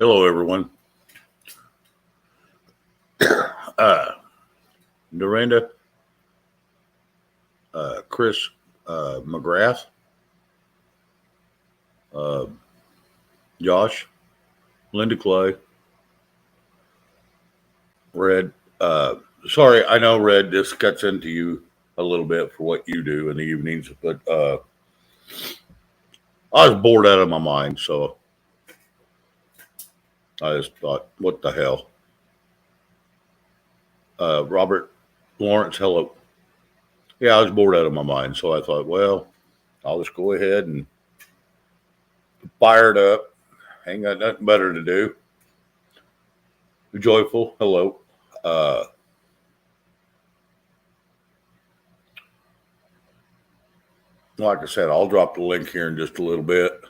Hello, everyone. Uh, Dorinda, Chris McGrath, uh, Josh, Linda Clay, Red. Uh, Sorry, I know, Red, this cuts into you a little bit for what you do in the evenings, but I was bored out of my mind, so I just thought, what the hell? Robert Lawrence, hello. Yeah, I was bored out of my mind, so I thought, well, I'll just go ahead and fire it up. Ain't got nothing better to do. Joyful, hello. Uh, like I said, I'll drop the link here in just a little bit.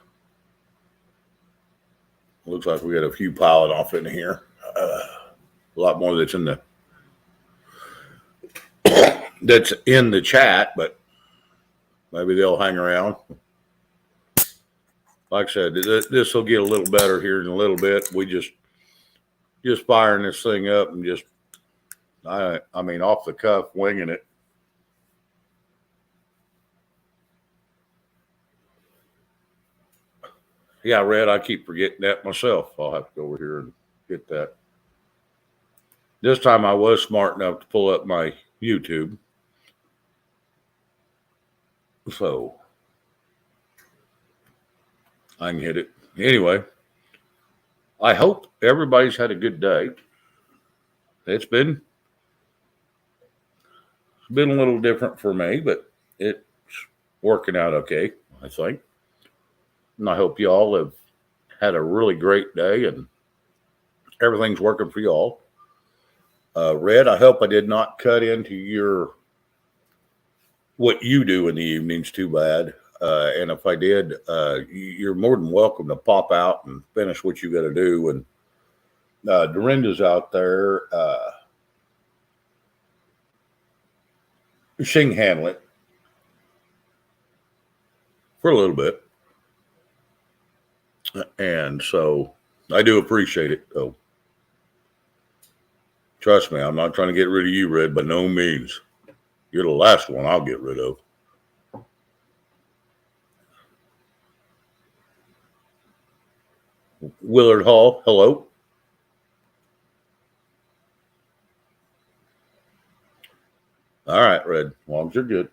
Looks like we got a few piling off in here. A lot more that's in the chat, but maybe they'll hang around. Like I said, this will get a little better here in a little bit. We just firing this thing up and just I mean off the cuff, winging it. Yeah, Red, I keep forgetting that myself. I'll have to go over here and get that. This time I was smart enough to pull up my YouTube. So I can hit it. Anyway, I hope everybody's had a good day. It's been a little different for me, but it's working out okay, I think. And I hope you all have had a really great day and everything's working for you all. Red, I hope I did not cut into your what you do in the evenings too bad. And if I did, you're more than welcome to pop out and finish what you got to do. And Dorinda's out there. She can handle it for a little bit. And so I do appreciate it, though. Trust me, I'm not trying to get rid of you, Red, by no means. You're the last one I'll get rid of. Willard Hall, hello. All right, Red, as long as you're good.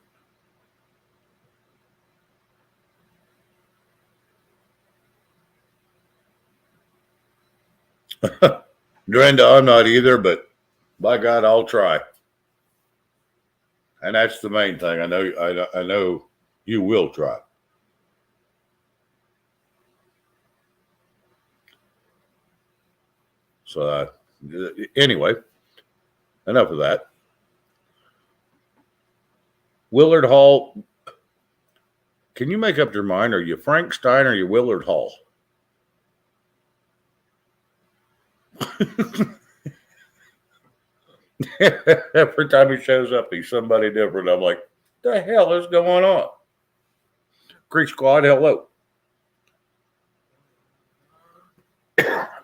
Dorinda, I'm not either, but by God, I'll try. And that's the main thing. I know you will try. So anyway, enough of that. Willard Hall, can you make up your mind? Are you Frank Stein or are you Willard Hall? Every time he shows up, he's somebody different. I'm like, the hell is going on? Creek Squad, hello.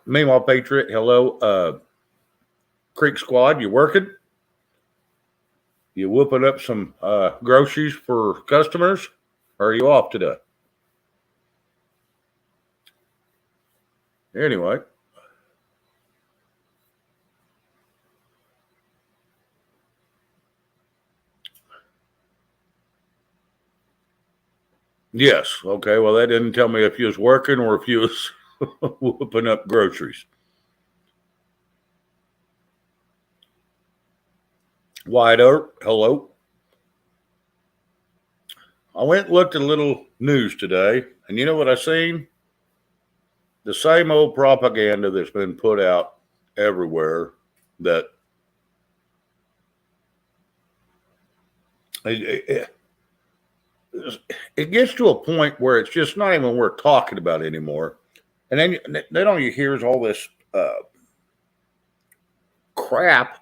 Meanwhile, Patriot, hello. Creek Squad, you working? You whooping up some groceries for customers? Or are you off today? Anyway. Yes. Okay. Well, that didn't tell me if you was working or if you was whooping up groceries. Wide Oak, hello. I went and looked at a little news today, and you know what I seen? The same old propaganda that's been put out everywhere that it, it gets to a point where it's just not even worth talking about anymore. And then all you hear is all this crap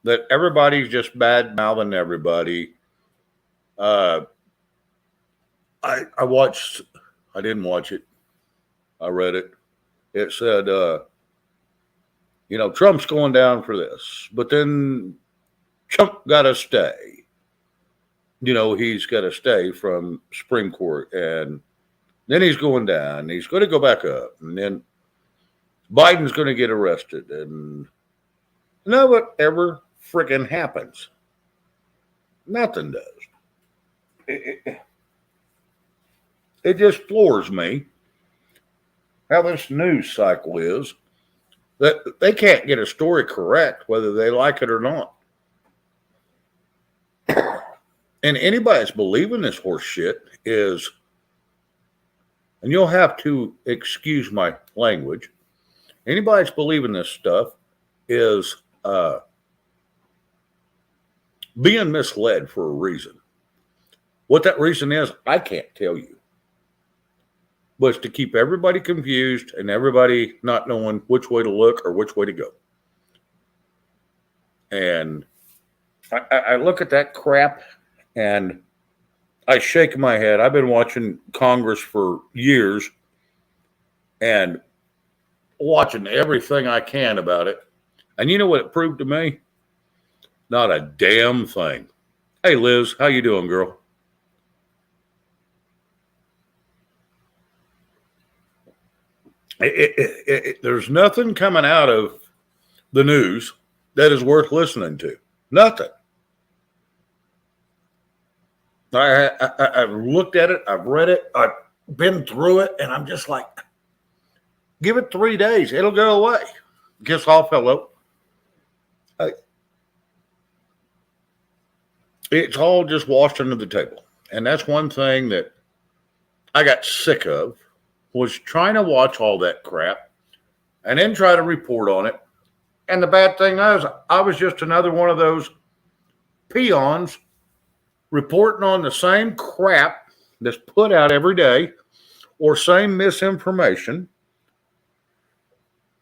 that everybody's just bad mouthing everybody. Uh, I watched. I didn't watch it. I read it. It said, Trump's going down for this, but then Trump got to stay. He's got to stay from Supreme Court, and then he's going down. He's going to go back up, and then Biden's going to get arrested, and whatever freaking happens, nothing does. It just floors me how this news cycle is that they can't get a story correct whether they like it or not. And anybody that's believing this horse shit is, and you'll have to excuse my language, anybody that's believing this stuff is being misled for a reason. What that reason is, I can't tell you. But it's to keep everybody confused and everybody not knowing which way to look or which way to go. And I look at that crap and I shake my head. I've been watching Congress for years and watching everything I can about it. And you know what it proved to me? Not a damn thing. Hey, Liz, how you doing, girl? There's nothing coming out of the news that is worth listening to. Nothing. I've looked at it. I've read it. I've been through it. And I'm just like, give it 3 days. It'll go away. Guess I'll fellow. It's all just washed under the table. And that's one thing that I got sick of, was trying to watch all that crap and then try to report on it. And the bad thing is, I was just another one of those peons reporting on the same crap that's put out every day or same misinformation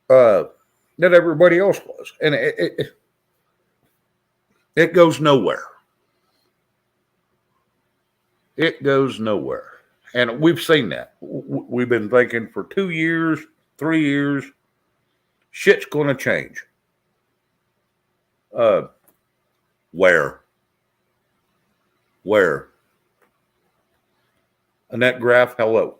that everybody else was. And it goes nowhere. It goes nowhere. And we've seen that. We've been thinking for 2 years, 3 years, shit's going to change. Where? And that graph, hello.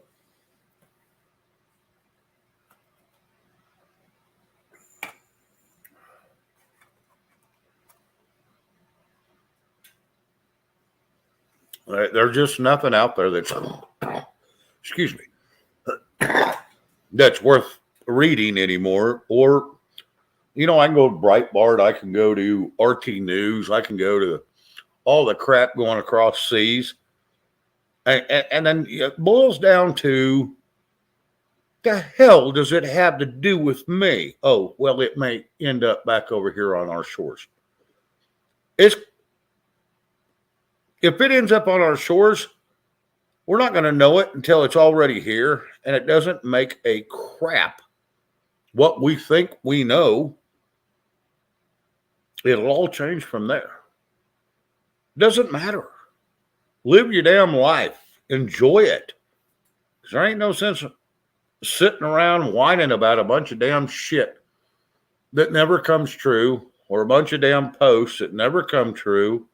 There's just nothing out there that's, excuse me, that's worth reading anymore. Or, I can go to Breitbart, I can go to RT News, I can go to all the crap going across seas. And then it boils down to, the hell does it have to do with me? Oh, well, it may end up back over here on our shores. If it ends up on our shores, we're not going to know it until it's already here, and it doesn't make a crap what we think we know. It'll all change from there. Doesn't matter. Live your damn life. Enjoy it. Because there ain't no sense sitting around whining about a bunch of damn shit that never comes true, or a bunch of damn posts that never come true.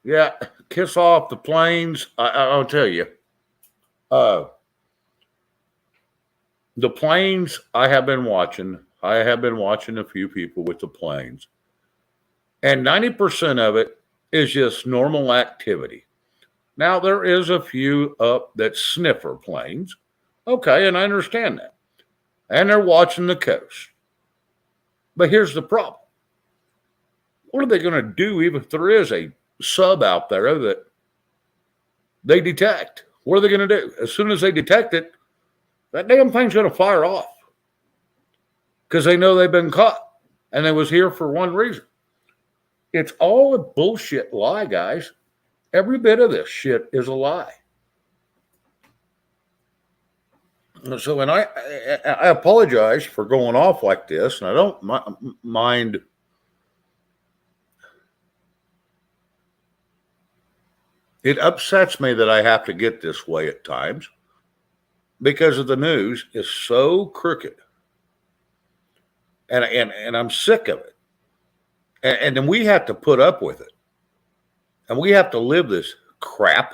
Yeah, kiss off the planes. I'll tell you. The planes I have been watching. I have been watching a few people with the planes. And 90% of it is just normal activity. Now, there is a few up that sniffer planes. Okay, and I understand that. And they're watching the coast. But here's the problem. What are they going to do even if there is a sub out there that they detect? What are they going to do? As soon as they detect it, that damn thing's going to fire off. Because they know they've been caught. And they was here for one reason. It's all a bullshit lie, guys. Every bit of this shit is a lie. So, and I apologize for going off like this, and I don't mind It upsets me that I have to get this way at times because of the news is so crooked, and I'm sick of it. And then we have to put up with it, and we have to live this crap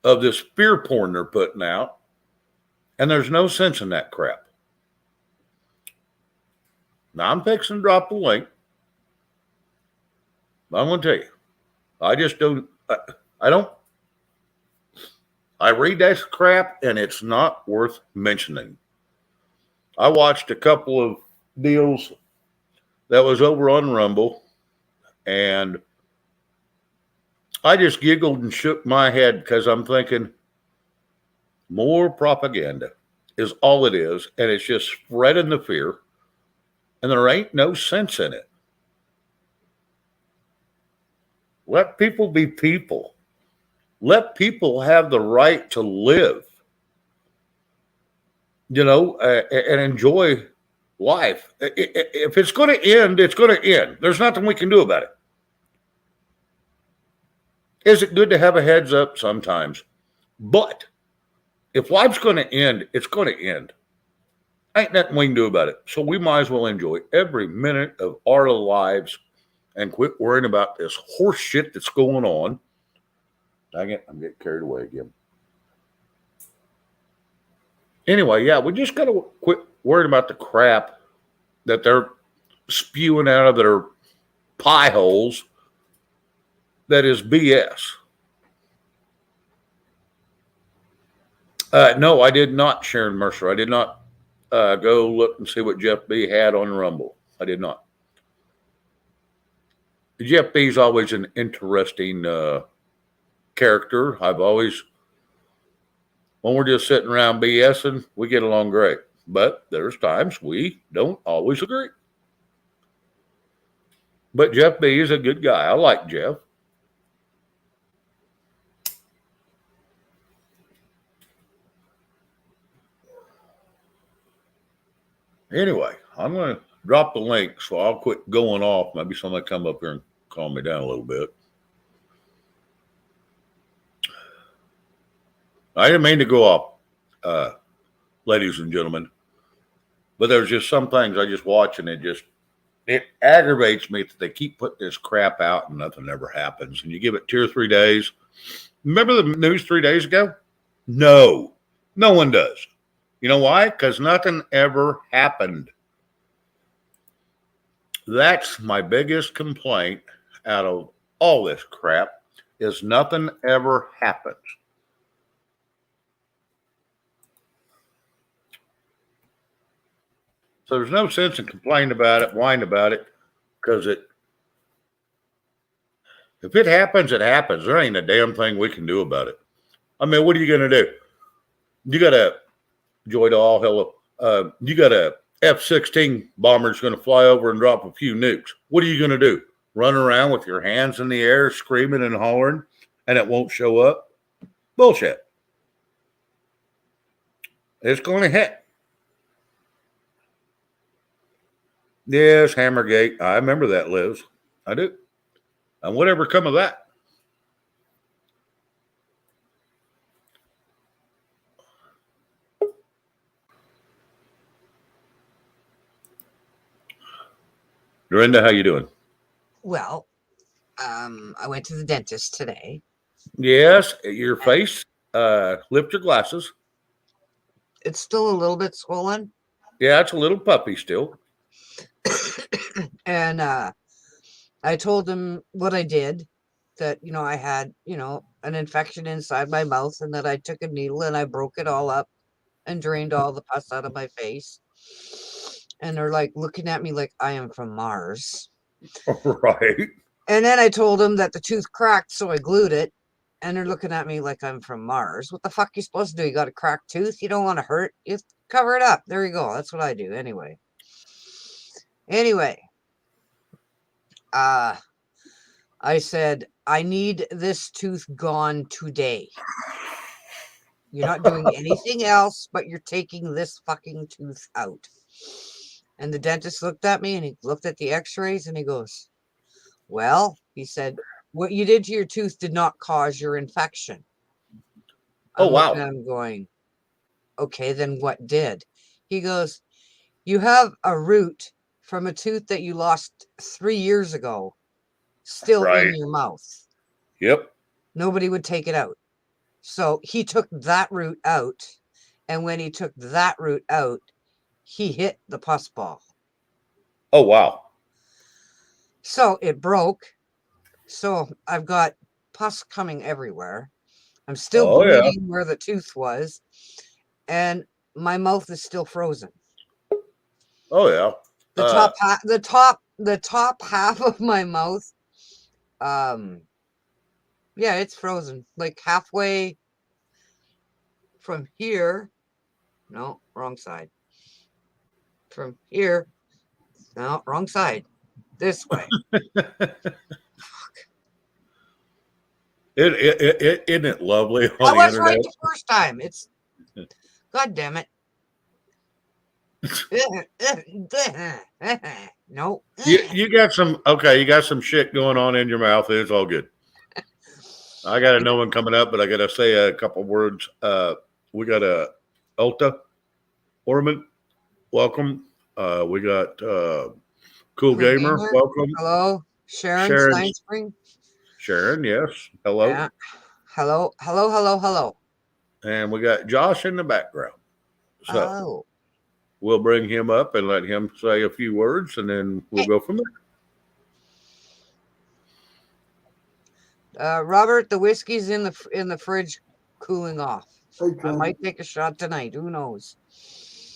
of this fear porn they're putting out, and there's no sense in that crap. Now I'm fixing to drop the link. But I'm going to tell you, I just don't. I don't. I read that crap, and it's not worth mentioning. I watched a couple of deals that was over on Rumble, and I just giggled and shook my head because I'm thinking more propaganda is all it is, and it's just spreading the fear, and there ain't no sense in it. Let people be people. Let people have the right to live, and enjoy life. If it's going to end, it's going to end. There's nothing we can do about it. Is it good to have a heads up? Sometimes. But if life's going to end, it's going to end. Ain't nothing we can do about it. So we might as well enjoy every minute of our lives and quit worrying about this horse shit that's going on. Dang it, I'm getting carried away again. Anyway, yeah, we just got to quit worrying about the crap that they're spewing out of their pie holes that is BS. No, I did not, Sharon Mercer. I did not go look and see what Jeff B had on Rumble. I did not. Jeff B is always an interesting character. I've always, when we're just sitting around BSing, we get along great. But there's times we don't always agree. But Jeff B is a good guy. I like Jeff. Anyway, I'm going to drop the link, so I'll quit going off. Maybe somebody come up here and calm me down a little bit. I didn't mean to go off, ladies and gentlemen, but there's just some things I just watch, and it aggravates me that they keep putting this crap out and nothing ever happens. And you give it 2 or 3 days. Remember the news 3 days ago? No one does. You know why? Because nothing ever happened. That's my biggest complaint out of all this crap is nothing ever happens. So there's no sense in complaining about it, whining about it, because if it happens, it happens. There ain't a damn thing we can do about it. I mean, what are you going to do? You got a joy to all hell. You got a F-16 bomber's going to fly over and drop a few nukes. What are you going to do? Run around with your hands in the air, screaming and hollering, and it won't show up? Bullshit. It's going to hit. Yes, Hammergate. I remember that, Liz. I do. And whatever come of that? Dorinda, how you doing? Well, I went to the dentist today. Yes, your face. Lift your glasses. It's still a little bit swollen. Yeah, it's a little puppy still. And I told him what I did, that, I had, an infection inside my mouth, and that I took a needle and I broke it all up and drained all the pus out of my face. And they're like looking at me like I am from Mars. Right. And then I told him that the tooth cracked, so I glued it. And they're looking at me like I'm from Mars. What the fuck you supposed to do? You got a cracked tooth? You don't want to hurt? You cover it up. There you go. That's what I do anyway. I said, I need this tooth gone today. You're not doing anything else, but you're taking this fucking tooth out. And the dentist looked at me and he looked at the x-rays and he goes, well, he said, what you did to your tooth did not cause your infection. Oh, I'm wow. looking at him going, okay, then what did? He goes, you have a root from a tooth that you lost 3 years ago still in Right. your mouth. Yep. Nobody would take it out. So he took that root out. And when he took that root out, he hit the pus ball. Oh, wow. So it broke. So I've got pus coming everywhere. I'm still Oh, yeah. bleeding where the tooth was. And my mouth is still frozen. Oh, yeah. The top half of my mouth, yeah, it's frozen. Like halfway from here. No, wrong side. From here. No, wrong side. This way. Isn't it lovely on I the was right internet? the first time. It's God damn it. No. You got some, okay, you got some shit going on in your mouth. It's all good. I got a no one coming up, but I got to say a couple words. We got a Ulta Ormond. Welcome. We got Cool Cool Gamer. gamer. Welcome. Hello. Sharon Sharon. Steinspring. Sharon, yes. Hello. Yeah. Hello. Hello. Hello. Hello. And we got Josh in the background. So Oh. we'll bring him up and let him say a few words, and then we'll Hey. go from there. Robert, the whiskey's in the fridge cooling off. Hey, I might take a shot tonight. Who knows?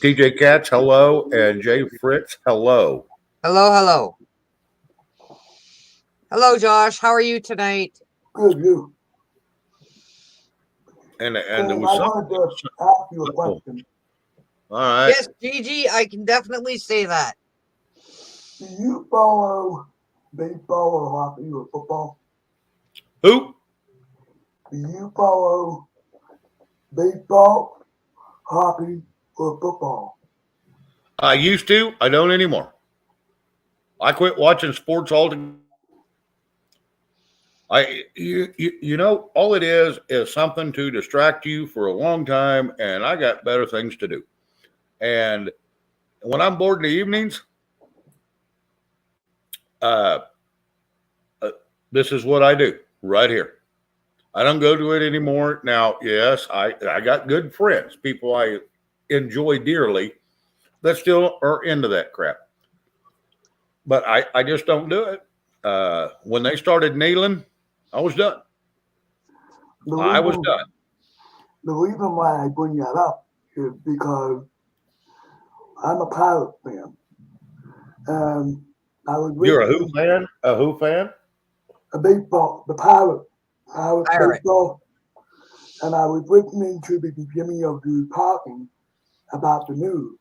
TJ Katz, hello. And Jay Fritz, hello. Hello. Hello. Hello, Josh. How are you tonight? Good, you. And there I was wanted something. to ask you a question. All right. Yes, Gigi, I can definitely say that. Do you follow baseball or hockey or football? Who? Do you follow baseball, hockey, or football? I used to. I don't anymore. I quit watching sports altogether. You know, all it is something to distract you for a long time, and I got better things to do. And when I'm bored in the evenings, uh, this is what I do right here. I don't go to it anymore. Now, yes, I got good friends, people I enjoy dearly, that still are into that crap. But I just don't do it. When they started kneeling, I was done. I was done. The reason why I bring that up is because I'm a Pirate fan. And I was with You're a Who fan? A Who fan? a baseball, the Pirate Pirate. baseball, and I was listening to the beginning of you talking about the news.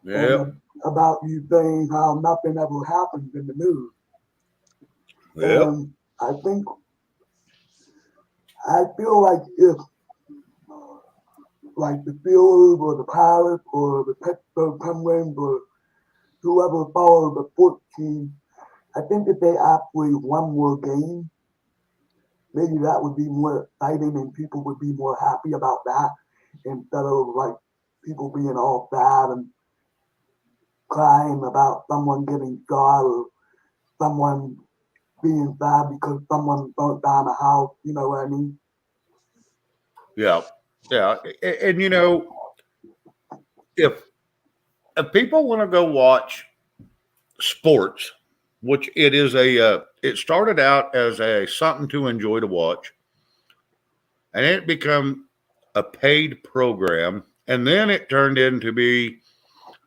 Yeah. And about you saying how nothing ever happens in the news. Yep. And I feel like if like the Steelers or the Pirates or the Pittsburgh Penguins or whoever follows the sports team, I think if they actually won more games, maybe that would be more exciting and people would be more happy about that instead of like people being all sad and crying about someone getting shot or someone being sad because someone burnt down a house. You know what I mean? Yeah. Yeah. And you know, if people want to go watch sports, which it is it started out as a something to enjoy to watch, and it become a paid program, and then it turned into be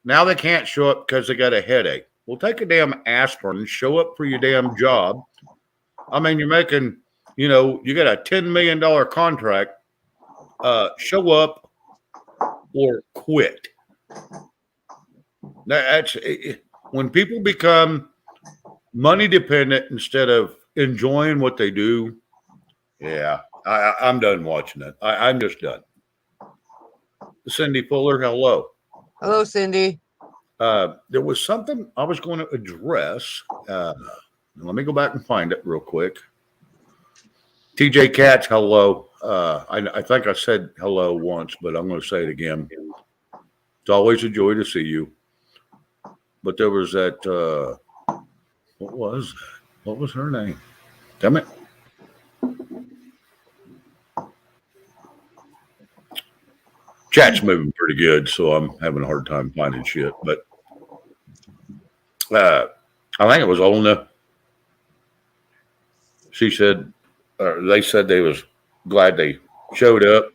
now they can't show up because they got a headache. Well, take a damn aspirin, show up for your damn job. I mean, you're making, you know, you got a $10 million contract. Show up or quit. That's when people become money dependent instead of enjoying what they do. Yeah, I'm done watching it. I'm just done. Cindy Fuller, hello. Hello, Cindy. There was something I was going to address. Let me go back and find it real quick. TJ Katz, hello. I think I said hello once, but I'm going to say it again. It's always a joy to see you. But there was that. What was that? What was her name? Damn it. Chat's moving pretty good, so I'm having a hard time finding shit. But I think it was Olna. She said, they said they was glad they showed up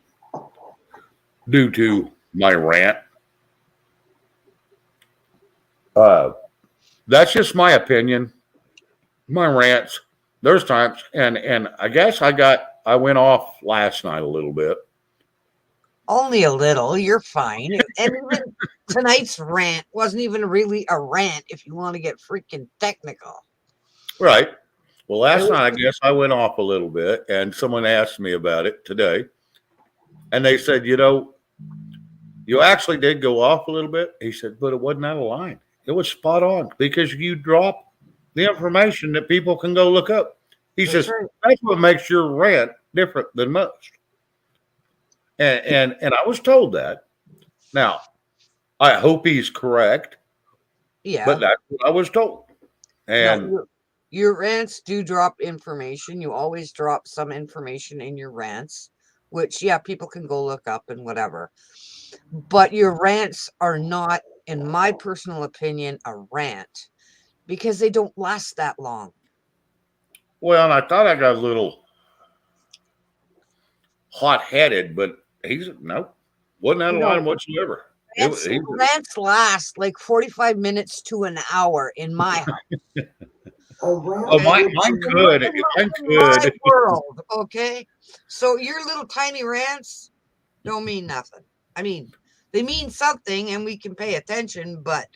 due to my rant. That's just my opinion. My rants. There's times, and I guess I went off last night a little bit. Only a little. You're fine. And even tonight's rant wasn't even really a rant if you want to get freaking technical. Right. Well, last night I guess I went off a little bit, and someone asked me about it today, and they said, you actually did go off a little bit. He said, but it wasn't out of line. It was spot on because you dropped the information that people can go look up. He says that's what makes your rant different than most. And I was told that. Now, I hope he's correct. Yeah. But that's what I was told. And no, your rants do drop information. You always drop some information in your rants, which, yeah, people can go look up and whatever. But your rants are not, in my personal opinion, a rant because they don't last that long. Well, and I thought I got a little hot-headed, but wasn't out of line whatsoever. Rants last like 45 minutes to an hour in my house. Mine could. Mine could. My world, okay? So your little tiny rants don't mean nothing. I mean, they mean something and we can pay attention, but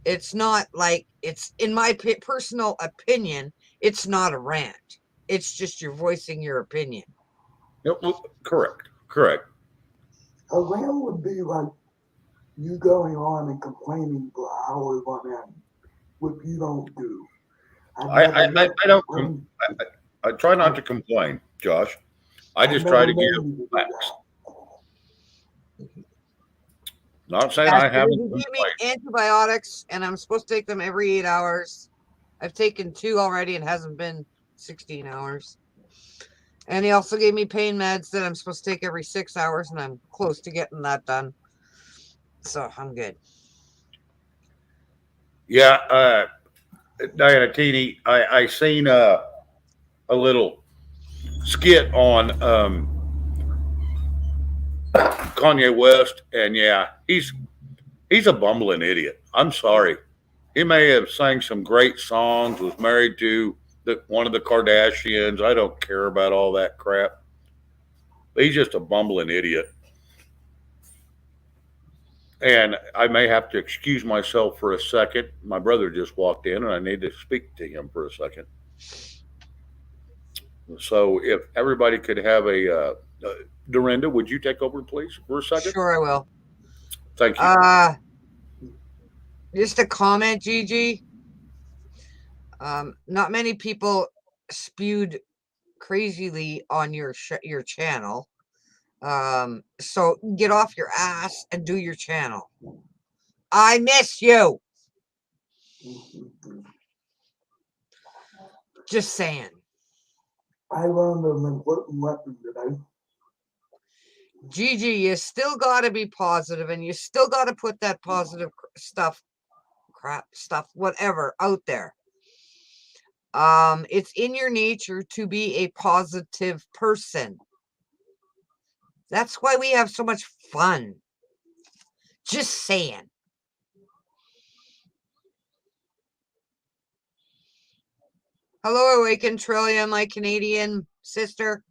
it's not like it's, in my personal opinion, it's not a rant. It's just you're voicing your opinion. Correct. A rant would be like you going on and complaining for hours on end, which you don't do. I don't. I try not to complain, Josh. I just try to give facts. Not saying I haven't. They give me antibiotics, and I'm supposed to take them every 8 hours. I've taken 2 already, and it hasn't been 16 hours. And he also gave me pain meds that I'm supposed to take every 6 hours, and I'm close to getting that done. So I'm good. Yeah, Diana Teeny, I seen a little skit on Kanye West, and yeah, he's a bumbling idiot. I'm sorry. He may have sang some great songs, was married to one of the Kardashians. I don't care about all that crap. But he's just a bumbling idiot. And I may have to excuse myself for a second. My brother just walked in, and I need to speak to him for a second. So if everybody could have Dorinda, would you take over, please, for a second? Sure, I will. Thank you. Just a comment, Gigi. Not many people spewed crazily on your channel. So get off your ass and do your channel. I miss you. Just saying. I learned an important lesson today. Gigi, you still got to be positive, and you still got to put that positive stuff, whatever, out there. It's in your nature to be a positive person. That's why we have so much fun. Just saying. Hello, Awakened Trillium, my Canadian sister.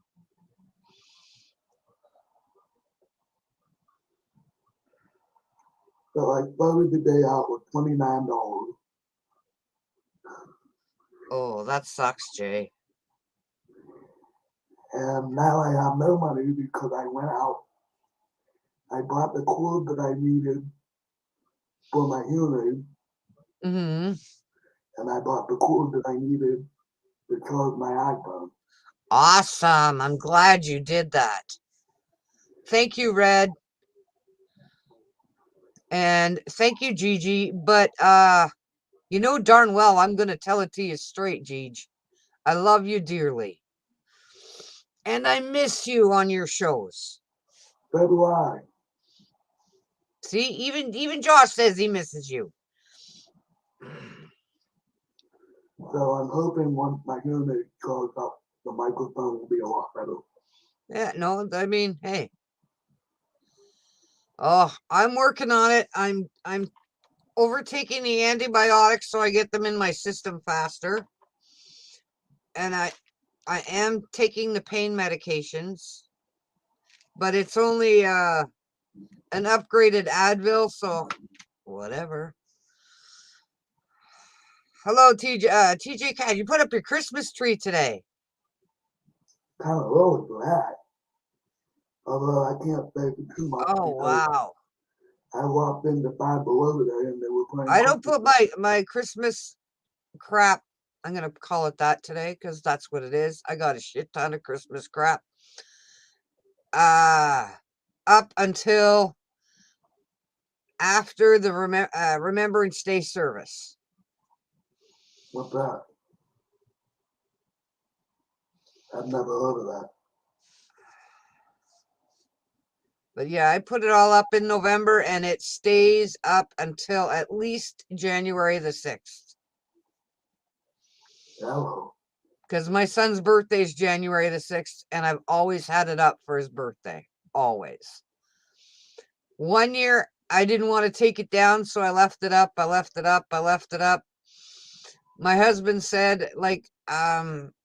So I started the day out with $29. Oh, that sucks, Jay. And now I have no money because I went out. I bought the cord that I needed for my hearing. Mm-hmm. and I bought the cord that I needed to charge my iPhone. Awesome. I'm glad you did that. Thank you, Red. And thank you, Gigi. But you know darn well I'm gonna tell it to you straight, Gigi. I love you dearly. And I miss you on your shows. So do I. See, even Josh says he misses you. So I'm hoping once my hearing aid charged up, the microphone will be a lot better. Yeah, no, I mean, hey. Oh, I'm working on it. I'm overtaking the antibiotics so I get them in my system faster. And I am taking the pain medications. But it's only an upgraded Advil, so whatever. Hello, TJ Cat. You put up your Christmas tree today. Kind of early for that. Although I can't say for too much. Oh, wow. I walked into Five Below today and they were playing. I don't put my Christmas crap, I'm going to call it that today because that's what it is. I got a shit ton of Christmas crap. Up until after the Remembrance Day service. What's that? I've never heard of that. But yeah, I put it all up in November and it stays up until at least January the 6th. Hello. Because my son's birthday is January the 6th and I've always had it up for his birthday. Always. One year I didn't want to take it down, so I left it up. My husband said, like,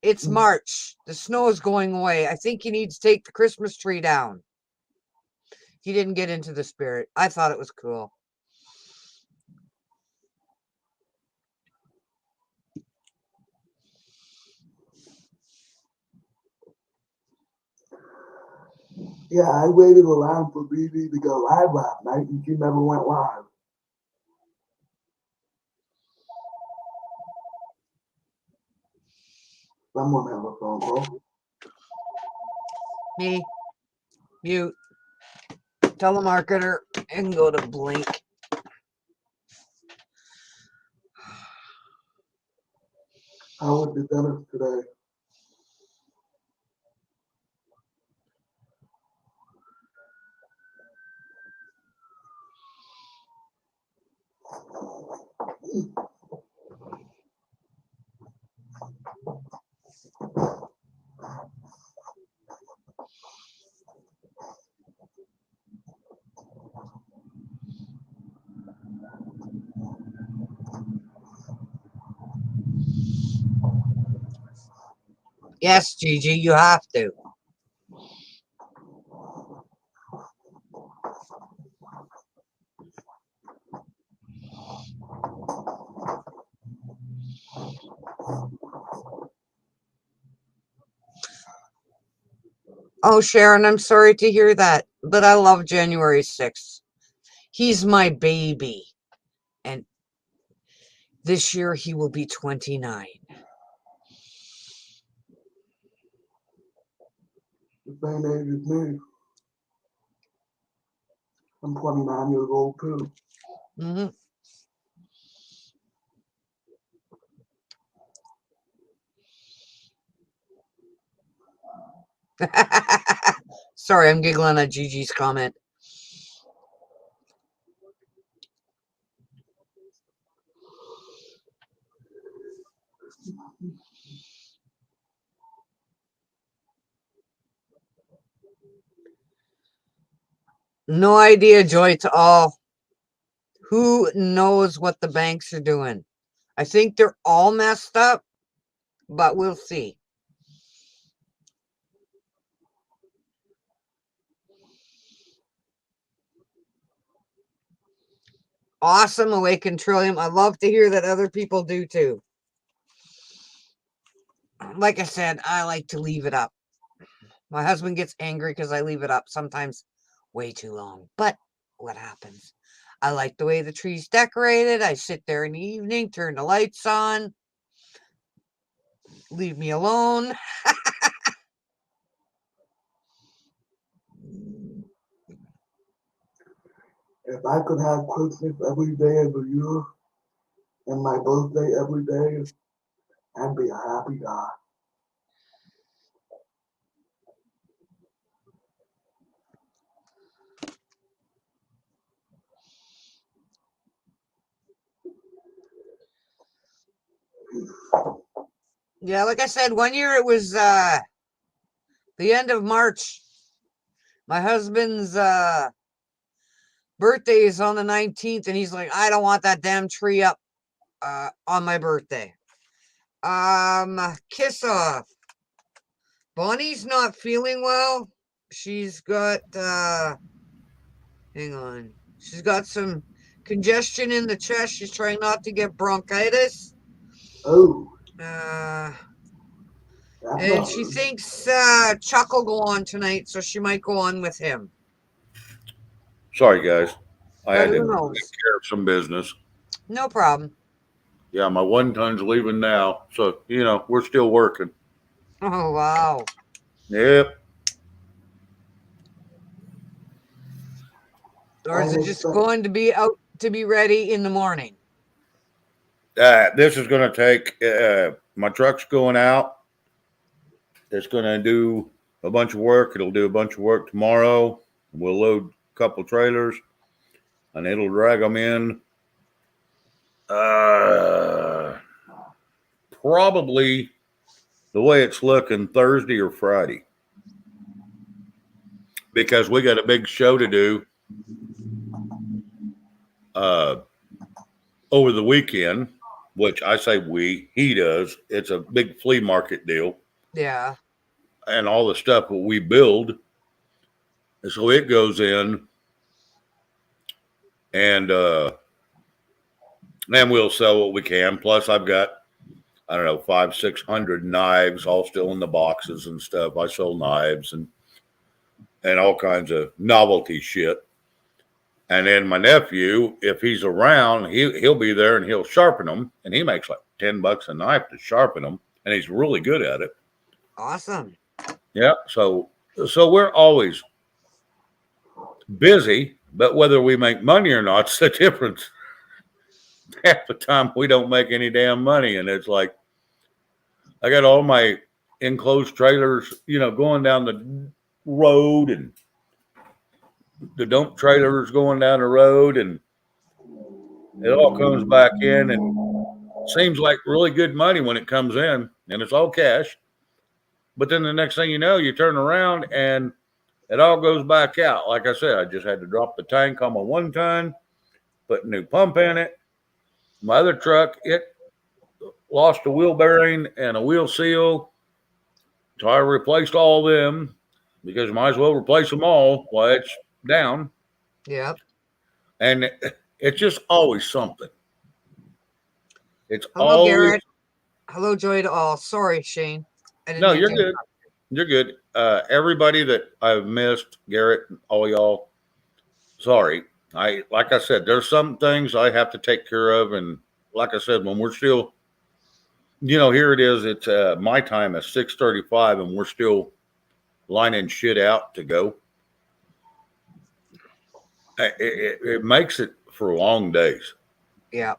it's March. The snow is going away. I think you need to take the Christmas tree down. He didn't get into the spirit. I thought it was cool. Yeah, I waited around for BB to go live last night and she never went live. Someone had a phone call. Me. Mute. Telemarketer and go to blink. How was the dentist today? Yes, Gigi, you have to. Oh, Sharon, I'm sorry to hear that, but I love January 6th. He's my baby. And this year he will be 29. The same age as me. I'm 29 years old too. Mm-hmm. Sorry, I'm giggling at Gigi's comment. No idea, Joy, to all. Who knows what the banks are doing? I think they're all messed up, but we'll see. Awesome, Awakened Trillium. I love to hear that other people do too. Like I said, I like to leave it up. My husband gets angry because I leave it up sometimes way too long. But what happens? I like the way the tree's decorated. I sit there in the evening, turn the lights on. Leave me alone. If I could have Christmas every day of the year and my birthday every day, I'd be a happy guy. Yeah, like I said, one year it was the end of March. My husband's birthday is on the 19th, and he's like, I don't want that damn tree up on my birthday. Kiss off. Bonnie's not feeling well. She's got hang on. She's got some congestion in the chest. She's trying not to get bronchitis. Oh, And that's not she good. thinks Chuck will go on tonight, so she might go on with him. Sorry, guys. I But had to who take knows? care of some business. No problem. Yeah, my 1-ton's leaving now. So, we're still working. Oh, wow. Yep. Or is it just going to be out to be ready in the morning? This is going to take, my truck's going out. It's going to do a bunch of work. It'll do a bunch of work tomorrow. We'll load a couple trailers and it'll drag them in. Probably the way it's looking Thursday or Friday. Because we got a big show to do over the weekend, which I say he does. It's a big flea market deal. Yeah. And all the stuff that we build. And so it goes in and we'll sell what we can. Plus I've got, 500-600 knives all still in the boxes and stuff. I sell knives and all kinds of novelty shit. And then my nephew, if he's around, he'll be there and he'll sharpen them. And he makes like $10 a knife to sharpen them. And he's really good at it. Awesome. Yeah. So we're always busy, but whether we make money or not, it's the difference. Half the time we don't make any damn money. And it's like, I got all my enclosed trailers, going down the road, and the dump trailers going down the road, and it all comes back in and seems like really good money when it comes in, and it's all cash. But then the next thing you know, you turn around and it all goes back out. Like I said, I just had to drop the tank on my 1-ton, put a new pump in it. My other truck, it lost a wheel bearing and a wheel seal. So I replaced all of them because might as well replace them all while it's down. Yep. And it's just always something. It's Hello, always. Garrett. Hello, joy to all. Sorry, Shane. No, you're good. You're good. Everybody that I've missed, Garrett, all y'all, sorry. Like I said, there's some things I have to take care of. And like I said, when we're still, here it is. It's my time at 6:35 and we're still lining shit out to go. It makes it for long days. Yeah.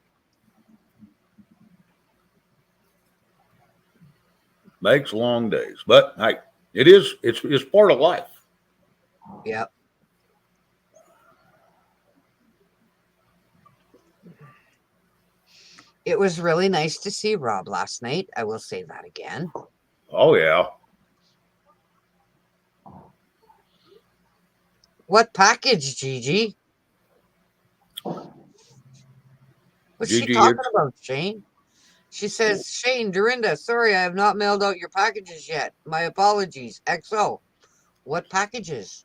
Makes long days. But hey, it's part of life. Yep. It was really nice to see Rob last night. I will say that again. Oh, yeah. What package, Gigi? What's Gigi, she talking about, Shane? She says, Shane, Dorinda, sorry, I have not mailed out your packages yet. My apologies. XO. What packages?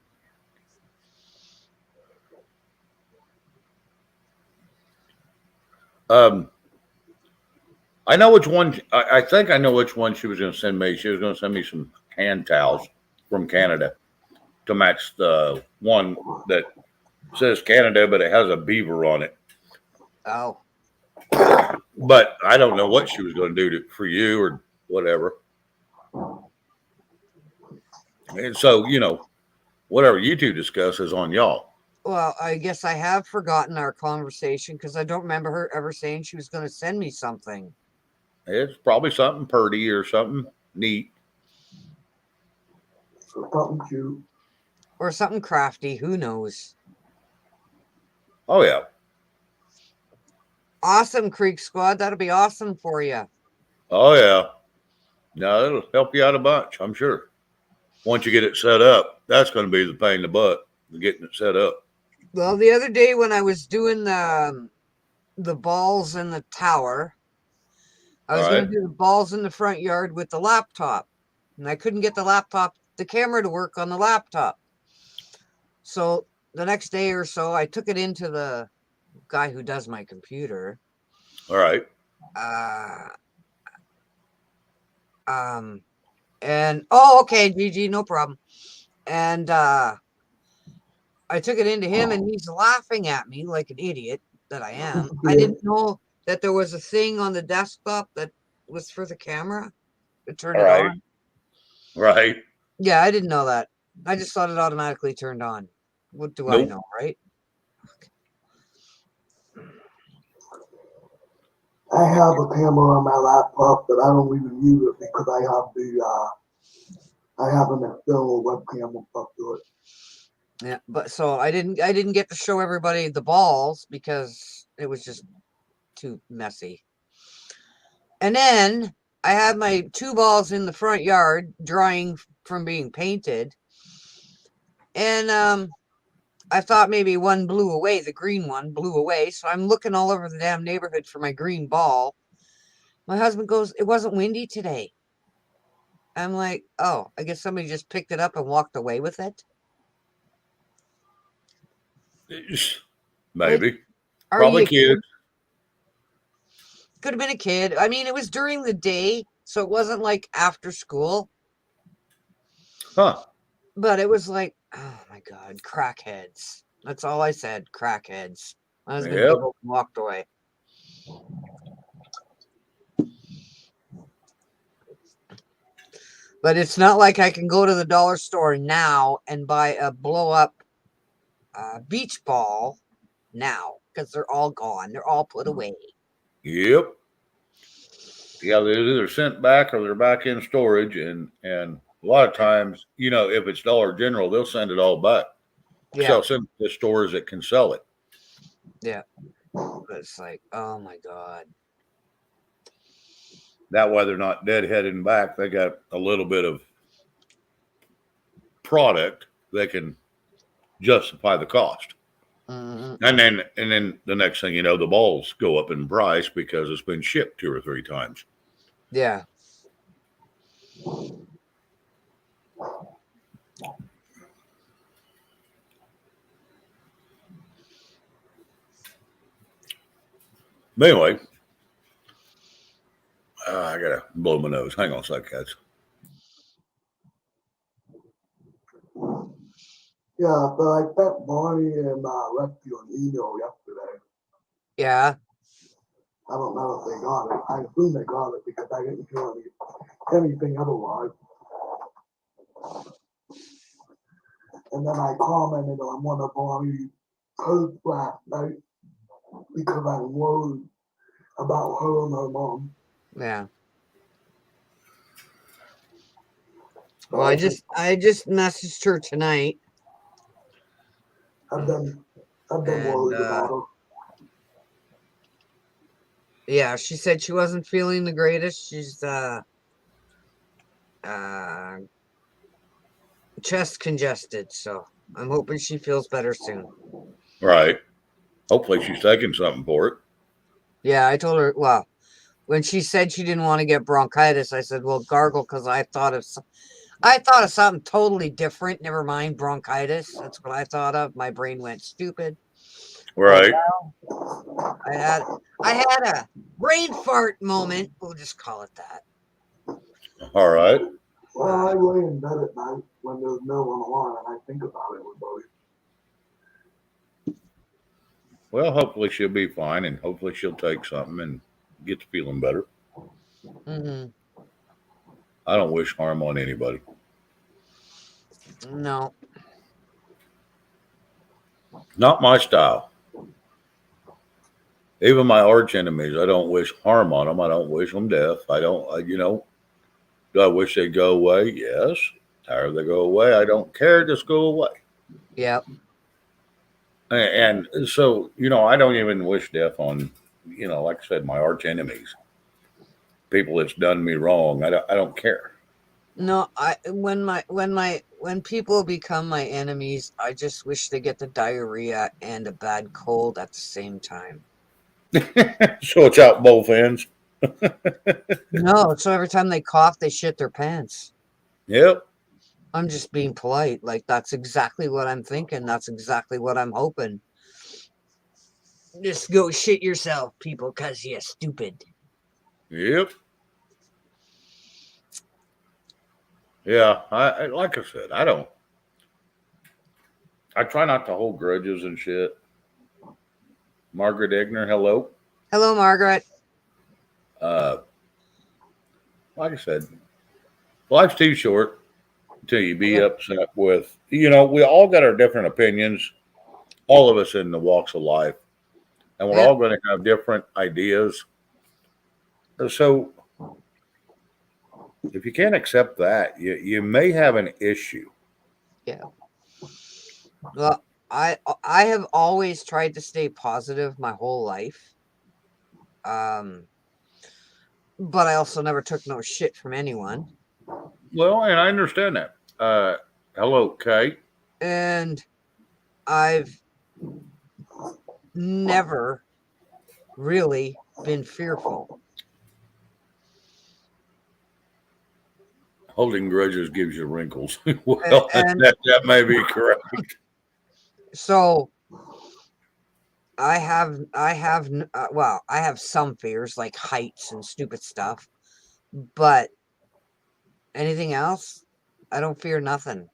I know which one. I think I know which one she was going to send me. She was going to send me some hand towels from Canada to match the one that says Canada, but it has a beaver on it. Oh, But I don't know what she was going to do for you or whatever. And so, whatever you two discuss is on y'all. well, I guess I have forgotten our conversation because I don't remember her ever saying she was going to send me something. It's probably something purty or something neat. So something cute. Or something crafty. Who knows? Oh, yeah. Awesome, Creek Squad. That'll be awesome for you. Oh, yeah. No, it'll help you out a bunch, I'm sure. Once you get it set up, that's going to be the pain in the butt, getting it set up. Well, the other day when I was doing the balls in the tower, I was going to do the balls in the front yard with the laptop, and I couldn't get the camera to work on the laptop. So the next day or so, I took it into the guy who does my computer. All right. And okay, GG, no problem. And I took it into him, and he's laughing at me like an idiot that I am. I didn't know that there was a thing on the desktop that was for the camera to turn it on. Right. Yeah, I didn't know that. I just thought it automatically turned on. What do I know, right? I have a camera on my laptop, but I don't even use it because I have an external webcam up to it. Yeah, but so I didn't get to show everybody the balls because it was just too messy. And then I had my 2 balls in the front yard drying from being painted. And I thought maybe one blew away, the green one blew away. So I'm looking all over the damn neighborhood for my green ball. My husband goes, "It wasn't windy today." I'm like, "Oh, I guess somebody just picked it up and walked away with it." Maybe. Like, are Probably you kids. Could have been a kid. I mean, it was during the day, so it wasn't like after school. Huh. But it was like, oh my God, crackheads. That's all I said, crackheads. My husband Yep. giggled and walked away. But it's not like I can go to the dollar store now and buy a blow-up beach ball now because they're all gone. They're all put away. Yep. Yeah, they're either sent back or they're back in storage, and a lot of times, if it's Dollar General, they'll send it all back. Yeah. So send it to stores that can sell it. Yeah. But it's like, oh my God. That way they're not deadheading back. They got a little bit of product that can justify the cost. Mm-hmm. And then the next thing you know, the balls go up in price because it's been shipped 2 or 3 times. Yeah. But anyway, I gotta blow my nose. Hang on a sec, guys. Yeah, but I sent Bonnie and Rescue an email yesterday. Yeah. I don't know if they got it. I assume they got it because I didn't hear anything otherwise. And then I commented on one of Bonnie's posts last night because I'm worried about her and her mom. Yeah. Well, I just messaged her tonight. I've been worried about her. Yeah, she said she wasn't feeling the greatest. She's chest congested, so I'm hoping she feels better soon. Right. Hopefully she's taking something for it. Yeah, I told her, well, when she said she didn't want to get bronchitis, I said, well, gargle, because I thought of something totally different. Never mind bronchitis. That's what I thought of. My brain went stupid. Right. Oh, well, I had a brain fart moment. We'll just call it that. All right. Well, I lay in bed at night when there's no one around and I think about everybody. Well, hopefully she'll be fine, and hopefully she'll take something and get to feeling better. Hmm. I don't wish harm on anybody. No. Not my style. Even my arch enemies, I don't wish harm on them. I don't wish them death. Do I wish they'd go away? Yes. However they go away, I don't care. Just go away. Yep. And so, I don't even wish death on, like I said, my arch enemies, people that's done me wrong. I don't care. No, when people become my enemies, I just wish they get the diarrhea and a bad cold at the same time. So it's out both ends. No, so every time they cough, they shit their pants. Yep. I'm just being polite. Like, that's exactly what I'm thinking. That's exactly what I'm hoping. Just go shit yourself, people, because you're stupid. Yep. Yeah. I like I said, I try not to hold grudges and shit. Margaret Egner, hello. Hello, Margaret. Uh, like I said, life's too short till you be Yeah. upset with, we all got our different opinions, all of us in the walks of life, and we're Yeah. all going to have different ideas. So if you can't accept that, you may have an issue. Yeah. Well, I have always tried to stay positive my whole life. But I also never took no shit from anyone. Well, and I understand that. Hello, Kate. And I've never really been fearful. Holding grudges gives you wrinkles. Well, And that may be correct. so I have well, I have some fears like heights and stupid stuff, but anything else, I don't fear nothing.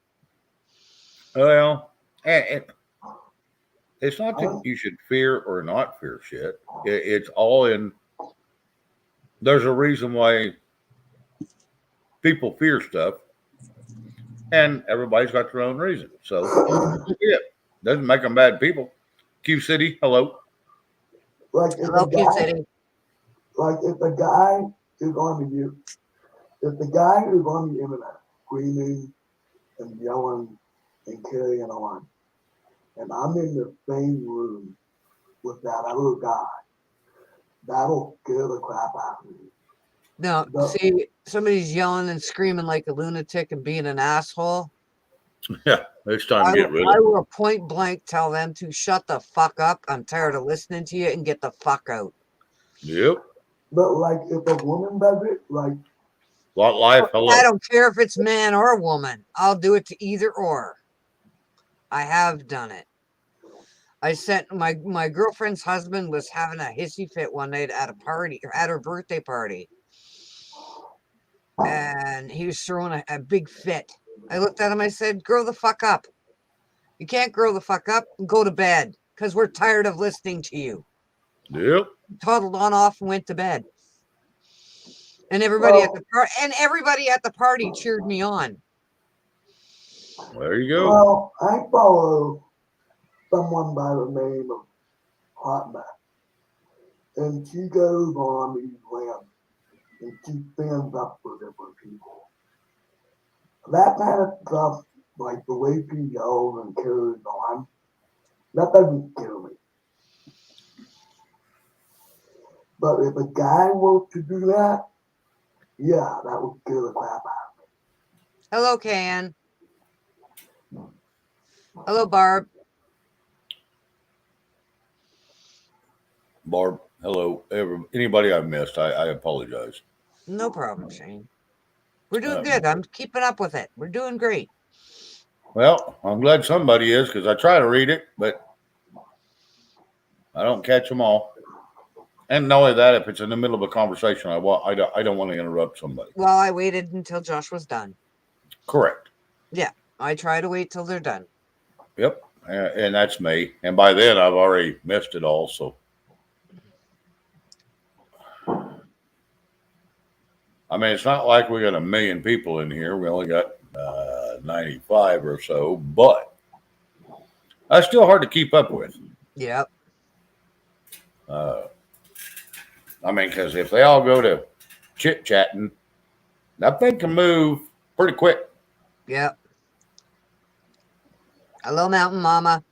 Well, it's not that I'm, you should fear or not fear shit. It's all in. There's a reason why people fear stuff, and everybody's got their own reason. So, yeah, doesn't make them bad people. Q City, hello. like if a Hello, Q guy, City. like if a guy is on the if the guy is on the internet screaming and yelling and carrying on, and I'm in the same room with that other guy, that'll scare the crap out of me. No, The, see, somebody's yelling and screaming like a lunatic and being an asshole. Yeah, it's time to get rid of I them. will point blank tell them to shut the fuck up. I'm tired of listening to you and get the fuck out. Yep. but like if a woman does it, like Lot life, I hello. don't care if it's man or woman. I'll do it to either or. I have done it. I sent my girlfriend's husband was having a hissy fit one night at a party or at her birthday party, and he was throwing a big fit. I looked at him. I said, "Grow the fuck up. You can't grow the fuck up and go to bed because we're tired of listening to you." Yep. Toddled on off and went to bed. And well, everybody at the party cheered me on. There you go. well, I follow someone by the name of Hotman, and she goes on these rants and she stands up for different people. That kind of stuff, like the way she yells and carries on, that doesn't scare me. But if a guy were to do that, yeah, that would scare the crap out. Hello, Can. Hello, Barb. Barb, hello. Anybody I've missed, I apologize. No problem, Shane. We're doing Um, good. I'm keeping up with it. We're doing great. well, I'm glad somebody is because I try to read it, but I don't catch them all. And not only that, if it's in the middle of a conversation, I don't want to interrupt somebody. Well, I waited until Josh was done. Correct. Yeah, I try to wait till they're done. Yep. And that's me. And by then, I've already missed it all. So, I mean, it's not like we got a million people in here. We only got 95 or so, but that's still hard to keep up with. Yep. I mean, because if they all go to chit chatting, that thing can move pretty quick. Yep. Hello, Mountain Mama.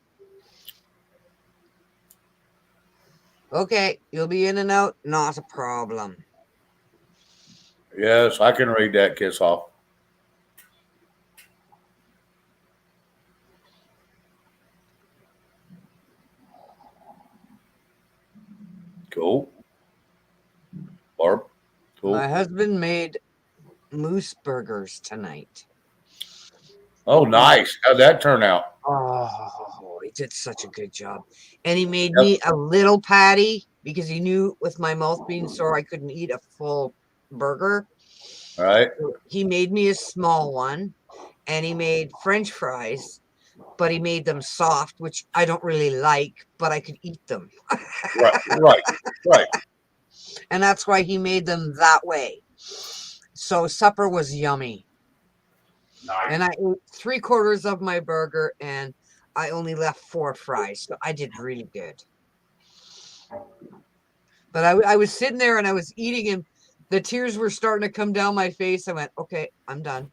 Okay, you'll be in and out. Not a problem. Yes, I can read that kiss off. Cool. Barb. Cool. My husband made moose burgers tonight. Oh, nice. How'd that turn out? Oh, he did such a good job. And he made me a little patty because he knew with my mouth being sore, I couldn't eat a full burger. All right. He made me a small one, and he made French fries, but he made them soft, which I don't really like, but I could eat them. Right. And that's why he made them that way. So supper was yummy. Nice. And I ate 3/4 of my burger, and I only left 4 fries. So I did really good. But I was sitting there and I was eating, and the tears were starting to come down my face. I went, okay, I'm done.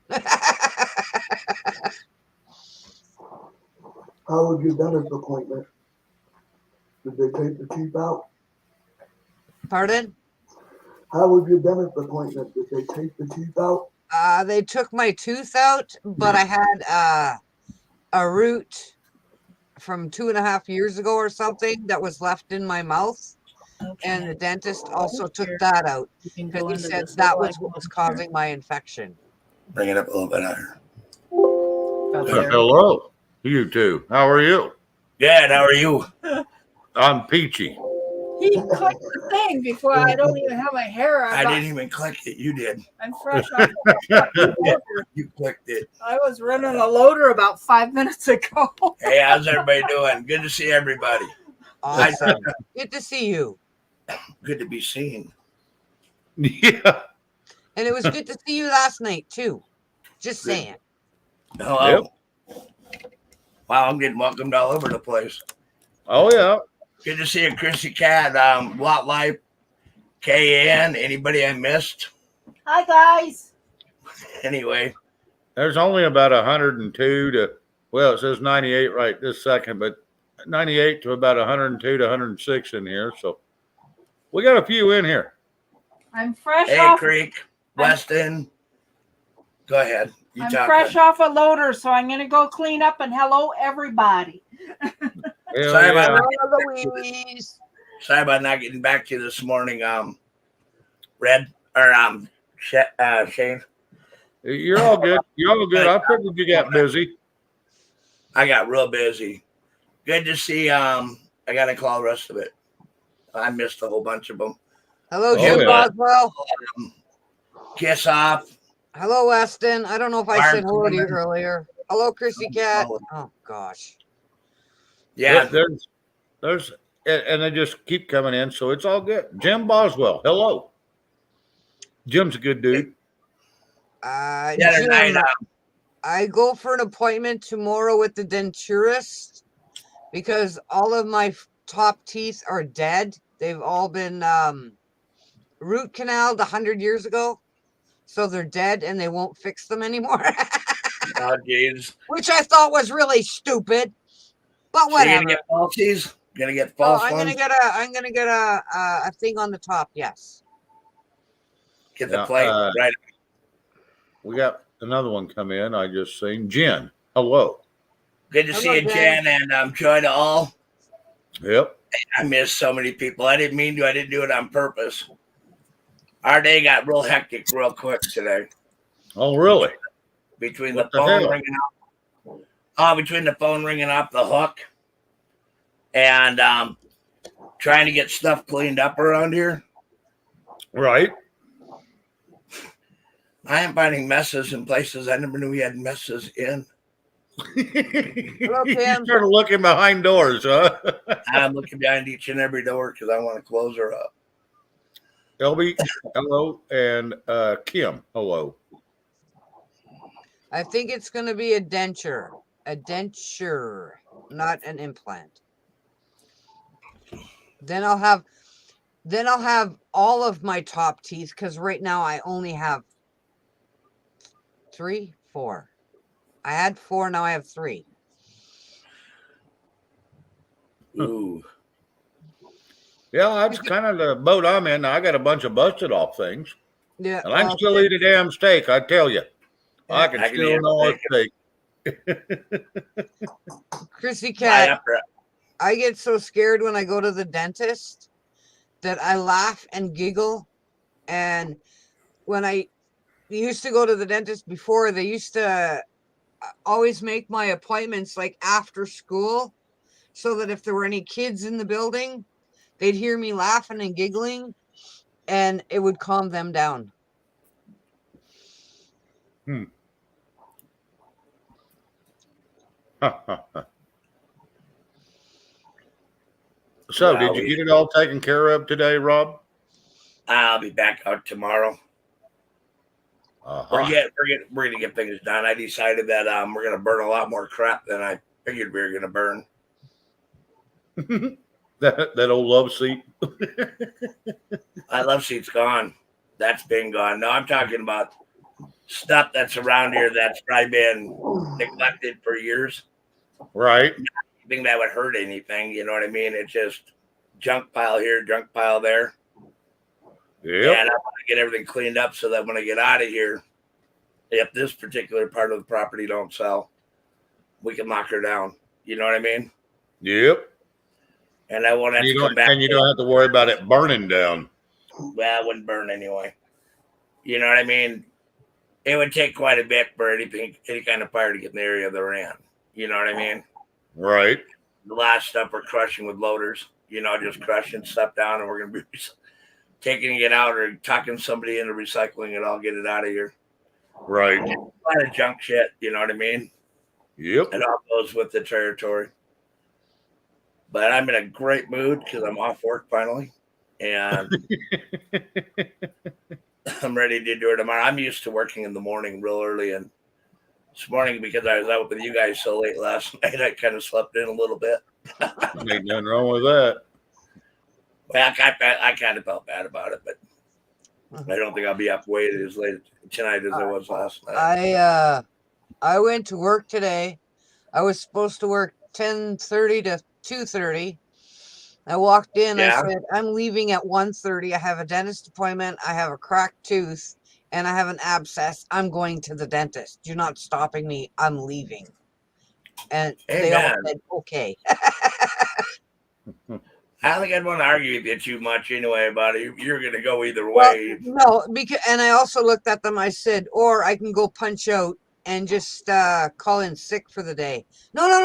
How was your dentist appointment? Did they take the teeth out? Pardon? How was your dentist appointment? Did they take the teeth out? They took my tooth out, but I had a root from 2.5 years ago or something that was left in my mouth. Okay. And the dentist also took that out You can because go he into said this that little was what was icon causing my infection. Bring it up a little bit higher. up there. Hello. You two. How are you? Good. How are you? I'm peachy. He clicked the thing before I don't even have my hair on. I didn't even click it. You did. I'm fresh off the loader. You clicked it. I was running a loader about 5 minutes ago. Hey, how's everybody doing? Good to see everybody. Awesome. Good to see you. Good to be seen. Yeah. And it was good to see you last night, too. Just saying. Hello. Wow, I'm getting welcomed all over the place. Oh, yeah. Good to see you, Chrissy Cat, Lot Life, KN. Anybody I missed? Hi, guys. Anyway, There's only about 102 to, well, it says 98 right this second, but 98 to about 102 to 106 in here. So we got a few in here. I'm fresh hey, off. Creek, Weston. Go ahead. You I'm talk fresh then. off a loader, so I'm gonna go clean up and hello everybody. Hell Sorry yeah. about Hello, Louise. Sorry about not getting back to you this morning, Red or Shane. You're all good. You're all good. I figured you got busy. I got real busy. Good to see. I got to call the rest of it. I missed a whole bunch of them. Hello, Oh, Jim yeah. Boswell. Kiss off. Hello, Weston. I don't know if I said hello to you Barb. earlier. Hello, Chrissy Cat. Oh, gosh. Yeah. There's, and they just keep coming in, so it's all good. Jim Boswell, hello. Jim's a good dude. The other Jim, night, I go for an appointment tomorrow with the denturist because all of my top teeth are dead. They've all been root canaled 100 years ago. So they're dead and they won't fix them anymore. oh, jeez. Which I thought was really stupid. But So you're whatever. gonna get falsies? Gonna get Oh, false I'm ones? gonna get a thing on the top, yes. Get the Yeah, plate right. We got another one come in. I just seen Jen. Hello. Good to Hello, see you, Jen. Jen, and joy to all. Yep. I missed so many people. I didn't mean to. I didn't do it on purpose. Our day got real hectic real quick today. Oh, really? Between What the the phone hell? ringing up, between the phone ringing off the hook, and trying to get stuff cleaned up around here. Right. I am finding messes in places I never knew we had messes in. Hello, You Kim. started looking behind doors, huh? I'm looking behind each and every door because I want to close her up. LB, hello, and Kim, hello. I think it's going to be a denture. A denture, not an implant. Then I'll have all of my top teeth because right now I only have 4. I had 4, now I have 3. Ooh. Yeah, that's kind of the boat I'm in. I got a bunch of busted off things, Yeah, and I can well, still eat a damn steak. I tell you, I yeah, can I can still handle know a bacon. steak. Chrissy My Cat, upper, I get so scared when I go to the dentist that I laugh and giggle. And when I used to go to the dentist before, they used to always make my appointments like after school so that if there were any kids in the building, they'd hear me laughing and giggling and it would calm them down. Hmm. So, did well, you get it all taken care of today, Rob? I'll be back out tomorrow. Uh-huh. We're gonna get things done. I decided that we're gonna burn a lot more crap than I figured we were gonna burn. that old love seat. I love seat's gone. That's been gone. No, I'm talking about stuff that's around here that's probably been neglected for years. Right. Anything that would hurt anything, you know what I mean? It's just junk pile here, junk pile there. Yep. And I want to get everything cleaned up so that when I get out of here, if this particular part of the property don't sell, we can lock her down. You know what I mean? Yep. And I won't have to come back. And you don't have to worry about it burning down. Well, it wouldn't burn anyway. You know what I mean? It would take quite a bit for any kind of fire to get in the area they're in. You know what I mean? Right. The last stuff we're crushing with loaders, you know, just crushing stuff down, and we're going to be taking it out or talking somebody into recycling it. I'll get it out of here. Right. A lot of junk shit, you know what I mean? Yep. It all goes with the territory. But I'm in a great mood because I'm off work finally. And I'm ready to do it tomorrow. I'm used to working in the morning real early. And this morning, because I was out with you guys so late last night, I kind of slept in a little bit. Ain't nothing wrong with that. Well, I kind of felt bad about it, but I don't think I'll be up way as late tonight as I was last night. I went to work today. I was supposed to work 10:30 to 2:30. I walked in, Yeah. I said, I'm leaving at 1:30. I have a dentist appointment, I have a cracked tooth, and I have an abscess. I'm going to the dentist. You're not stopping me. I'm leaving. And they all Amen. said, okay. I don't think I'd want to argue with you too much anyway about it. You're going to go either Well, way. no, because, and I also looked at them, I said, or I can go punch out and just call in sick for the day. No. No.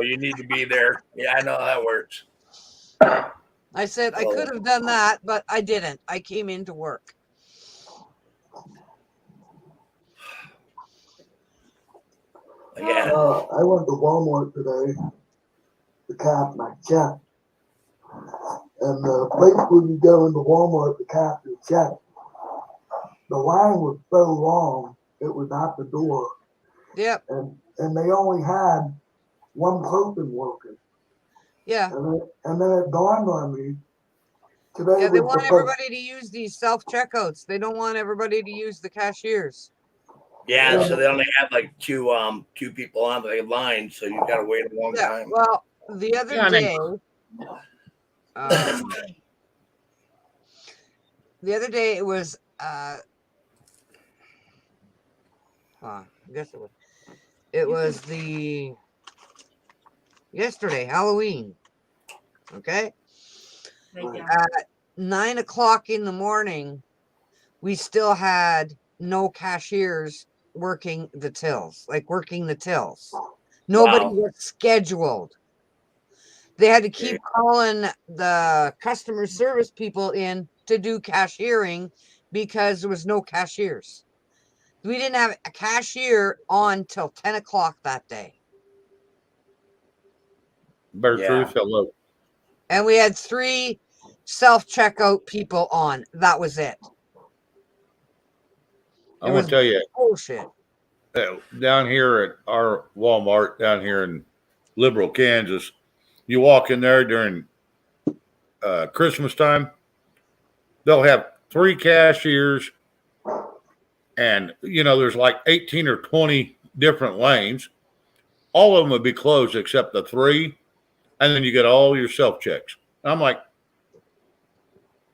You need to be there. Yeah, I know how that works. I said I could have done that, but I didn't. I came into work. Yeah. I went to Walmart today to cap my check. And the place where you go into Walmart to cap your check, the line was so long, it was at the door. Yep. And they only had one person working. Yeah. And then it dawned on me today. Yeah, they want everybody to use these self-checkouts. They don't want everybody to use the cashiers. Yeah, so they only have like two people on the line, so you've got to wait a long time. Well, the other day, it was I guess it was the yesterday, Halloween. Okay. At 9 o'clock in the morning, we still had no cashiers working the tills. Nobody was scheduled. They had to keep calling the customer service people in to do cashiering because there was no cashiers. We didn't have a cashier on till 10 o'clock that day. Bear Yeah. Truth, hello. And we had 3 self-checkout people on. That was it. I want to tell you, Bullshit. down here at our Walmart down here in Liberal, Kansas, you walk in there during Christmas time, they'll have 3 cashiers, and there's like 18 or 20 different lanes. All of them would be closed except the 3, and then you get all your self checks. I'm like,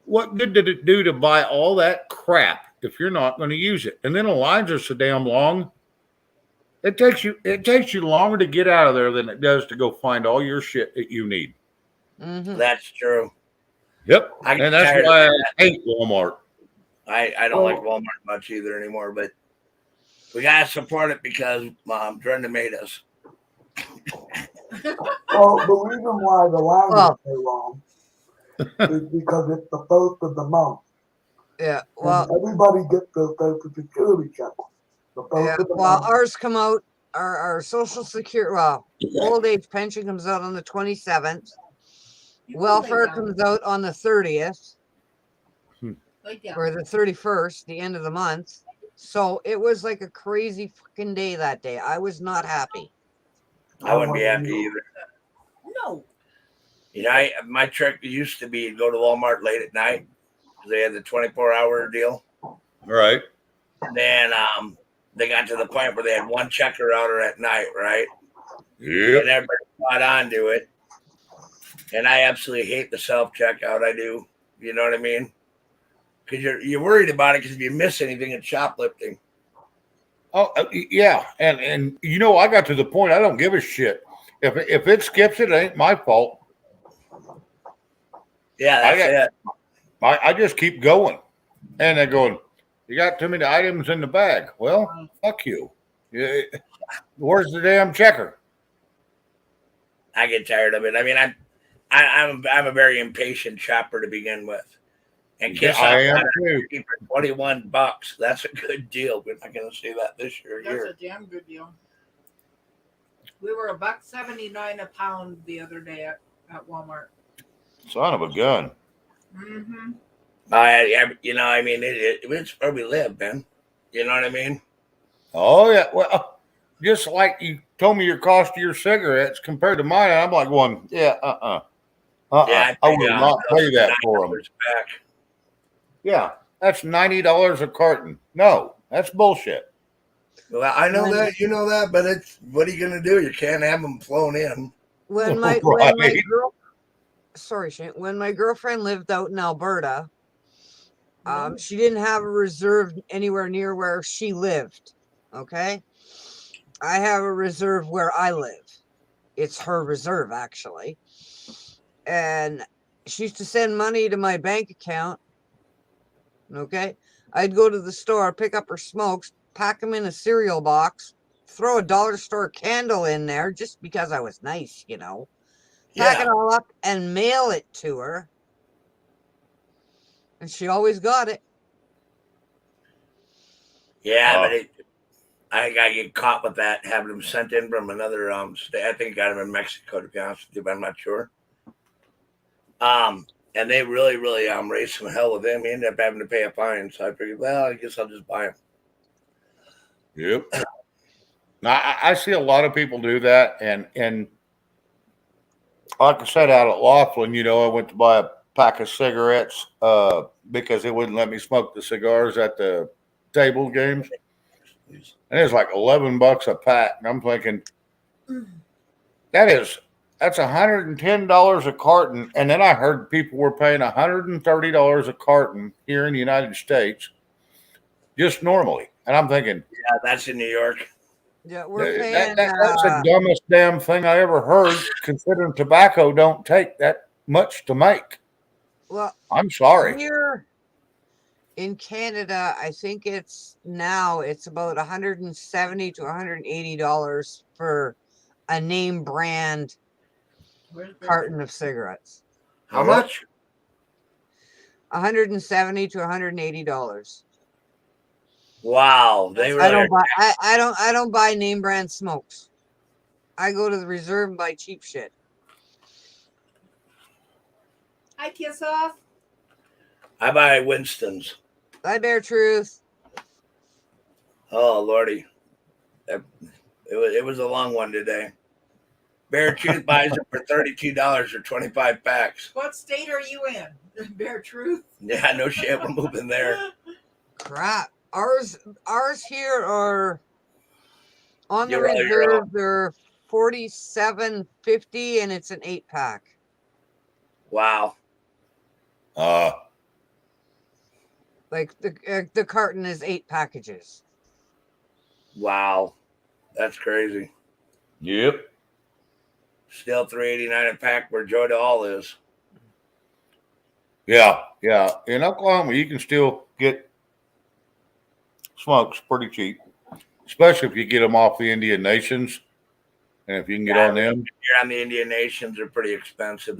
what good did it do to buy all that crap if you're not going to use it? And then the lines are so damn long. It takes you longer to get out of there than it does to go find all your shit that you need. Mm-hmm. That's true. Yep. I get And that's tired of why I that. hate Walmart. I don't like Walmart much either anymore, but we gotta support it because Brenda made us. Well, the reason why the line Well- is so long is because it's the first of the month. Yeah. And Well, everybody gets their social security check. The first yeah, of the well, month. ours come out. Our social security, old age pension comes out on the 27th. Welfare comes out on the 30th or the 31st, the end of the month. So it was like a crazy fucking day that day. I was not happy. I wouldn't be happy either. No. My trick used to be to go to Walmart late at night because they had the 24-hour deal. Right. And then they got to the point where they had 1 checker outer at night, right? Yep. And everybody caught on to it. And I absolutely hate the self-checkout. I do. You know what I mean? Because you're worried about it because if you miss anything, it's shoplifting. Oh, yeah. And I got to the point I don't give a shit. If it skips it ain't my fault. Yeah, that's it. I just keep going. And they're going, you got too many items in the bag. Well, fuck you. Where's the damn checker? I get tired of it. I mean, I'm a very impatient shopper to begin with. And kiss I off am too. for $21. That's a good deal. We're not going to see that this year. That's a damn good deal. We were $1.79 a pound the other day at Walmart. Son of a gun. Mm-hmm. I mean, it's where we live, man. You know what I mean? Oh, yeah. Well, just like you told me your cost of your cigarettes compared to mine, I'm like going, yeah, Yeah, I will not pay that for them. Back. Yeah, that's $90 a carton. No, that's bullshit. Well, I know that, you know that, but what are you going to do? You can't have them flown in. When my girlfriend lived out in Alberta, she didn't have a reserve anywhere near where she lived. Okay, I have a reserve where I live. It's her reserve actually, and she used to send money to my bank account. Okay, I'd go to the store, pick up her smokes, pack them in a cereal box, throw a dollar store candle in there just because I was nice, pack it all up and mail it to her. And she always got it. Yeah, but I got to get caught with that, having them sent in from another state. I think I got them in Mexico, to be honest with you, but I'm not sure. And they really, really raised some hell with him. He ended up having to pay a fine. So I figured, well, I guess I'll just buy them. Yep. Now, I see a lot of people do that. And like I said, out at Laughlin, I went to buy a pack of cigarettes because they wouldn't let me smoke the cigars at the table games. And it was like $11 a pack. And I'm thinking, that's $110 a carton. And then I heard people were paying $130 a carton here in the United States, just normally. And I'm thinking, yeah, that's in New York. Yeah, we're paying. That's the dumbest damn thing I ever heard, considering tobacco don't take that much to make. Well, I'm sorry. Here in Canada, I think it's about $170 to $180 for a name brand carton of cigarettes. How much? $170 to $180. Wow, they That's really are. I don't buy name brand smokes. I go to the reserve and buy cheap shit. Hi, kiss off. I buy Winston's. I bear truth. Oh Lordy, it was a long one today. Bear Truth buys them for $32 or 25 packs. What state are you in? Bear Truth. Yeah, no shit, we're moving there. Crap. Ours here are on the You're all your own. reserve. They're $47.50 and it's an 8-pack. Wow. Like the carton is 8 packages. Wow. That's crazy. Yep. Still $3.89 a pack where Joy to All is. Yeah. Yeah. In Oklahoma, you can still get smokes pretty cheap, especially if you get them off the Indian Nations. And if you can get on them. If you're on the Indian Nations, they're pretty expensive.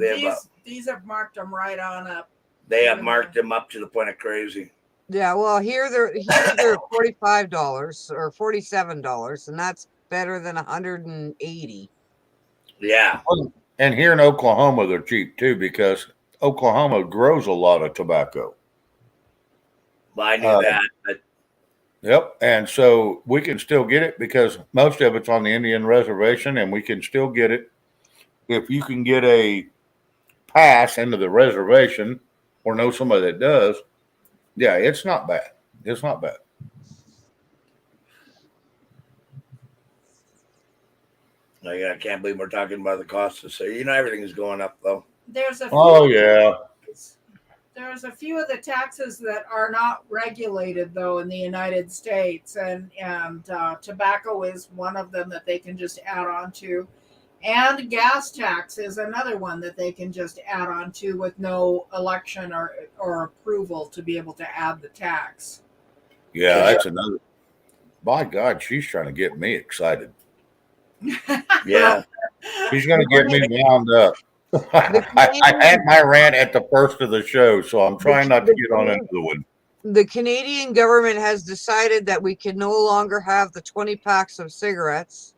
These have marked them right on up. They have marked them up to the point of crazy. Yeah, well, here they're $45 or $47, and that's better than 180. Yeah. And here in Oklahoma, they're cheap too because Oklahoma grows a lot of tobacco. Well, I knew that. But Yep. And so we can still get it because most of it's on the Indian reservation, and we can still get it if you can get a pass into the reservation or know somebody that does. Yeah, it's not bad. It's not bad. I can't believe we're talking about the cost of say. Everything's going up though. There's a few of the taxes that are not regulated though in the United States, and tobacco is one of them that they can just add on to, and gas tax is another one that they can just add on to with no election or approval to be able to add the tax. Yeah, that's another. By God, she's trying to get me excited. Yeah. She's going to get me wound up. I had my rant at the first of the show, so I'm trying not to get on into the one. The Canadian government has decided that we can no longer have the 20 packs of cigarettes.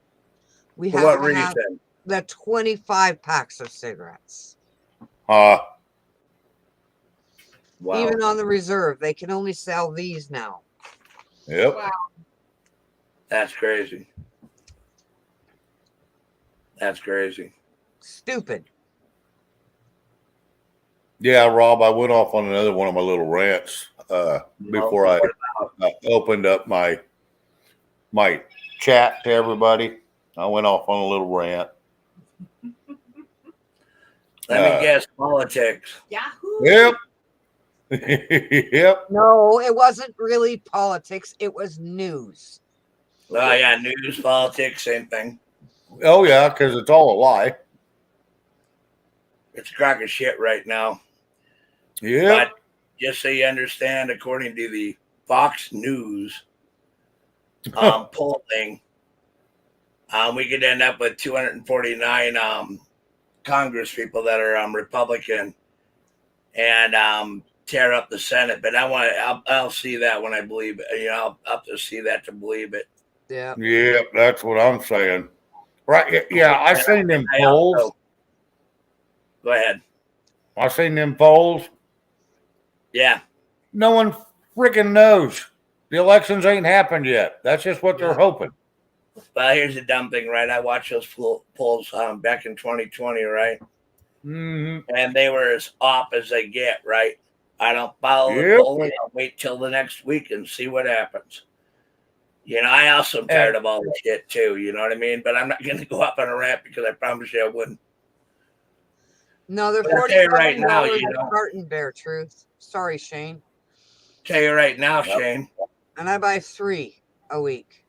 We For have what to reason? have the 25 packs of cigarettes. Wow. Even on the reserve, they can only sell these now. Yep. Wow. That's crazy. That's crazy. Stupid. Yeah, Rob, I went off on another one of my little rants before I opened up my chat to everybody. I went off on a little rant. Let me guess, politics. Yahoo! Yep. Yep. No, it wasn't really politics. It was news. Oh, yeah, news, politics, same thing. Oh, yeah, because it's all a lie. It's a crock of shit right now. Yeah. But just so you understand, according to the Fox News poll thing, we could end up with 249 Congress people that are Republican and tear up the Senate. But I'll see that when I believe it. I'll have to see that to believe it. Yeah. Yeah, that's what I'm saying. Right. Yeah, I seen them polls. Go ahead. I seen them polls. Yeah. No one freaking knows. The elections ain't happened yet. That's just what they're hoping. Well, here's the dumb thing, right? I watched those polls back in 2020, right? Mm-hmm. And they were as off as they get, right? I don't follow the polling. I'll wait till the next week and see what happens. I also am tired of all this shit too. You know what I mean? But I'm not going to go up on a rant because I promise you I wouldn't. No, they're $47 right now. You Bear truth. Sorry, Shane. Tell you right now, Shane. And I buy 3 a week.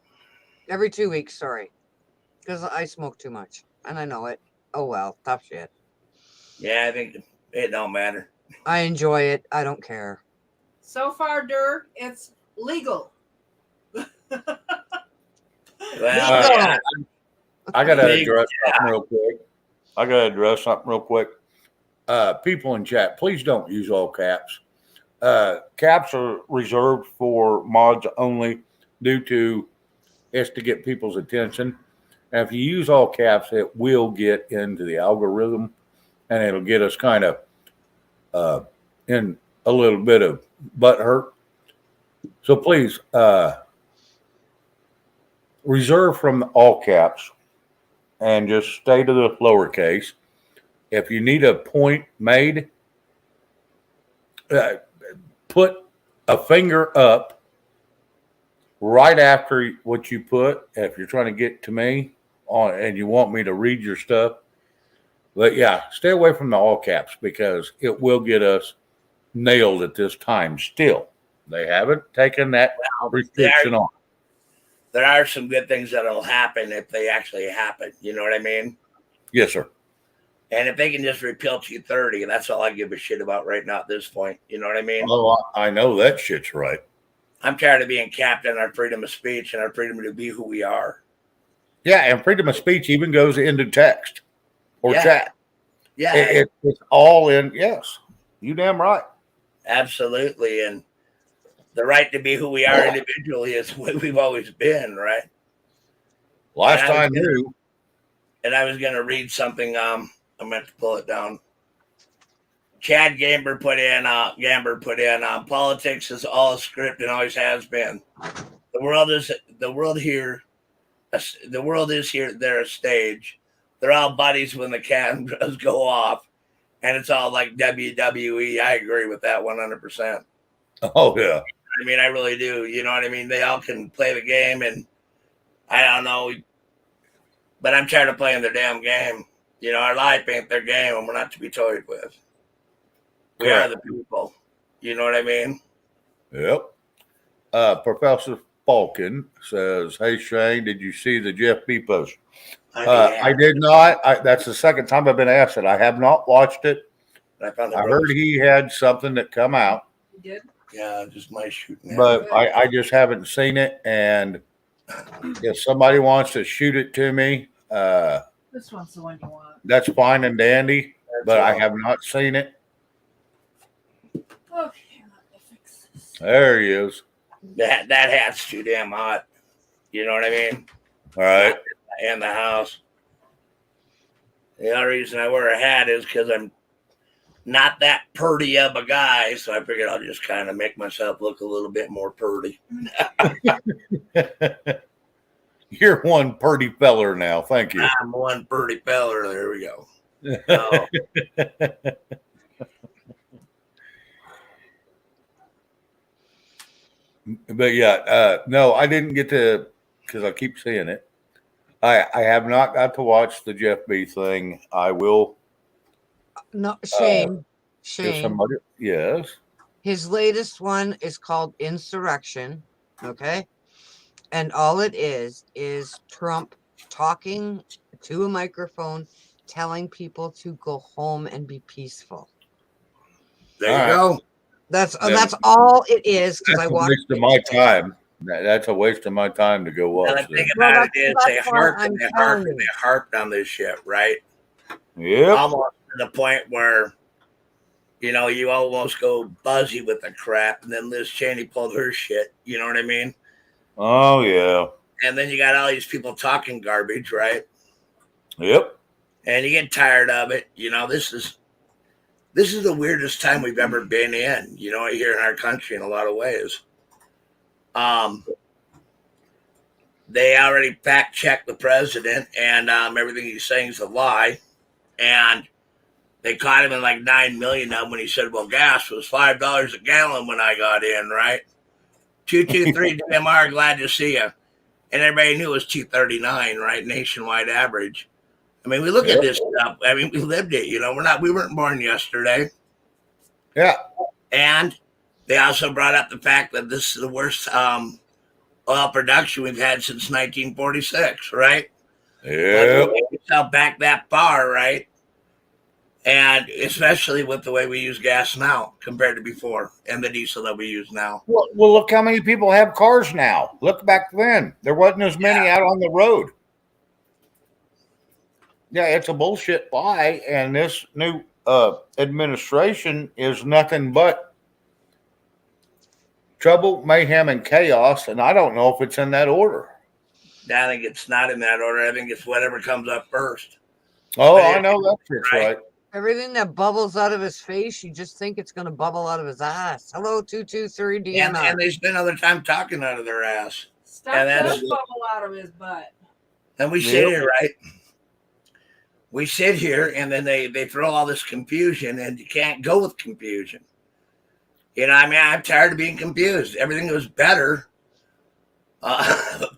Every 2 weeks, sorry. Because I smoke too much. And I know it. Oh well, tough shit. Yeah, I think it don't matter. I enjoy it. I don't care. So far, it's legal. Well, I got to address something real quick. People in chat, please don't use all caps. caps are reserved for mods only due to it's to get people's attention. And if you use all caps, it will get into the algorithm and it'll get us kind of in a little bit of butt hurt. So please reserve from all caps and just stay to the lowercase. If you need a point made, put a finger up right after what you put. If you're trying to get to me on and you want me to read your stuff, but yeah, stay away from the all caps because it will get us nailed at this time. Still, they haven't taken that restriction on. There are some good things that'll happen if they actually happen. You know what I mean? Yes, sir. And if they can just repeal 230, that's all I give a shit about right now at this point. You know what I mean? Oh, I know that shit's right. I'm tired of being capped on our freedom of speech and our freedom to be who we are. Yeah, and freedom of speech even goes into text or chat. Yeah. It's all in. Yes, you damn right. Absolutely. And the right to be who we are individually is what we've always been, right? Last I knew. And I was going to read something. I'm going to pull it down. Chad Gamber put in, politics is all a script and always has been. The world is here. They're a stage. They're all buddies when the cameras go off. And it's all like WWE. I agree with that 100%. Oh, yeah. I mean, I really do. You know what I mean? They all can play the game, and I don't know. But I'm tired of playing their damn game. You know, our life ain't their game, and we're not to be toyed with. We are the people. You know what I mean? Yep. Professor Falcon says, "Hey, Shane, did you see the Jeff B post?" I did not. That's the second time I've been asked it. I have not watched it. I heard he had something that come out. He did? Yeah, just my shooting. But I just haven't seen it. And if somebody wants to shoot it to me, this one's the one you want. That's fine and dandy. But I have not seen it. Okay, let me fix this. There he is. That hat's too damn hot. You know what I mean? All right. In the house. The only reason I wear a hat is because I'm not that purty of a guy, so I figured I'll just kind of make myself look a little bit more purty. You're one purty feller now. Thank you. I'm one purty feller. There we go. Oh. But yeah, no, I didn't get to because I keep seeing it. I have not got to watch the Jeff B thing. I will. No, Shane. Yes. His latest one is called Insurrection. Okay. And all it is Trump talking to a microphone, telling people to go home and be peaceful. There you go. That's all it is. Because I watched. Waste of my time. That's a waste of my time to go watch. And the thing about it is they harped on this shit, right? Yeah. Almost to the point where, you know, you almost go buzzy with the crap, and then Liz Cheney pulled her shit. You know what I mean? Oh yeah. And then you got all these people talking garbage, right? Yep. And you get tired of it. You know, this is the weirdest time we've ever been in, you know, here in our country in a lot of ways. They already fact checked the president, and everything he's saying is a lie. And they caught him in like 9 million of them when he said, well, gas was $5 a gallon when I got in, right? 223 DMR, glad to see you. And everybody knew it was 239, right? Nationwide average. I mean, we look at this stuff. I mean, we lived it, you know. We weren't born yesterday. Yeah. And they also brought up the fact that this is the worst oil production we've had since 1946, right? Yeah. Well, back that far, right? And especially with the way we use gas now compared to before and the diesel that we use now. Well, look how many people have cars now. Look back then. There wasn't as many out on the road. Yeah, it's a bullshit lie. And this new administration is nothing but trouble, mayhem, and chaos, and I don't know if it's in that order. I think it's not in that order. I think it's whatever comes up first. Oh, But I know that's it's right. Everything that bubbles out of his face, you just think it's going to bubble out of his ass. Hello, 223 DNR. And they spend all their time talking out of their ass. Stuff And does that's- bubble out of his butt. And we sit here, right? We sit here, and then they throw all this confusion, and you can't go with confusion. You know, I mean, I'm tired of being confused. Everything was better.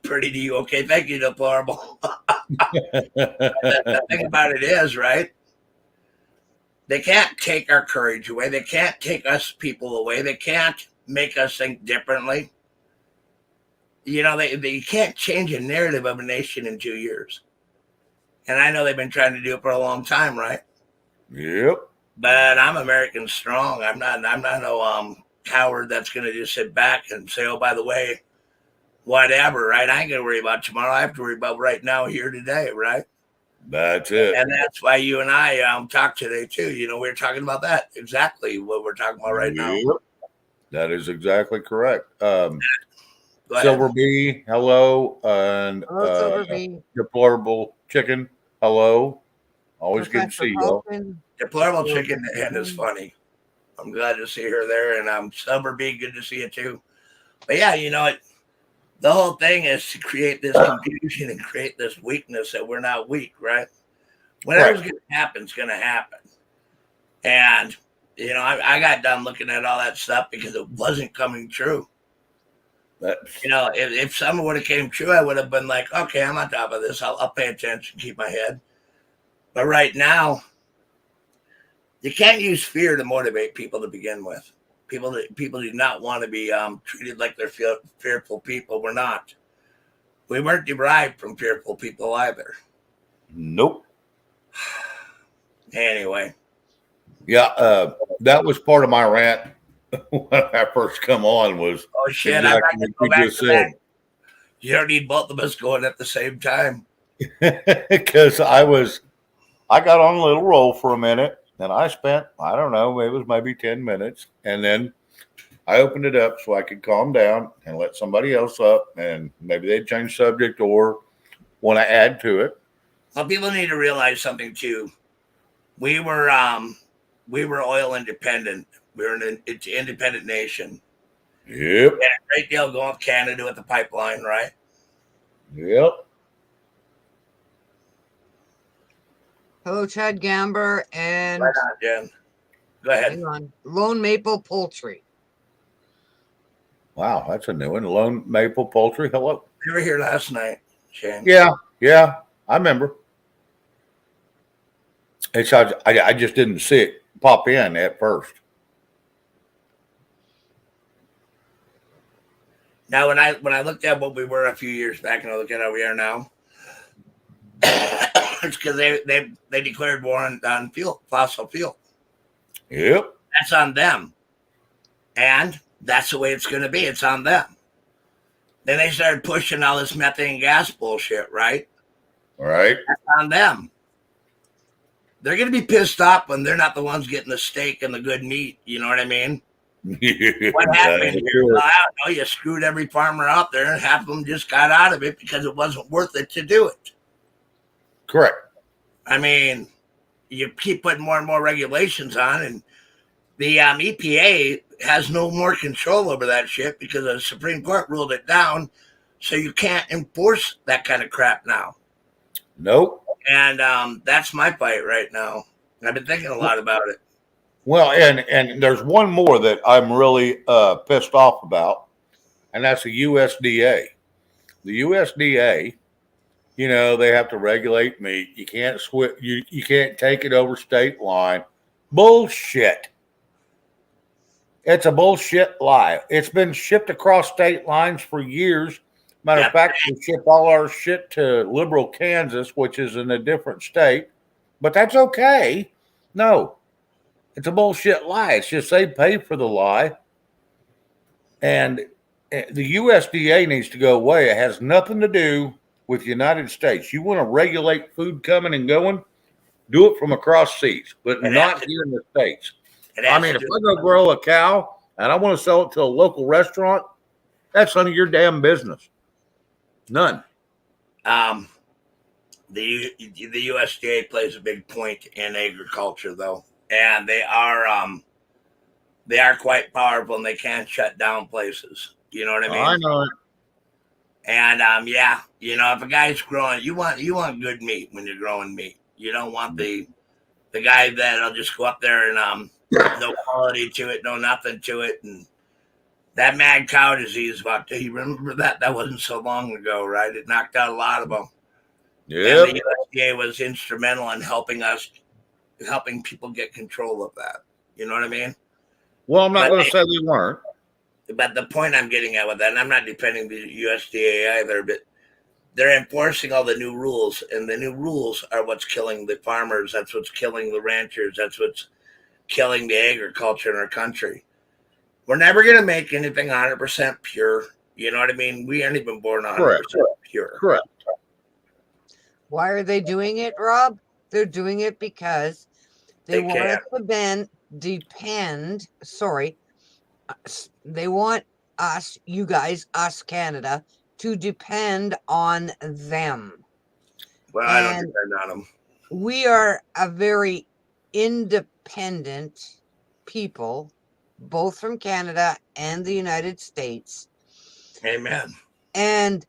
Pretty to you. Okay, thank you, deplorable. The thing about it is, right? They can't take our courage away. They can't take us people away. They can't make us think differently. You know, they can't change a narrative of a nation in 2 years. And I know they've been trying to do it for a long time, right? Yep. But I'm American strong. I'm not no coward that's going to just sit back and say, oh, by the way, whatever, right? I ain't going to worry about tomorrow. I have to worry about right now, here, today, right? That's it. And that's why you and I talk today, too. You know, we're talking about that, exactly what we're talking about right now. Yep. That is exactly correct. Go ahead. Silver Bee, hello. And Hello, Silver Bee. Deplorable Chicken, hello. Always good to Professor see you all. Hoffman. Deplorable Chicken Head is funny. I'm glad to see her there. And Silver Bee, good to see you, too. But, yeah, you know, the whole thing is to create this confusion and create this weakness that we're not weak, right? Whatever's going to happen is going to happen. And, you know, I got done looking at all that stuff because it wasn't coming true. You know, if something would have came true, I would have been like, okay, I'm on top of this. I'll pay attention, keep my head. But right now, you can't use fear to motivate people to begin with. People do not want to be treated like they're fearful people. We're not. We weren't derived from fearful people either. Nope. Anyway. Yeah, that was part of my rant when I first come on was Oh shit! exactly I'm not going to go what back you to just that. said. You don't need both of us going at the same time. Because I got on a little roll for a minute, and I spent, I don't know, it was maybe 10 minutes, and then I opened it up so I could calm down and let somebody else up, and maybe they'd change subject or want to add to it. Well, people need to realize something too. We were oil independent. We were an independent nation. Yep. We had a great deal going with Canada with the pipeline, right? Yep. Hello, Chad Gamber and Right on, Jen. Go ahead. hang on, Lone Maple Poultry. Wow, that's a new one. Lone Maple Poultry. Hello. You were here last night, Shane. Yeah, I remember. It's I just didn't see it pop in at first. Now, when I looked at what we were a few years back and I look at how we are now, it's because they declared war on fossil fuel. Yep. That's on them. And that's the way it's going to be. It's on them. Then they started pushing all this methane gas bullshit, right? All right. That's on them. They're going to be pissed off when they're not the ones getting the steak and the good meat. You know what I mean? What happened here? Well, I don't know. You screwed every farmer out there, and half of them just got out of it because it wasn't worth it to do it. Correct. I mean, you keep putting more and more regulations on, and the EPA has no more control over that shit because the Supreme Court ruled it down, so you can't enforce that kind of crap now. Nope. And that's my fight right now. I've been thinking a lot about it. Well, and there's one more that I'm really pissed off about, and that's the USDA. The USDA, you know, they have to regulate meat. You can't you can't take it over state line. Bullshit. It's a bullshit lie. It's been shipped across state lines for years. Matter of fact, we ship all our shit to liberal Kansas, which is in a different state, but that's okay. No, it's a bullshit lie. It's just they pay for the lie. And the USDA needs to go away. It has nothing to do with the United States. You want to regulate food coming and going, do it from across seas, but not here in the States. I mean, if I go grow a cow and I want to sell it to a local restaurant, that's none of your damn business. None. The USDA plays a big point in agriculture, though, and they are quite powerful, and they can shut down places. You know what I mean? I know it. And yeah, you know, if a guy's growing, you want good meat when you're growing meat. You don't want the guy that'll just go up there and no quality to it, no nothing to it, and that mad cow disease. You remember that? That wasn't so long ago, right? It knocked out a lot of them. Yep. And the USDA was instrumental in helping people get control of that. You know what I mean? Well, I'm not going to say they weren't. But the point I'm getting at with that, and I'm not defending the USDA either, but they're enforcing all the new rules, and the new rules are what's killing the farmers. That's what's killing the ranchers. That's what's killing the agriculture in our country. We're never going to make anything 100% pure. You know what I mean? We aren't even born 100% pure. Correct. Why are they doing it, Rob? They're doing it because they want us to depend. Sorry. They want us, you guys, us, Canada, to depend on them. Well, I don't depend on them. We are a very independent people, both from Canada and the United States. Amen. And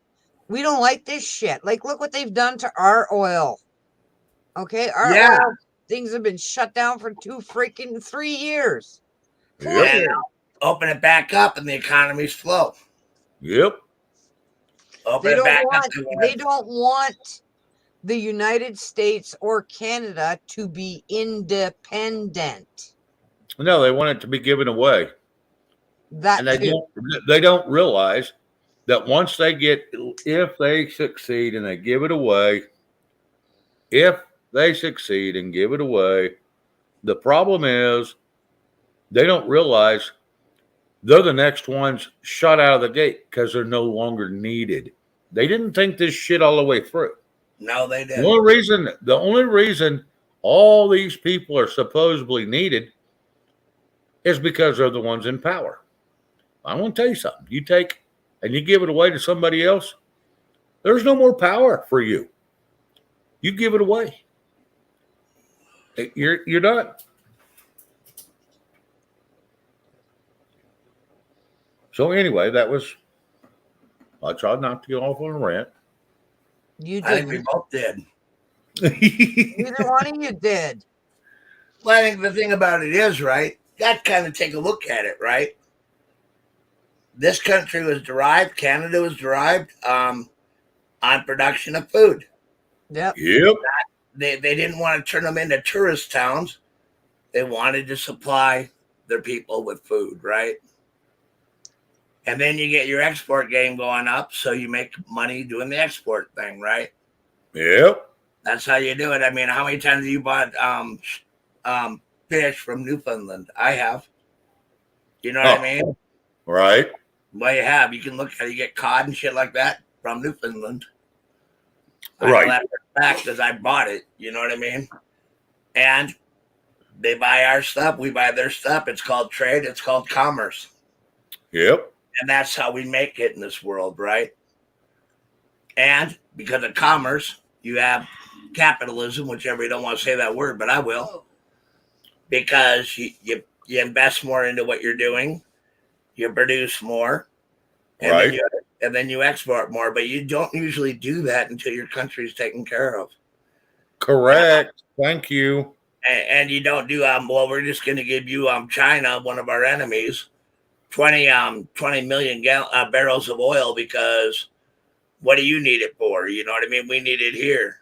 we don't like this shit. Like, look what they've done to our oil. Okay? Our oil things have been shut down for 3 years. Yep. Open it back up and the economy's flow. Yep. They don't want the United States or Canada to be independent. No, they want it to be given away. And they don't realize that once if they succeed and they give it away, the problem is they don't realize they're the next ones shut out of the gate because they're no longer needed. They didn't think this shit all the way through. No, they didn't. The only reason all these people are supposedly needed is because they're the ones in power. I want to tell you something. You take and you give it away to somebody else, there's no more power for you. You give it away. You're done. So anyway, I tried not to get off on a rant. You did. I think we both did. Neither one of you did. Well, I think the thing about it is, right, you got to kind of take a look at it, right? This country was derived, Canada was derived on production of food. Yep. They didn't want to turn them into tourist towns. They wanted to supply their people with food, right? And then you get your export game going up, so you make money doing the export thing, right? Yep. That's how you do it. I mean, how many times have you bought fish from Newfoundland? I have. You know what I mean? Right. Well, you have. You can look at it. You get cod and shit like that from Newfoundland. Right. I know that back because I bought it. You know what I mean? And they buy our stuff. We buy their stuff. It's called trade. It's called commerce. Yep. And that's how we make it in this world, right? And because of commerce, you have capitalism, whichever you don't want to say that word, but I will. Because you invest more into what you're doing, you produce more, and then you export more. But you don't usually do that until your country's taken care of. Correct. Thank you. And you don't do well, we're just going to give you China, one of our enemies, 20 million barrels of oil because what do you need it for? You know what I mean? We need it here.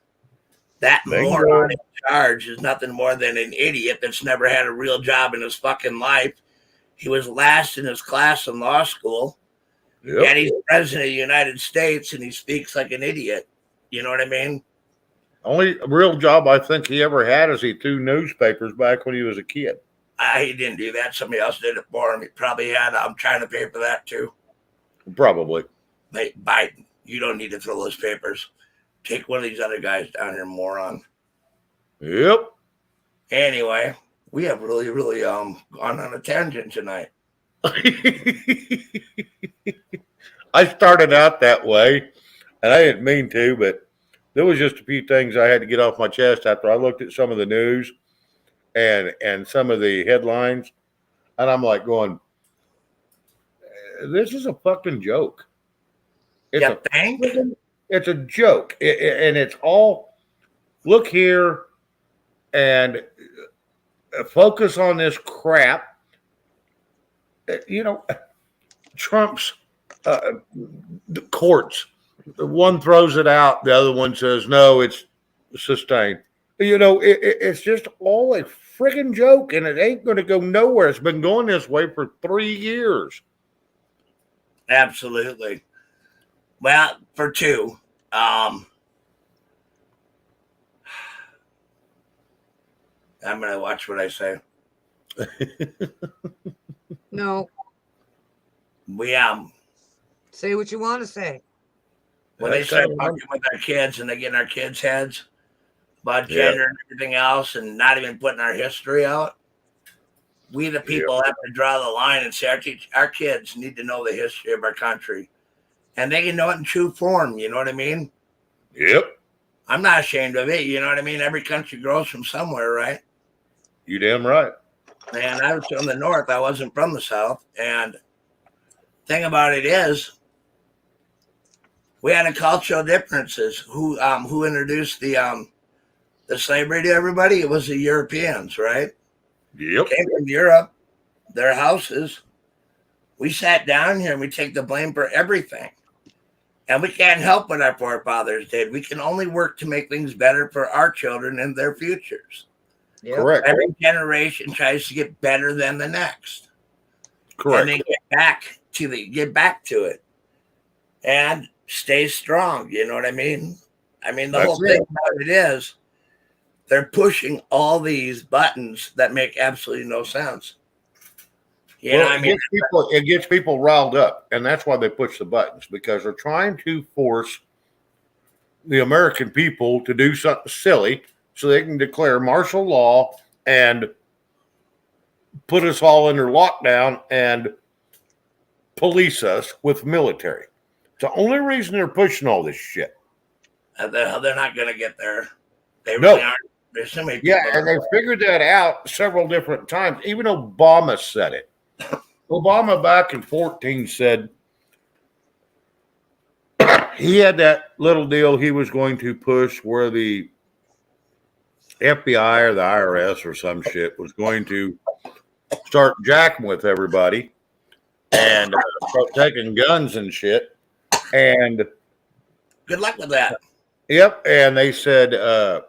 That moron in charge is nothing more than an idiot that's never had a real job in his fucking life. He was last in his class in law school. Yep. And he's president of the United States and he speaks like an idiot. You know what I mean? Only real job I think he ever had is he threw newspapers back when he was a kid. He didn't do that. Somebody else did it for him. He probably had China pay for that too. Probably. Hey, Biden, you don't need to throw those papers. Take one of these other guys down here, moron. Yep. Anyway, we have really, really gone on a tangent tonight. I started out that way, and I didn't mean to, but there was just a few things I had to get off my chest after I looked at some of the news and some of the headlines, and I'm like going, "This is a fucking joke. It's You a think? it's a joke, and it's all look here and focus on this crap." You know, Trump's the courts. One throws it out, the other one says no, it's sustained. You know, it's just all a friggin' joke, and it ain't going to go nowhere. It's been going this way for 3 years. Absolutely. Well, for two. I'm gonna watch what I say. No, We say what you want to say. when they start talking with our kids and they get in our kids' heads about gender and everything else, and not even putting our history out, we the people have to draw the line and say our kids need to know the history of our country, and they can know it in true form. You know what I mean? Yep. I'm not ashamed of it. You know what I mean? Every country grows from somewhere, right? You damn right. And I was from the North. I wasn't from the South. And thing about it is, we had cultural differences. Who introduced the slavery to everybody? It was the Europeans, right? Yep. Came from Europe, their houses. We sat down here and we take the blame for everything. And we can't help what our forefathers did. We can only work to make things better for our children and their futures. Yep. Correct. Every generation tries to get better than the next. Correct. And they get back to it and stay strong. You know what I mean? I mean, the That's whole thing about it is they're pushing all these buttons that make absolutely no sense. You know what I mean? It gets people riled up, and that's why they push the buttons, because they're trying to force the American people to do something silly so they can declare martial law and put us all under lockdown and police us with military. It's the only reason they're pushing all this shit. They're not going to get there. They No. really aren't. There's so many people. Yeah, and they figured that out several different times. Even Obama said it. Obama back in 2014 said he had that little deal he was going to push where the FBI or the IRS or some shit was going to start jacking with everybody and start taking guns and shit. And good luck with that. Yep. And they said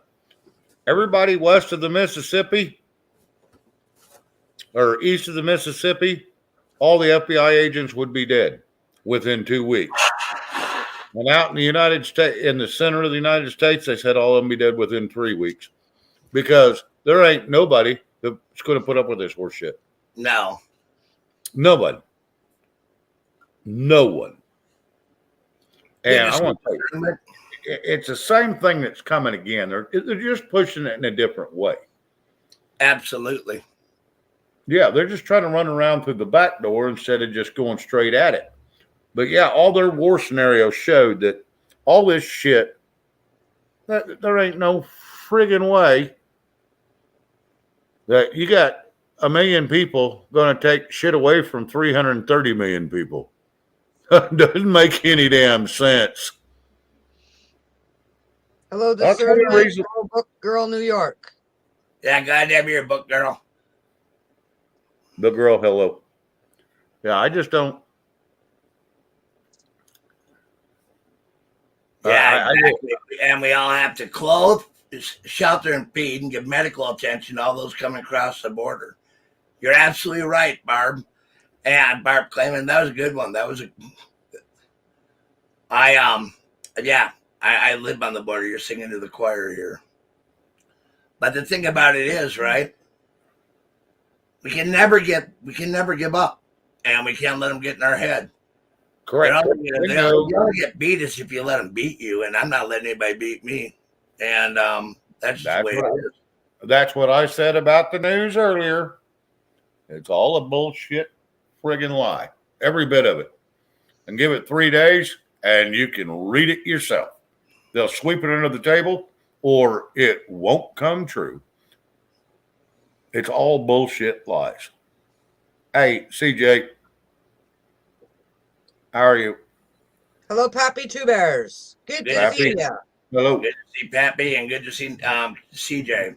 everybody west of the Mississippi or east of the Mississippi, all the FBI agents would be dead within 2 weeks. And out in the United States, in the center of the United States, they said all of them be dead within 3 weeks because there ain't nobody that's going to put up with this horse shit. No. Nobody. No one. And I want to tell you, it's the same thing that's coming again. They're just pushing it in a different way. Absolutely. Yeah, they're just trying to run around through the back door instead of just going straight at it. But yeah, all their war scenarios showed that all this shit, that there ain't no friggin' way that you got 1 million people going to take shit away from 330 million people. Doesn't make any damn sense. Hello, the That's third one of the night reasons- book girl, New York. Yeah, goddamn, you're a book girl. The girl, hello. Yeah, I just don't. Yeah, exactly. And we all have to clothe, shelter, and feed, and give medical attention to all those coming across the border. You're absolutely right, Barb. And Barb Clayman, that was a good one. That was I live on the border. You're singing to the choir here. But the thing about it is, right? We can never give up, and we can't let them get in our head. Correct. They only get beat us if you let them beat you, and I'm not letting anybody beat me. And that's just the way it is. That's what I said about the news earlier. It's all a bullshit friggin' lie. Every bit of it. And give it 3 days, and you can read it yourself. They'll sweep it under the table, or it won't come true. It's all bullshit lies. Hey, CJ, how are you? Hello, Pappy Two Bears. Good to Pappy. see you. Hello. Good to see Pappy and good to see CJ.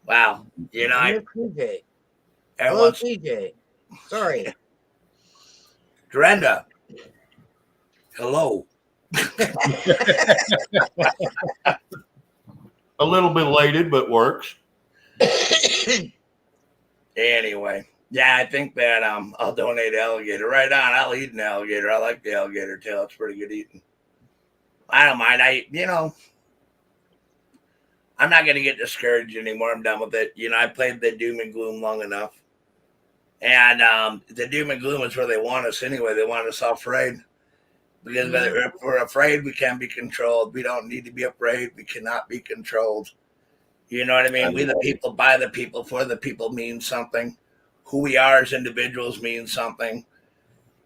Wow. You know, I miss CJ. Hello, everyone's CJ. Sorry. Brenda. Hello. A little bit elated, but works. Anyway, yeah, I think that I'll donate alligator. Right on. I'll eat an alligator. I like the alligator tail. It's pretty good eating. I don't mind. I'm not going to get discouraged anymore. I'm done with it. I played the doom and gloom long enough. And the doom and gloom is where they want us anyway. They want us all afraid. Because if we're afraid, we can't be controlled. We don't need to be afraid. We cannot be controlled. You know what I mean? We the people, by the people, for the people means something. Who we are as individuals means something.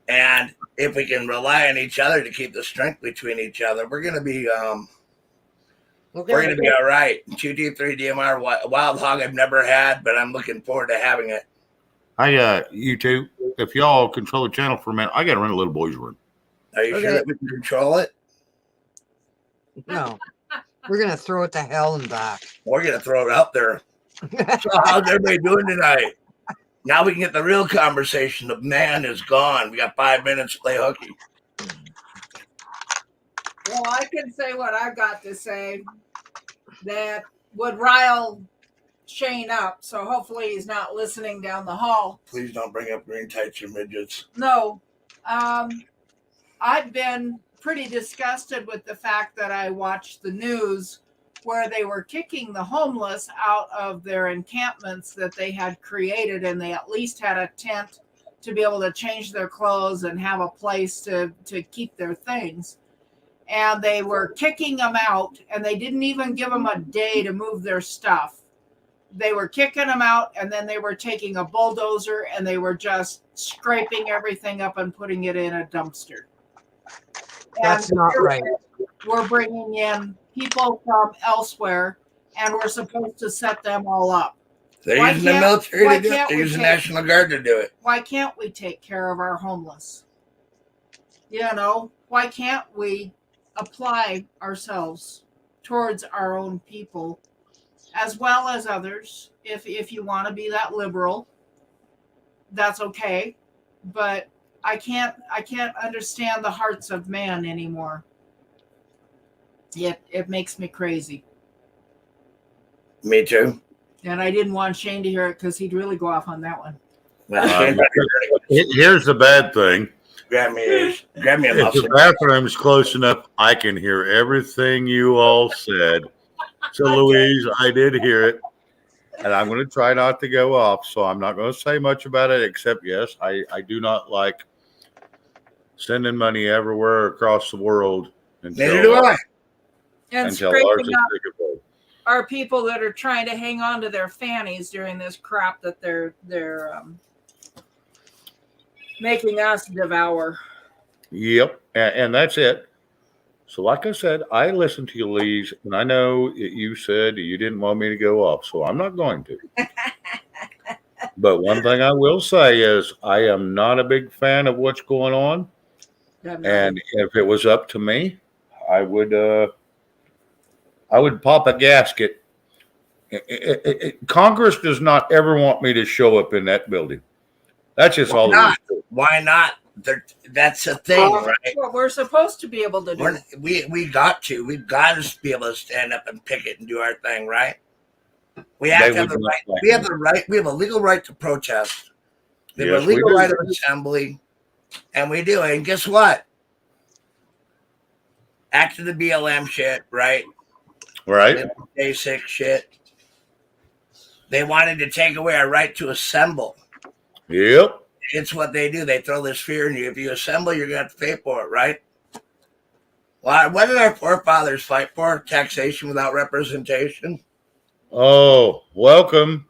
And if we can rely on each other to keep the strength between each other, we're going to be we're going to be all right. 223 DMR Wild Hog I've never had, but I'm looking forward to having it. You two, if y'all control the channel for a minute, I got to run a little boy's room. Are you sure that we can control it? No. We're going to throw it to hell and back. We're going to throw it out there. So how's everybody doing tonight? Now we can get the real conversation. The man is gone. We got 5 minutes to play hooky. Well, I can say what I've got to say that would rile Shane up. So hopefully he's not listening down the hall. Please don't bring up green tights or midgets. No. I've been pretty disgusted with the fact that I watched the news where they were kicking the homeless out of their encampments that they had created, and they at least had a tent to be able to change their clothes and have a place to keep their things. And they were kicking them out, and they didn't even give them a day to move their stuff. They were kicking them out, and then they were taking a bulldozer, and they were just scraping everything up and putting it in a dumpster. That's not right. We're bringing in people from elsewhere, and we're supposed to set them all up. They're using the military to do it. They're using the National Guard to do it. Why can't we take care of our homeless? Why can't we apply ourselves towards our own people as well as others? If you want to be that liberal, that's okay. But I can't understand the hearts of man anymore. It makes me crazy. Me too. And I didn't want Shane to hear it because he'd really go off on that one. Here's the bad thing. Grab me a If the bathroom's close enough, I can hear everything you all said. So, Louise, I did hear it. And I'm going to try not to go off. So I'm not going to say much about it, except, yes, I do not like sending money everywhere across the world. Neither do I. And scraping up our people that are trying to hang on to their fannies during this crap that they're making us devour. Yep, and that's it. So, like I said, I listened to you, Lise, and I know you said you didn't want me to go off, so I'm not going to. But one thing I will say is I am not a big fan of what's going on. And if it was up to me, I would pop a gasket. Congress does not ever want me to show up in that building. That's just all there is to it. Why not? That's a thing, right? What we're supposed to be able to do. We've got to be able to stand up and picket and do our thing, right? We have to have the right. We have the right. We have a legal right to protest. We have a legal right of assembly, and we do. And guess what? After the BLM shit, right? Right. Day 6 shit. They wanted to take away our right to assemble. Yep. It's what they do. They throw this fear in you. If you assemble, you're going to have to pay for it, right? Well, what did our forefathers fight for? Taxation without representation. Oh, welcome.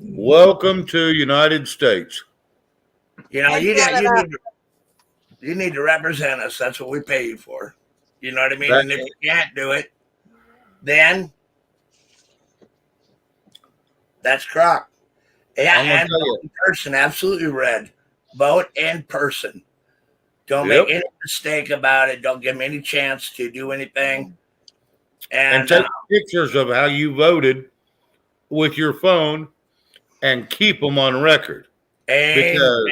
Welcome to United States. You know, And you Canada. need to represent us. That's what we pay you for. You know what I mean? That- And if you can't do it, then that's crock. Yeah, I'm gonna and tell vote you. in person. Absolutely, Red. Vote in person. Don't Yep. make any mistake about it. Don't give them any chance to do anything. And And take pictures of how you voted with your phone and keep them on record. amen. Because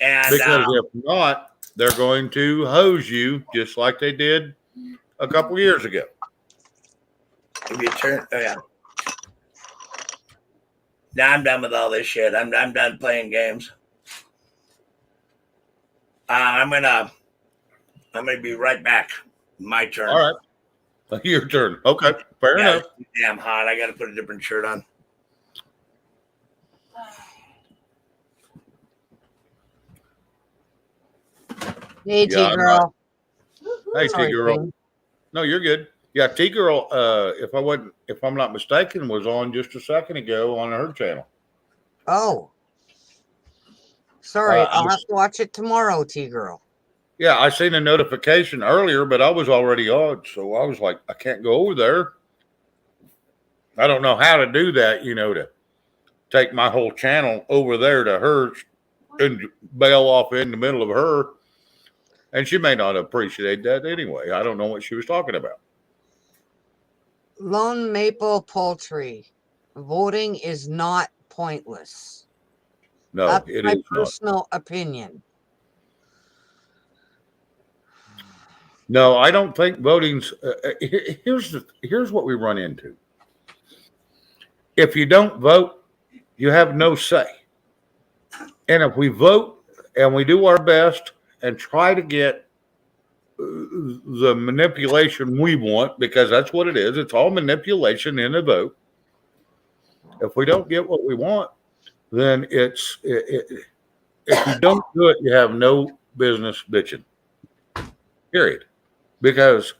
And if not, they're going to hose you just like they did a couple years ago. if you turn, oh yeah. Now I'm done with all this shit. I'm done playing games. I'm gonna be right back. My turn. All right. Your turn. Okay. Fair Yeah, enough. it's damn hot. I got to put a different shirt on. Hey, Yeah, T girl. Hey, T Sorry, girl. Queen. No, you're good. Yeah, T girl. If I'm not mistaken, was on just a second ago on her channel. Oh. Sorry, I I'll was- have to watch it tomorrow, T girl. Yeah, I seen a notification earlier, but I was already on, so I was like, I can't go over there. I don't know how to do that, to take my whole channel over there to her and bail off in the middle of her. And she may not appreciate that anyway. I don't know what she was talking about. Lone Maple Poultry. Voting is not pointless. No, That's it my is not. personal opinion. No, I don't think voting's. Here's what we run into. If you don't vote, you have no say. And if we vote and we do our best and try to get the manipulation we want, because that's what it is. It's all manipulation in a vote. If we don't get what we want, then if you don't do it, you have no business bitching. Period. Because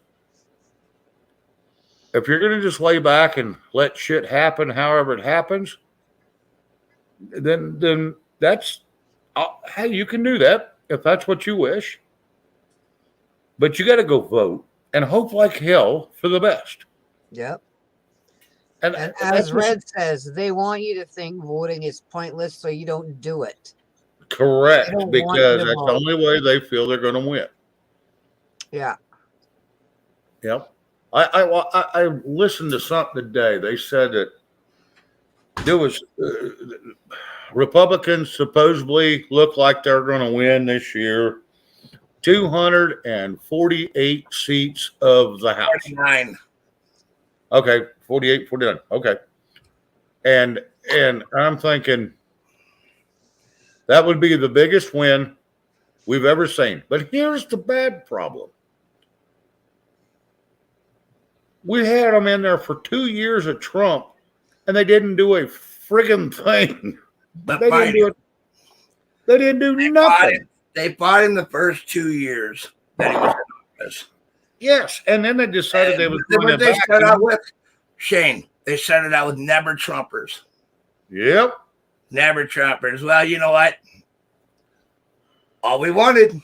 if you're going to just lay back and let shit happen however it happens, then that's hey, you can do that if that's what you wish. But you got to go vote and hope like hell for the best. Yep. And And that's as Red says, they want you to think voting is pointless, so you don't do it. correct, They don't want you because to that's the vote. only way they feel they're going to win. Yeah. Yep. I listened to something today. They said that there was Republicans supposedly look like they're going to win this year 248 seats of the House. 49. Okay, 48, 49. Okay. And I'm thinking that would be the biggest win we've ever seen. But here's the bad problem. We had them in there for 2 years of Trump, and they didn't do a friggin' thing. But They didn't do it. They didn't do nothing. They fought him the first 2 years that he was in office. Yes, and then they decided they was going to they back started him. out with Shane. They started out with never Trumpers. Yep. Never Trumpers. Well, you know what? All we wanted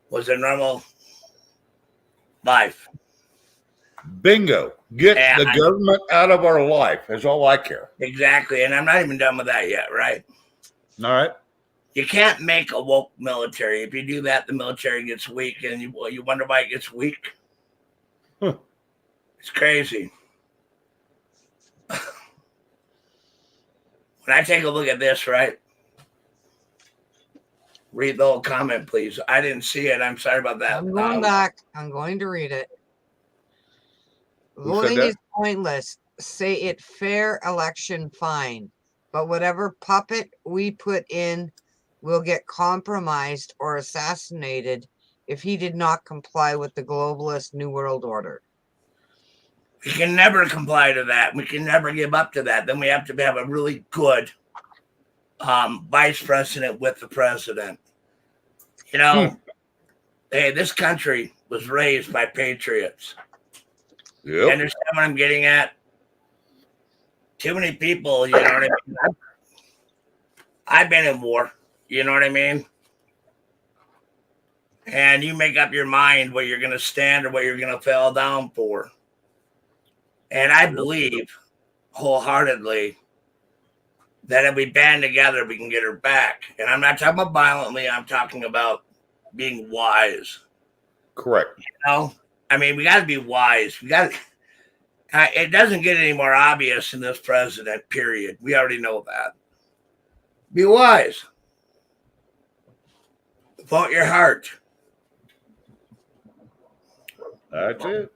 was a normal life. Bingo. Get the government out of our life is all I care. Exactly. And I'm not even done with that yet, right? All right. You can't make a woke military. If you do that, the military gets weak, and you wonder why it gets weak. Huh. It's crazy. When I take a look at this, right? Read the whole comment, please. I didn't see it. I'm sorry about that. I'm going back. I'm going to read it. Voting is pointless. Say it fair election, fine. But whatever puppet we put in will get compromised or assassinated if he did not comply with the globalist New World Order. We can never comply to that. We can never give up to that. Then we have to have a really good vice president with the president. You know, hey, this country was raised by patriots. Yep. You understand what I'm getting at? Too many people, you know what I mean? I've been in war. You know what I mean? And you make up your mind what you're going to stand or what you're going to fall down for. And I believe wholeheartedly that if we band together, we can get her back. And I'm not talking about violently. I'm talking about being wise. Correct. You know, I mean, we got to be wise. We got. It doesn't get any more obvious in this president. Period. We already know that. Be wise. Vote your heart. That's it.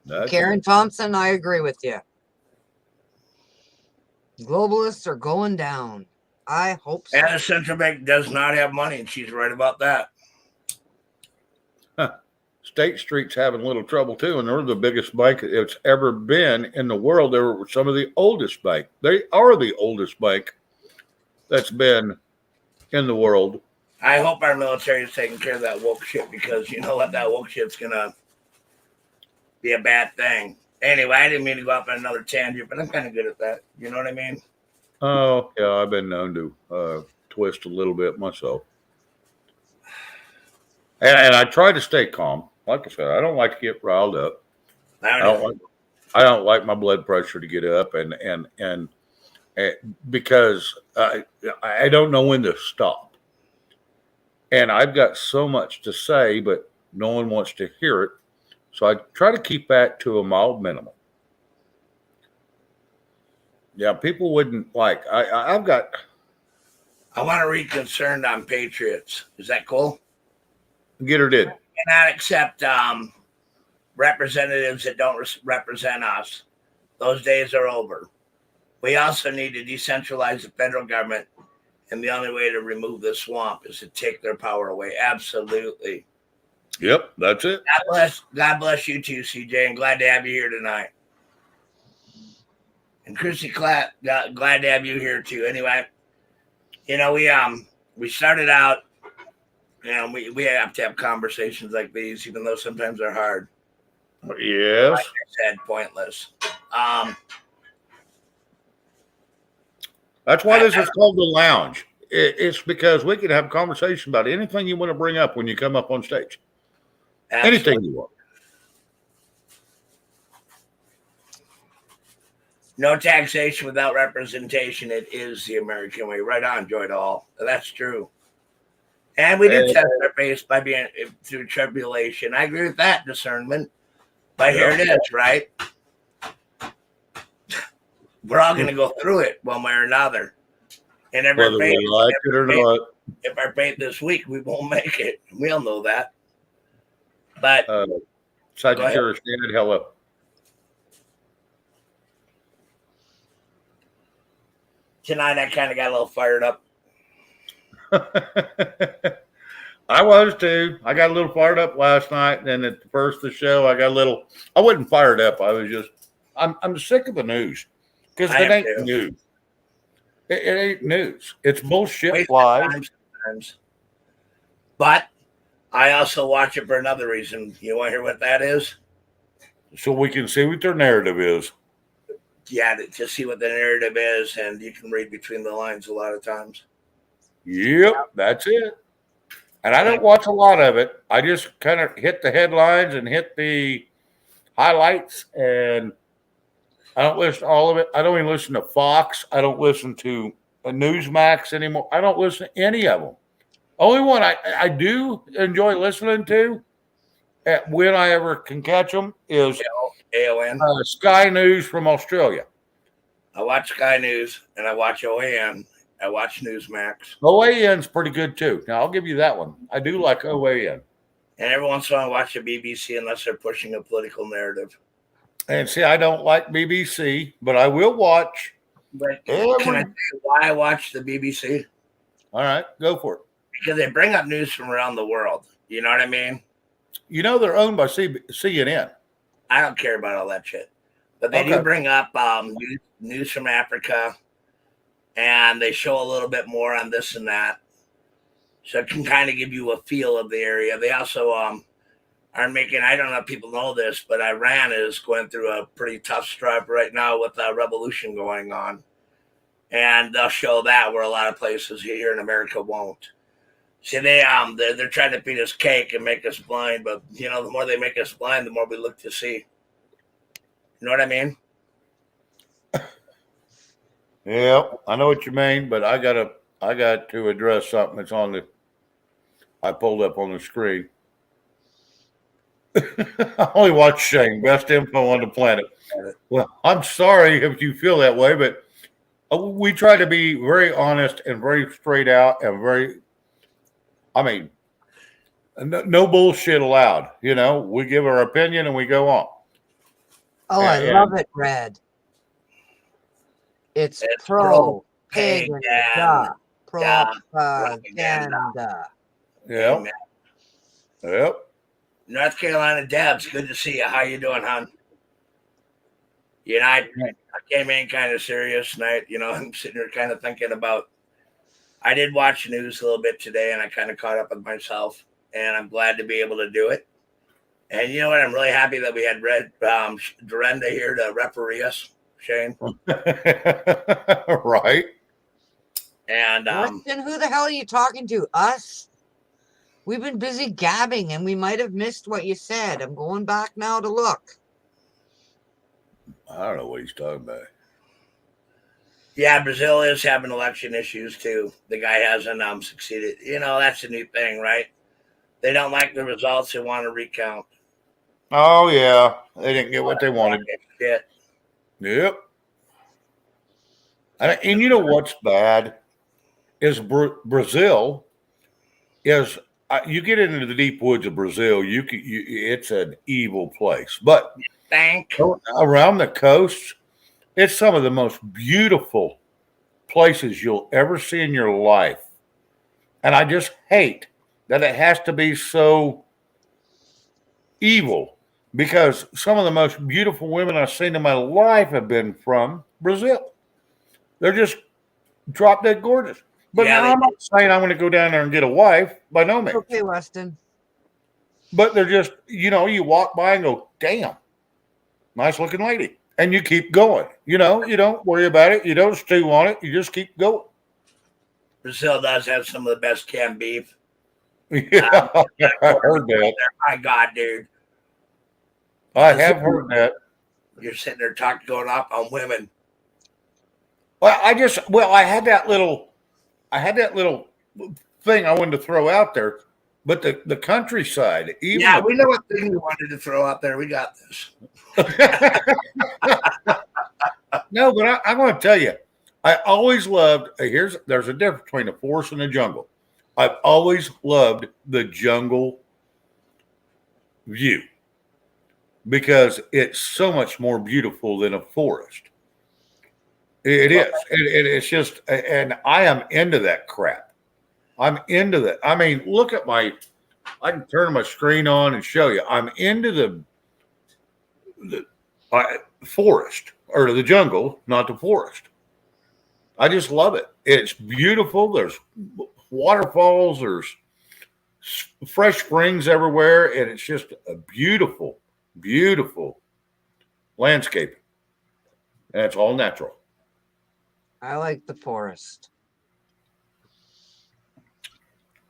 That's Karen it. Thompson, I agree with you. Globalists are going down. I hope so. And the central bank does not have money, and she's right about that. State Street's having a little trouble too, and they're the biggest bank it's ever been in the world. They were some of the oldest bank. They are the oldest bank that's been in the world. I hope our military is taking care of that woke shit, because you know what, that woke shit's gonna be a bad thing. Anyway, I didn't mean to go off on another tangent, but I'm kind of good at that. You know what I mean? Oh yeah, I've been known to twist a little bit myself, and I try to stay calm. Like I said, I don't like to get riled up. I don't like my blood pressure to get up, and because I don't know when to stop, and I've got so much to say, but no one wants to hear it, so I try to keep that to a mild minimum. Yeah, people wouldn't like. I've got. I want to read Concerned on Patriots. Is that cool? Get her did. Cannot accept representatives that don't represent us. Those days are over. We also need to decentralize the federal government, and the only way to remove the swamp is to take their power away. Absolutely. Yep, that's it. God bless you too, CJ, and glad to have you here tonight. And Chrissy Clapp, glad to have you here too. Anyway, you know, we started out, you know, we have to have conversations like these, even though sometimes they're hard. Yes. Like I said, pointless. That's why this is called the lounge. It's because we can have a conversation about anything you want to bring up when you come up on stage. Absolutely. Anything you want. No taxation without representation. It is the American way. Right on, Joy Doll. That's true. And we did test our base by being through tribulation. I agree with that discernment. But here it is, right? We're all going to go through it one way or another. And if Whether we like it or not. If our faith this week, we won't make it. We all know that. But Sagittarius, David, hello. Tonight, I kind of got a little fired up. I was too. I got a little fired up last night. And at the first of the show, I wasn't fired up. I was just, I'm sick of the news because it ain't news. It ain't news. It's bullshit lies. Sometimes. But I also watch it for another reason. You want to hear what that is? So we can see what their narrative is. Yeah, to see what the narrative is, and you can read between the lines a lot of times. Yep, that's it. And I don't watch a lot of it. I just kind of hit the headlines and hit the highlights, and I don't listen to all of it. I don't even listen to Fox. I don't listen to Newsmax anymore. I don't listen to any of them. Only one I do enjoy listening to, when I ever can catch them, is AON. Sky News from Australia. I watch Sky News and I watch OAN. I watch Newsmax. OAN's pretty good too. Now I'll give you that one. I do like OAN. And every once in a while I watch the BBC unless they're pushing a political narrative. And see, I don't like BBC, but I will watch. But can I tell you why I watch the BBC? All right, go for it. Because they bring up news from around the world. You know what I mean? You know they're owned by CNN. I don't care about all that shit. But they do bring up news from Africa, and they show a little bit more on this and that. So it can kind of give you a feel of the area. They also are making, I don't know if people know this, but Iran is going through a pretty tough stripe right now with a revolution going on. and they'll show that where a lot of places here in America won't. See, they're trying to feed us cake and make us blind, but the more they make us blind, the more we look to see. You know what I mean? Yeah, I know what you mean, but I got to address something that's I pulled up on the screen. I only watch Shane, best info on the planet. Well, I'm sorry if you feel that way, but we try to be very honest and very straight out and no bullshit allowed. We give our opinion and we go on. Oh, I love it, Red. It's propaganda. Propaganda. Yep. Yep. North Carolina Debs, good to see you. How you doing, hon? I came in kind of serious tonight. I'm sitting here kind of thinking about. I did watch the news a little bit today, and I kind of caught up with myself, and I'm glad to be able to do it. And you know what? I'm really happy that we had Dorinda here to referee us, Shane. Right. And Weston, who the hell are you talking to? Us? We've been busy gabbing, and we might have missed what you said. I'm going back now to look. I don't know what he's talking about. Yeah, Brazil is having election issues too. The guy hasn't succeeded. That's a new thing, right? They don't like the results. They want to recount. Oh yeah, they didn't get what they wanted. Shit. Yep. And you know what's bad is Brazil is you get into the deep woods of Brazil, it's an evil place. But around the coast, it's some of the most beautiful places you'll ever see in your life. And I just hate that it has to be so evil, because some of the most beautiful women I've seen in my life have been from Brazil. They're just drop dead gorgeous. But I'm not saying I'm going to go down there and get a wife, by no means. Okay, Weston. But they're just, you walk by and go, damn, nice looking lady. And you keep going. You don't worry about it. You don't stew on it. You just keep going. Brazil does have some of the best canned beef. Yeah, I heard that. My God, dude. I have heard that. You're sitting there going off on women. Well, I had that little thing I wanted to throw out there, but the countryside. We know what thing you wanted to throw out there. We got this. No, but I'm going to tell you, I always loved. There's a difference between the forest and the jungle. I've always loved the jungle view because it's so much more beautiful than a forest. It is. It's just, and I am into that crap. I'm into that. I mean, look at I can turn my screen on and show you. I'm into the forest or the jungle, not the forest. I just love it. It's beautiful. There's waterfalls. There's fresh springs everywhere. And it's just a beautiful, beautiful landscape. And it's all natural. I like the forest.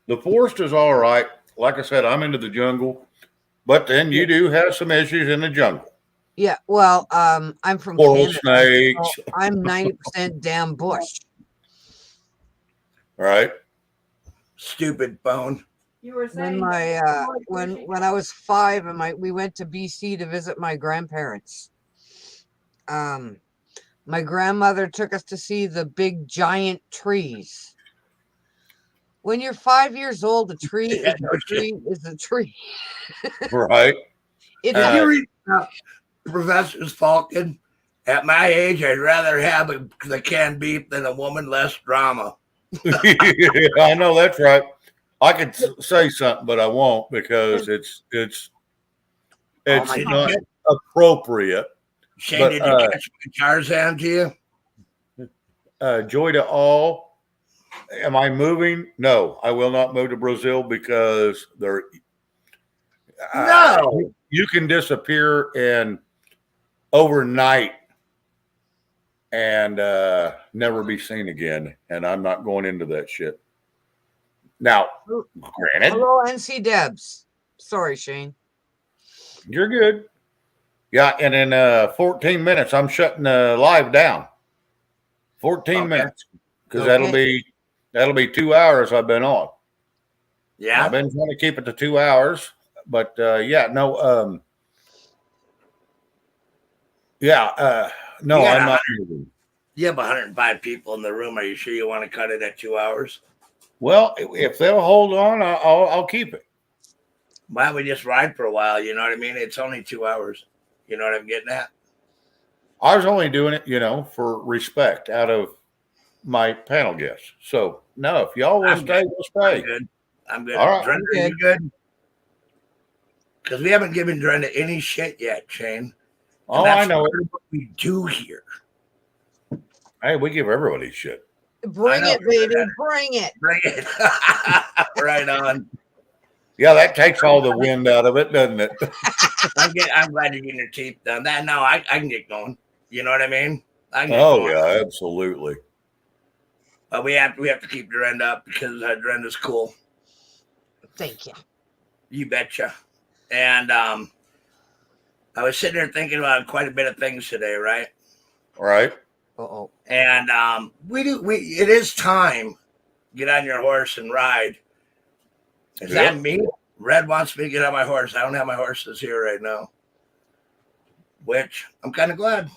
The forest is all right. Like I said, I'm into the jungle, but then you do have some issues in the jungle. Yeah, well, I'm from Coral Canada. snakes. So I'm 90% damn bush. Right. Stupid bone. You were saying when I was 5 and we went to BC to visit my grandparents. My grandmother took us to see the big giant trees. When you're 5 years old, a tree is a tree. Right. Professor's Falcon, at my age, I'd rather have the canned beef than a woman less drama. I know that's right. I could say something, but I won't because it's not appropriate. Shane, did you catch my Tarzan to you? Joy to all. Am I moving? No, I will not move to Brazil because you can disappear and overnight and never be seen again. And I'm not going into that shit. Now, granted, Hello, NC Debs. Sorry, Shane. you're good. Yeah, and in 14 minutes, I'm shutting the live down. 14 Okay. minutes, because Okay. that'll be 2 hours I've been on. Yeah. I've been trying to keep it to 2 hours, but yeah, no, yeah, no, You got I'm not. You have 105 people in the room. Are you sure you want to cut it at 2 hours? Well, if they'll hold on, I'll keep it. Why don't we just ride for a while? You know what I mean? It's only 2 hours. You know what I'm getting at? I was only doing it, for respect out of my panel guests. So no, if y'all will I'm stay, good. we'll I'm stay. good. I'm good. All right. Brenda, are you good? Because we haven't given Brenda any shit yet, Shane. Oh, I know it. What we do here. Hey, we give everybody shit. Bring it, baby. Bring it. Bring it. Right on. Yeah, that takes all the wind out of it, doesn't it? I'm glad you're getting your teeth done. I can get going. You know what I mean? I can get Oh going. yeah, absolutely. But we have to keep Brenda up because Brenda's cool. Thank you. You betcha. And I was sitting there thinking about quite a bit of things today, right? Right. Uh-oh. And it is time. Get on your horse and ride. Is that me? Red wants me to get on my horse. I don't have my horses here right now. Which I'm kind of glad.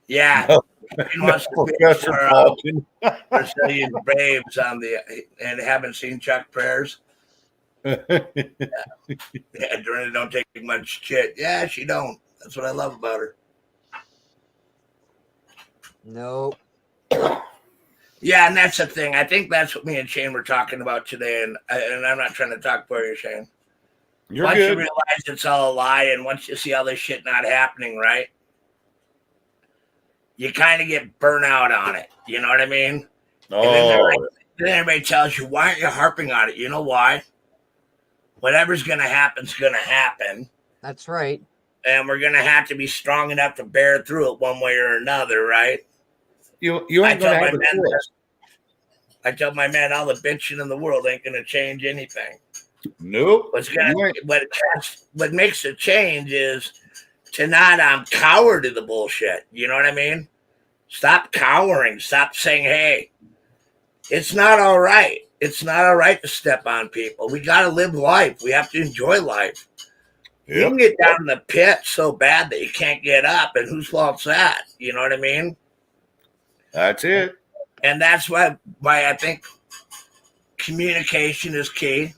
Yeah. He wants to be for Brazilian Braves and haven't seen Chuck Prayers. Yeah, Dorinda don't take much shit. Yeah, she don't. That's what I love about her. Nope. Yeah, and that's the thing. I think that's what me and Shane were talking about today, and I'm not trying to talk for you, Shane. Once you realize it's all a lie, and once you see all this shit not happening, right? You kind of get burnt out on it. You know what I mean? Oh. And then everybody tells you, why aren't you harping on it? You know why? Whatever's going to happen is going to happen. That's right. And we're going to have to be strong enough to bear through it one way or another, right? You ain't going to have a choice. I tell my man, all the bitching in the world ain't going to change anything. Nope. What makes a change is to not cower to the bullshit. You know what I mean? Stop cowering. Stop saying, hey, it's not all right. It's not all right to step on people. We got to live life. We have to enjoy life. Yep. You can get down in the pit so bad that you can't get up, and whose fault's that? You know what I mean? That's it. And that's why I think communication is key.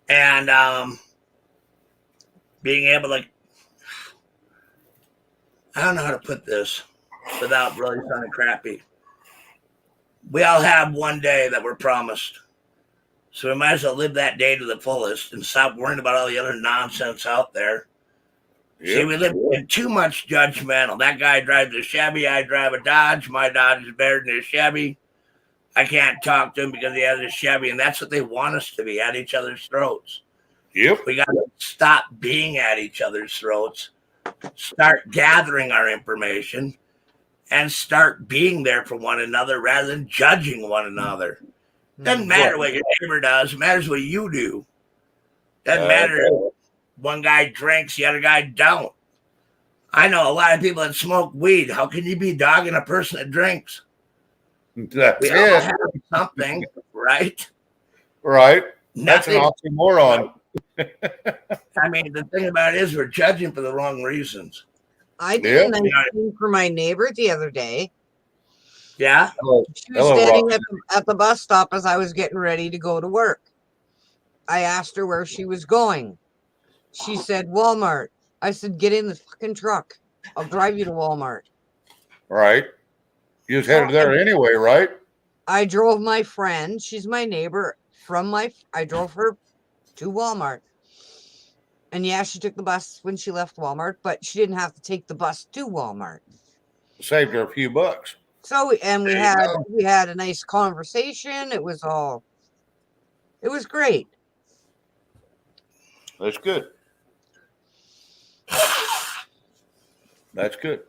And being able to, I don't know how to put this without really sounding crappy. We all have one day that we're promised. So we might as well live that day to the fullest and stop worrying about all the other nonsense out there. Yep. See, we live in too much judgmental. That guy drives a Chevy, I drive a Dodge. My Dodge is better than his Chevy. I can't talk to him because he has a Chevy. And that's what they want us to be, at each other's throats. Yep. We got to stop being at each other's throats, start gathering our information, and start being there for one another rather than judging one another. Doesn't matter what your neighbor does. It matters what you do. Doesn't matter if one guy drinks, the other guy don't. I know a lot of people that smoke weed. How can you be dogging a person that drinks? That's we all have something, right? Right. That's an oxymoron. I mean, the thing about it is we're judging for the wrong reasons. I did a nice thing for my neighbor the other day. Yeah. She was standing at the bus stop as I was getting ready to go to work. I asked her where she was going. She said, Walmart. I said, get in the fucking truck. I'll drive you to Walmart. Right. You was headed there anyway, right? I drove my friend. She's my neighbor. I drove her to Walmart. And yeah, she took the bus when she left Walmart, but she didn't have to take the bus to Walmart. Saved her a few bucks. So, and we had a nice conversation. It was great. That's good. That's good.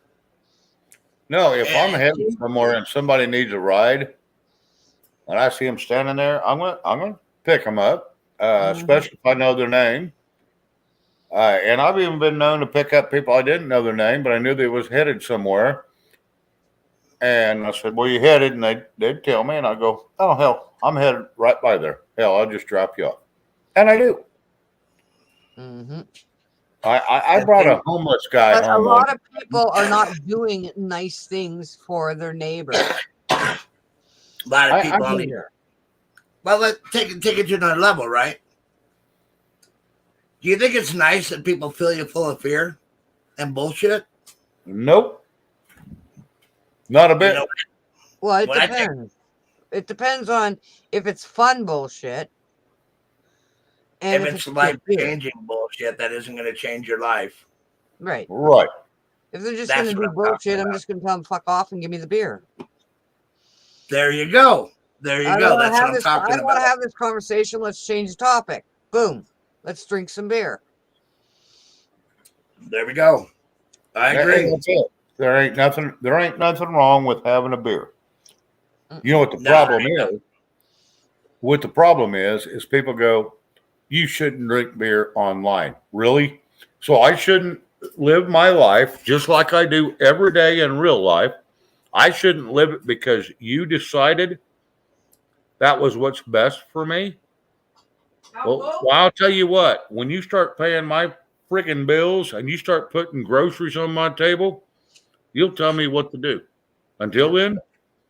No, if I'm And heading somewhere and somebody needs a ride, and I see them standing there, I'm gonna pick them up, especially if I know their name. And I've even been known to pick up people I didn't know their name, but I knew they was headed somewhere. And I said, "Where you headed?" And they'd tell me, and I go, "Oh hell, I'm headed right by there. Hell, I'll just drop you off." And I do. Mm-hmm. I I brought a think homeless guy But a home lot once. of people are not doing nice things for their neighbors a lot of I people only. either. Well, let's take it to another level, right? Do you think it's nice that people fill you full of fear and bullshit? Nope, not a You bit. know, Well, it when I think depends. It depends on if it's fun bullshit and if if it's it's just life beer. changing bullshit that isn't going to change your life, Right. Right. If they're just that's going to what do I'm talking bullshit, I'm about. just going to tell them fuck off and give me the beer. There you go. There you I don't go. want That's to what have I'm this. I talking don't want about. to have this conversation. Let's change the topic. Boom. Let's drink some beer. There we go. I agree. That's it. There ain't nothing. There ain't nothing wrong with having a beer. You know what the No, problem is? What the problem is people go, "You shouldn't drink beer online." Really? So I shouldn't live my life just like I do every day in real life. I shouldn't live it because you decided that was what's best for me. Well, I'll tell you what, when you start paying my freaking bills and you start putting groceries on my table, you'll tell me what to do. Until then,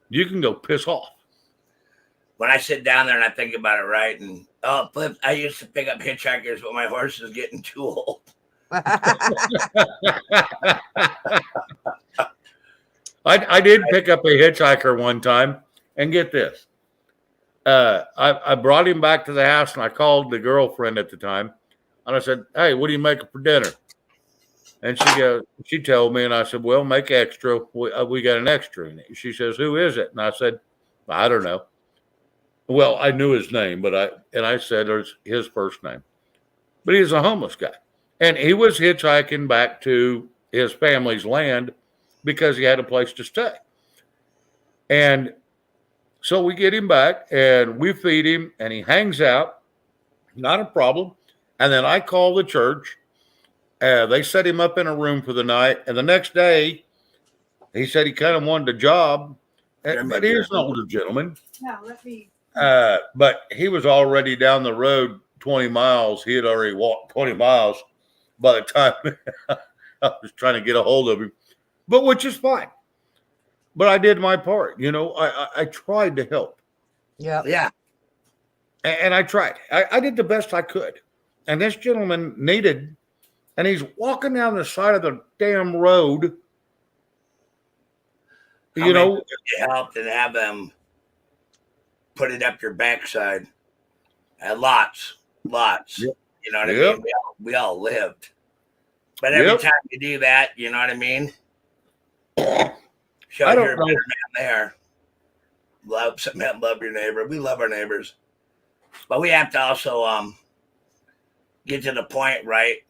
you can go piss off. when I sit down there and I think about it, right? And Flip, I used to pick up hitchhikers, but my horse is getting too old. I did pick up a hitchhiker one time, and get this. I brought him back to the house, and I called the girlfriend at the time, and I said, "Hey, what do you make for dinner?" And she told me, and I said, "Well, make extra. We got an extra." And she says, "Who is it?" And I said, "I don't know." Well, I knew his name, but I said it's his first name, but he's a homeless guy, and he was hitchhiking back to his family's land because he had a place to stay. And so we get him back and we feed him and he hangs out, not a problem. And then I call the church. They set him up in a room for the night. And the next day, he said he kind of wanted a job, but he's an older gentleman. Now let me. But he was already down the road 20 miles. He had already walked 20 miles by the time I was trying to get a hold of him, but which is fine. But I did my part. I tried to help. Yep. Yeah. And I tried. I did the best I could. And this gentleman needed, and he's walking down the side of the damn road. How You many know, people you helped and have them put it up your backside. Lots. Yep. You know what I Yep. mean? We all lived. But every Yep. time you do that, you know what I mean? Shows I don't you're a know. better man there. Love your neighbor. We love our neighbors. But we have to also get to the point, right,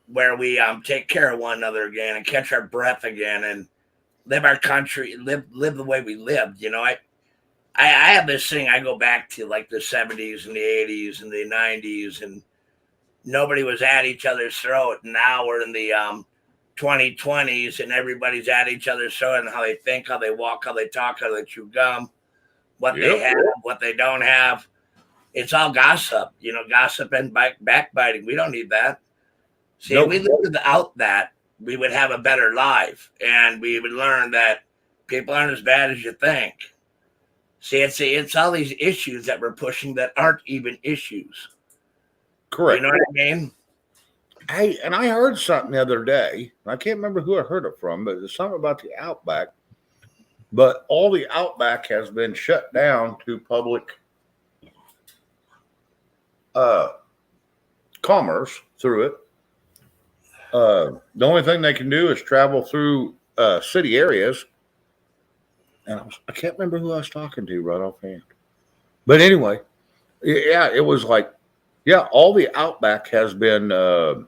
where we take care of one another again and catch our breath again and live our country, live the way we lived. You know, I have this thing. I go back to like the 70s and the 80s and the 90s, and nobody was at each other's throat. Now we're in the 2020s, and everybody's at each other's throat and how they think, how they walk, how they talk, how they chew gum, what they have, what they don't have. It's all gossip, gossip and backbiting. We don't need that. See, if we lived without that, we would have a better life, and we would learn that people aren't as bad as you think. See, it's all these issues that we're pushing that aren't even issues. Correct. You know what I mean? I heard something the other day. I can't remember who I heard it from, but it's something about the Outback. But all the Outback has been shut down to public commerce through it. The only thing they can do is travel through city areas. And I can't remember who I was talking to right offhand. But anyway, yeah, it was like, yeah, all the Outback has been, and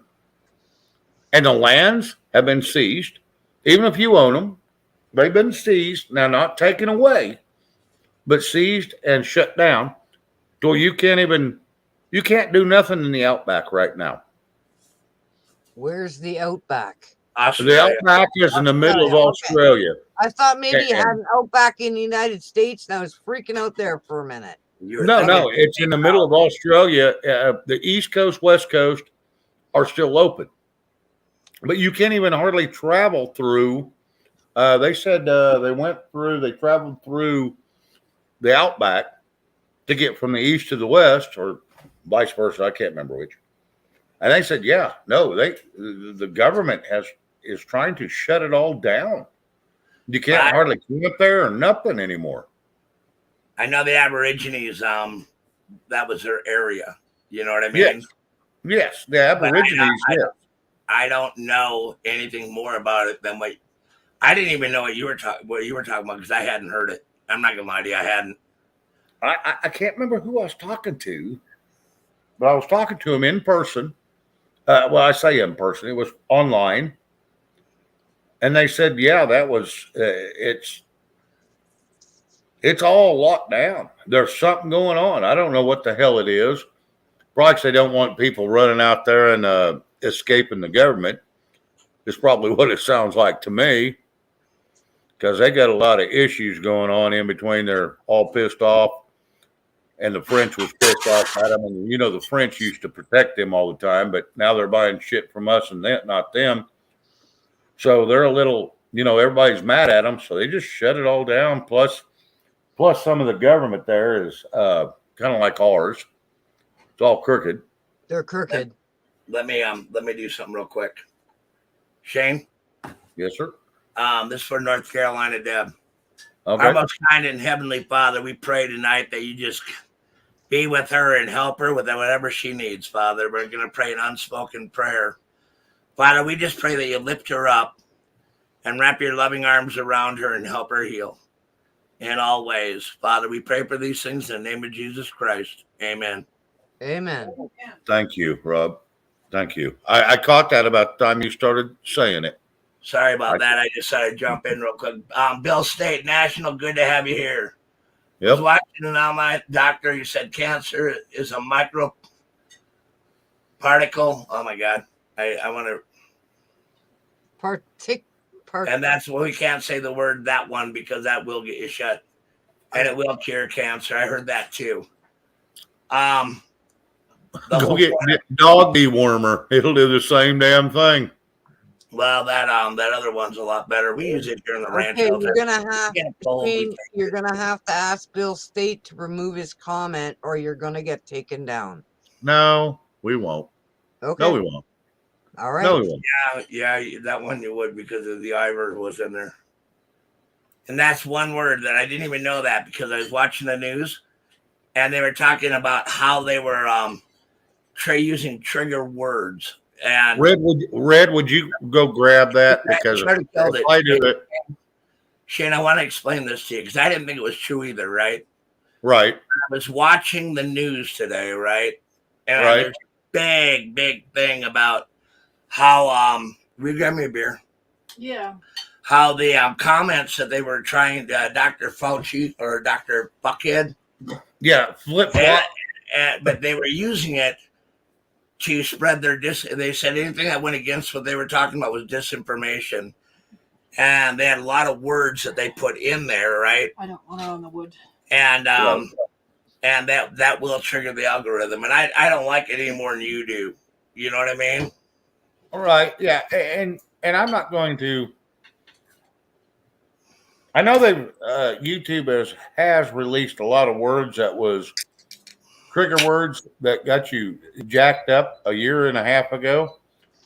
the lands have been seized. Even if you own them, they've been seized, now not taken away, but seized and shut down. So you can't do nothing in the outback right now. Where's the outback? The Australia. outback is in the middle of Australia, okay. Australia. I thought maybe you had And an outback in the United States, and I was freaking out there for a minute. You were no, thinking- it's in the middle of Australia. The East Coast, West Coast are still open, but you can't even hardly travel through. They said they traveled through the outback to get from the east to the west, or vice versa. I can't remember which. And they said, yeah, no, the government is trying to shut it all down. You can't hardly come up there or nothing anymore. I know the Aborigines, that was their area. You know what I mean? Yes, the Aborigines. I don't know anything more about it than what I didn't even know what you were talking about because I hadn't heard it. I'm not gonna lie to you, I hadn't. I can't remember who I was talking to, but I was talking to him in person. Well, I say in person; it was online, and they said, "Yeah, that was it's all locked down. There's something going on. I don't know what the hell it is. Probably 'cause they don't want people running out there and escaping the government. Is probably what it sounds like to me, because they got a lot of issues going on in between. They're all pissed off, and the French was pissed off at them. And the French used to protect them all the time, but now they're buying shit from us and not them. So they're a little, everybody's mad at them. So they just shut it all down. Plus some of the government there is kind of like ours. It's all crooked. They're crooked. Let me do something real quick. Shane? Yes, sir. This is for North Carolina Deb. Okay. Our most kind and heavenly Father, we pray tonight that you just be with her and help her with whatever she needs, Father. We're going to pray an unspoken prayer. Father, we just pray that you lift her up and wrap your loving arms around her and help her heal in all ways. Father, we pray for these things in the name of Jesus Christ. Amen. Amen. Thank you, Rob. Thank you. I caught that about the time you started saying it. Sorry about that. I just had to jump in real quick. Bill State National, good to have you here. I was watching an online doctor. You said cancer is a micro particle. Oh my God. I want to. And that's why we can't say the word that one because that will get you shut. And it will cure cancer. I heard that too. Go get dog dewormer. It'll do the same damn thing. Well, that other one's a lot better. We use it during the ranch. Okay, you're gonna have to ask Bill State to remove his comment, or you're gonna get taken down. No, we won't. Okay. No, we won't. All right. No, we won't. Yeah, that one you would because of the Ivor was in there. And that's one word that I didn't even know that because I was watching the news and they were talking about how they were using trigger words. And Red, would you go grab that? Because if I do it. Shane, I want to explain this to you because I didn't think it was true either, right? Right. I was watching the news today, right? And there's a big thing about how will you grab me a beer? Yeah. How the comments that they were trying Dr. Fauci or Dr. Buckhead. Yeah, flip-flop. But they were using it to spread their they said anything that went against what they were talking about was disinformation. And they had a lot of words that they put in there, right? I don't want it on the wood. And and that will trigger the algorithm. And I don't like it any more than you do. You know what I mean? All right. Yeah. And I'm not going to. I know YouTube has released a lot of words that was trigger words that got you jacked up a year and a half ago.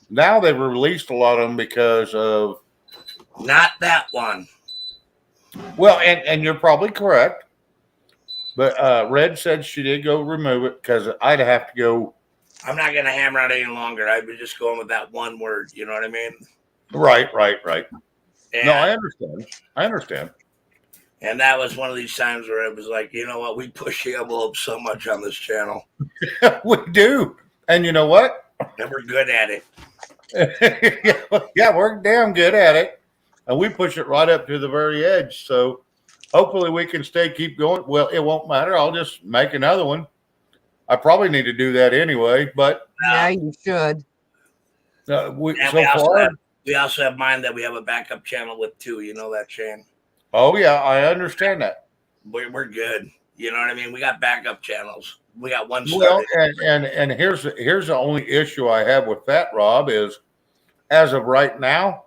Now they've released a lot of them because of not that one. Well, and you're probably correct. But Red said she did go remove it because I'd have to go. I'm not going to hammer out any longer. I was just going with that one word. You know what I mean? Right. And, no, I understand. And that was one of these times where it was like, you know what? We push the envelope so much on this channel. We do. And you know what? And we're good at it. Yeah, we're damn good at it. and we push it right up to the very edge. So hopefully we can keep going. Well, it won't matter. I'll just make another one. I probably need to do that anyway, but Yeah, you should. And we also have mine that we have a backup channel with too. You know that, Shane? Oh yeah, I understand that. We're good. You know what I mean? We got backup channels. We got one Well, started. and here's the only issue I have with that, Rob, is as of right now,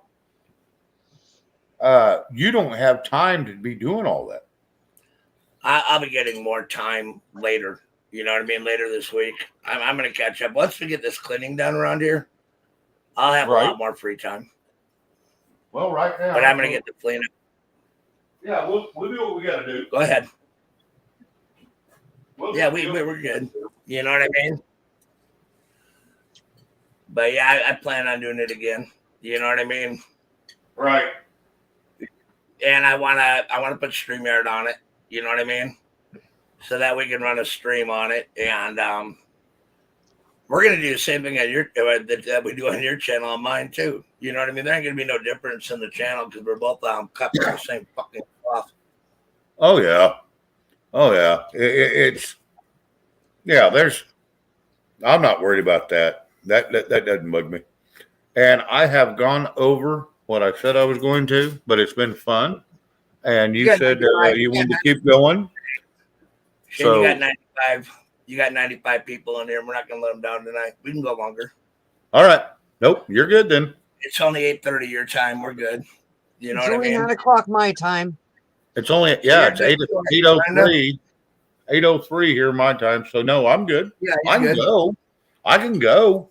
you don't have time to be doing all that. I'll be getting more time later. You know what I mean? Later this week, I'm going to catch up. Once we get this cleaning done around here, I'll have a lot more free time. Well, right now, but I'm going to get the cleanup. Yeah, we'll do what we got to do. Go ahead. We're good. You know what I mean? But yeah, I plan on doing it again. You know what I mean? Right. And I wanna put StreamYard on it. You know what I mean? So that we can run a stream on it, and we're gonna do the same thing on your that we do on your channel on mine too. You know what I mean? There ain't gonna be no difference in the channel because we're both cut from the same fucking cloth. Oh yeah. It's I'm not worried about that. That doesn't bug me. And I have gone over what I said I was going to, but it's been fun. And you said you wanted to keep going. Shane, so you got 95 people in here. We're not going to let them down tonight. We can go longer. All right. Nope. You're good then. It's only 8:30 your time. We're good. You know what I mean? 9 o'clock my time. It's only, it's 8:03. 8:03 here my time. So no, I'm good. Yeah, I can go. I can go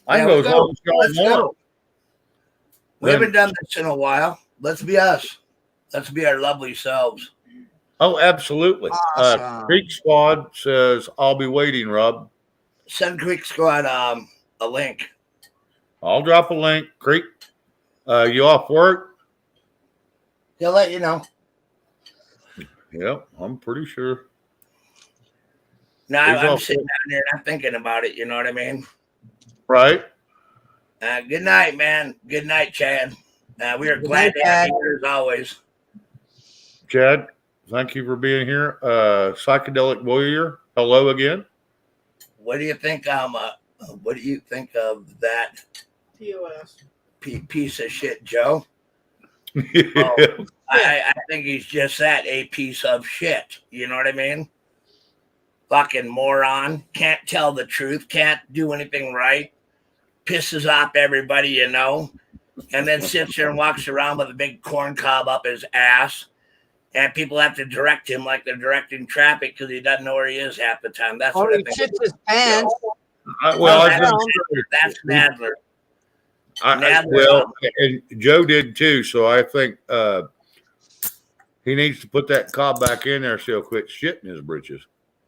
as long as y'all want. We haven't done this in a while. Let's be us. Let's be our lovely selves. Oh, absolutely. Awesome. Creek Squad says, I'll be waiting, Rob. Send Creek Squad a link. I'll drop a link. Creek, you off work? He'll let you know. Yep, I'm pretty sure. No, I'm sitting down here and I'm thinking about it. You know what I mean? Right. Good night, man. Good night, Chad. We are glad to have you here as always. Chad, thank you for being here. Psychedelic Warrior, hello again. What do you think? What do you think of that? POS. Piece of shit, Joe. I think he's just that, a piece of shit. You know what I mean? Fucking moron. Can't tell the truth. Can't do anything right. Pisses off everybody, you know. And then sits there and walks around with a big corn cob up his ass. And people have to direct him like they're directing traffic because he doesn't know where he is half the time. That's what I think. Shits his pants. That's Nadler. And Joe did too. So I think he needs to put that cob back in there so he'll quit shitting his britches.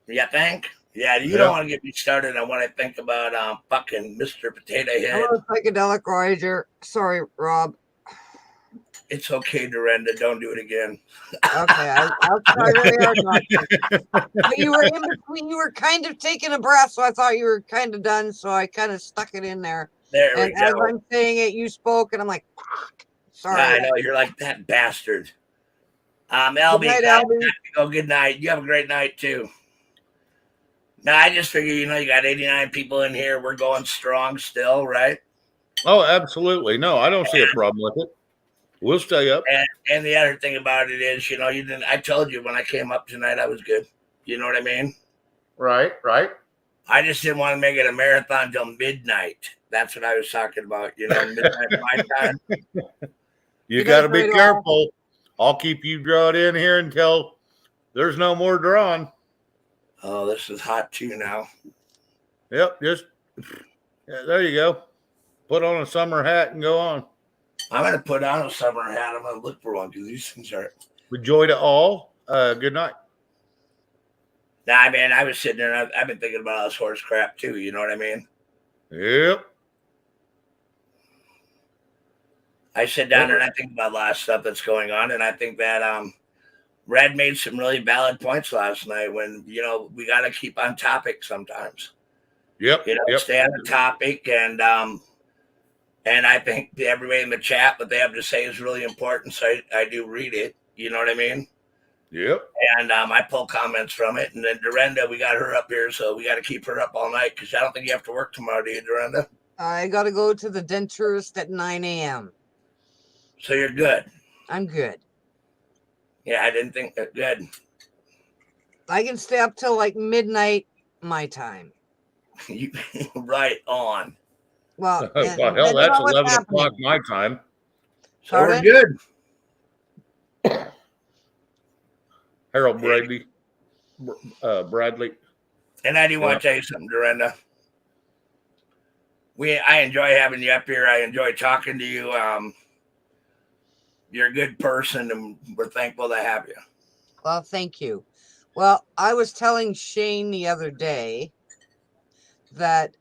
You think? Yeah, you don't want to get me started on what I think about fucking Mr. Potato Head. Hello, Psychedelic Warrior. Sorry, Rob. It's okay, Dorinda. Don't do it again. Okay, I'll try really hard not to. But you were in between. You were kind of taking a breath, so I thought you were kind of done. So I kind of stuck it in there. There we go. As I'm saying it, you spoke, and I'm like, fuck. Sorry. I know you're like that bastard. Albie, go. Good night. You have a great night too. No, I just figure, you got 89 people in here. We're going strong still, right? Oh, absolutely. No, I don't see a problem with it. We'll stay up. And the other thing about it is, you didn't. I told you when I came up tonight, I was good. You know what I mean? Right. I just didn't want to make it a marathon till midnight. That's what I was talking about. Midnight my time. You got to be careful. I'll keep you drawn in here until there's no more drawn. Oh, this is hot too now. Yep. There you go. Put on a summer hat and go on. I'm going to put on a summer hat. I'm going to look for one because these things are. With joy to all. Good night. Nah, man, I was sitting there and I've been thinking about all this horse crap too. You know what I mean? Yep. I sit down and I think about a lot of stuff that's going on. And I think that Red made some really valid points last night when, we got to keep on topic sometimes. Yep. Stay on the topic and, And I think everybody in the chat, what they have to say is really important. So I do read it. You know what I mean? Yep. And I pull comments from it. And then Dorinda, we got her up here, so we got to keep her up all night because I don't think you have to work tomorrow, do you, Dorinda? I got to go to the dentist at 9 a.m. So you're good. I'm good. Yeah, I didn't think that. Good. I can stay up till like midnight my time. You right on. Well, Well, hell, depending that's on what's 11 happening. o'clock my time. So Pardon? we're good. Harold Bradley. Bradley. And I do want to tell you something, Dorinda. I enjoy having you up here. I enjoy talking to you. You're a good person, and we're thankful to have you. Well, thank you. Well, I was telling Shane the other day that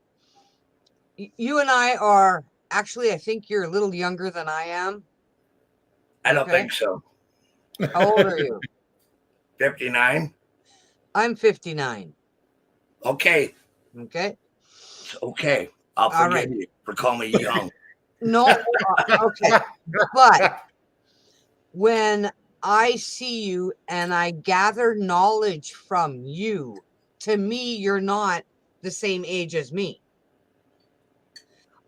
you and I are actually, I think you're a little younger than I am. I don't Okay. think so. How old are you? 59? I'm 59. Okay. Okay. Okay. I'll All forgive right. you for calling me young. No. Okay. But when I see you and I gather knowledge from you, to me, you're not the same age as me.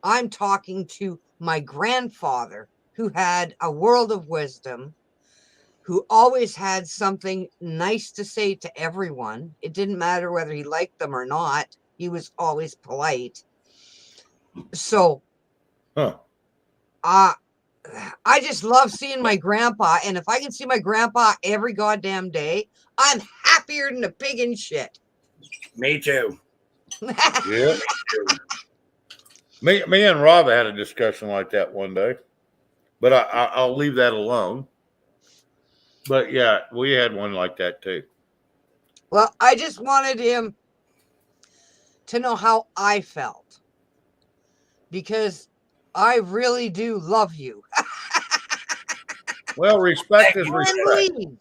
I'm talking to my grandfather who had a world of wisdom, who always had something nice to say to everyone. It didn't matter whether he liked them or not. He was always polite. So, I just love seeing my grandpa. And if I can see my grandpa every goddamn day, I'm happier than a pig in shit. Me too. Yeah. Me and Rob had a discussion like that one day, but I'll leave that alone. But yeah, we had one like that too. Well, I just wanted him to know how I felt, because I really do love you. Well, respect is And respect. leave.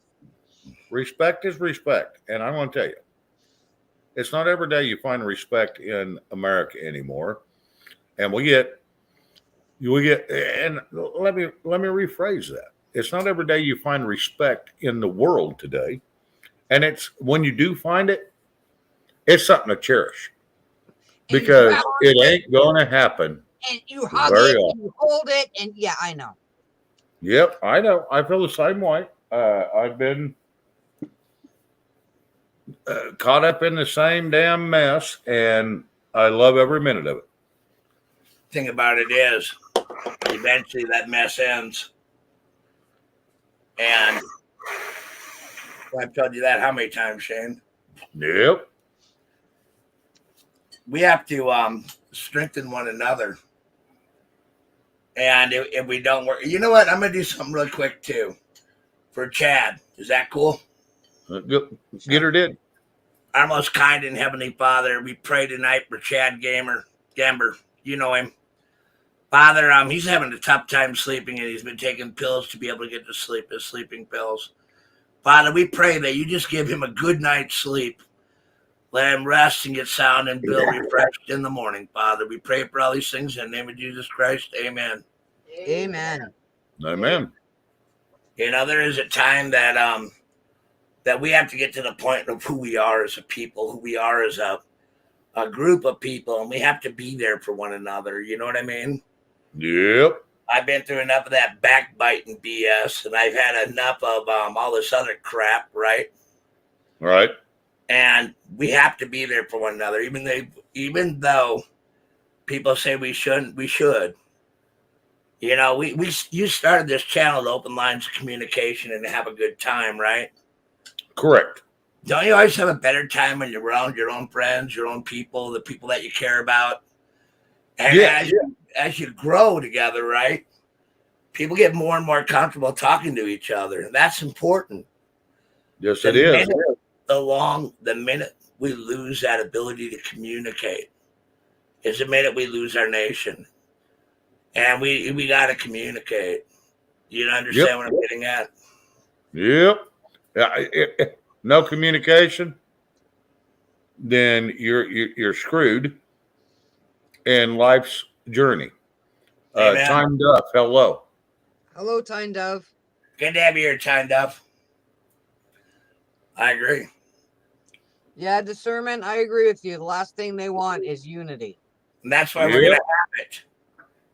Respect is respect. And I'm going to tell you, it's not every day you find respect in America anymore. And and let me rephrase that. It's not every day you find respect in the world today. And it's when you do find it, it's something to cherish. And Because you it ain't going to happen. And you hug very it, often. and you hold it, and yeah, I know. Yep, I know. I feel the same way. I've been caught up in the same damn mess, and I love every minute of it. Thing about it is, eventually that mess ends. And I've told you that how many times, Shane? Yep. We have to strengthen one another. And if we don't work, you know what? I'm going to do something real quick too for Chad. Is that cool? Get her did. Our most kind and heavenly Father, we pray tonight for Chad Gamber. You know him. Father, he's having a tough time sleeping, and he's been taking pills to be able to get to sleep, his sleeping pills. Father, we pray that you just give him a good night's sleep. Let him rest and get sound and feel refreshed in the morning, Father. We pray for all these things in the name of Jesus Christ. Amen. Amen. Amen. You know, there is a time that that we have to get to the point of who we are as a people, who we are as a group of people, and we have to be there for one another. You know what I mean? Yep. I've been through enough of that backbiting BS, and I've had enough of all this other crap, right? Right. And we have to be there for one another, even though people say we shouldn't. We should. You know, you started this channel to open lines of communication and to have a good time, right? Correct. Don't you always have a better time when you're around your own friends, your own people, the people that you care about? And as you grow together, right? People get more and more comfortable talking to each other. That's important. Yes, it is. The minute we lose that ability to communicate is the minute we lose our nation. And we got to communicate. You understand what I'm getting at? Yep. No communication, then you're screwed in life's journey. Amen. Time Duff, hello. Hello, Tyne Dove. Good to have you here, Time Duff. I agree. Yeah, discernment. I agree with you. The last thing they want is unity. And that's why we're going to have it.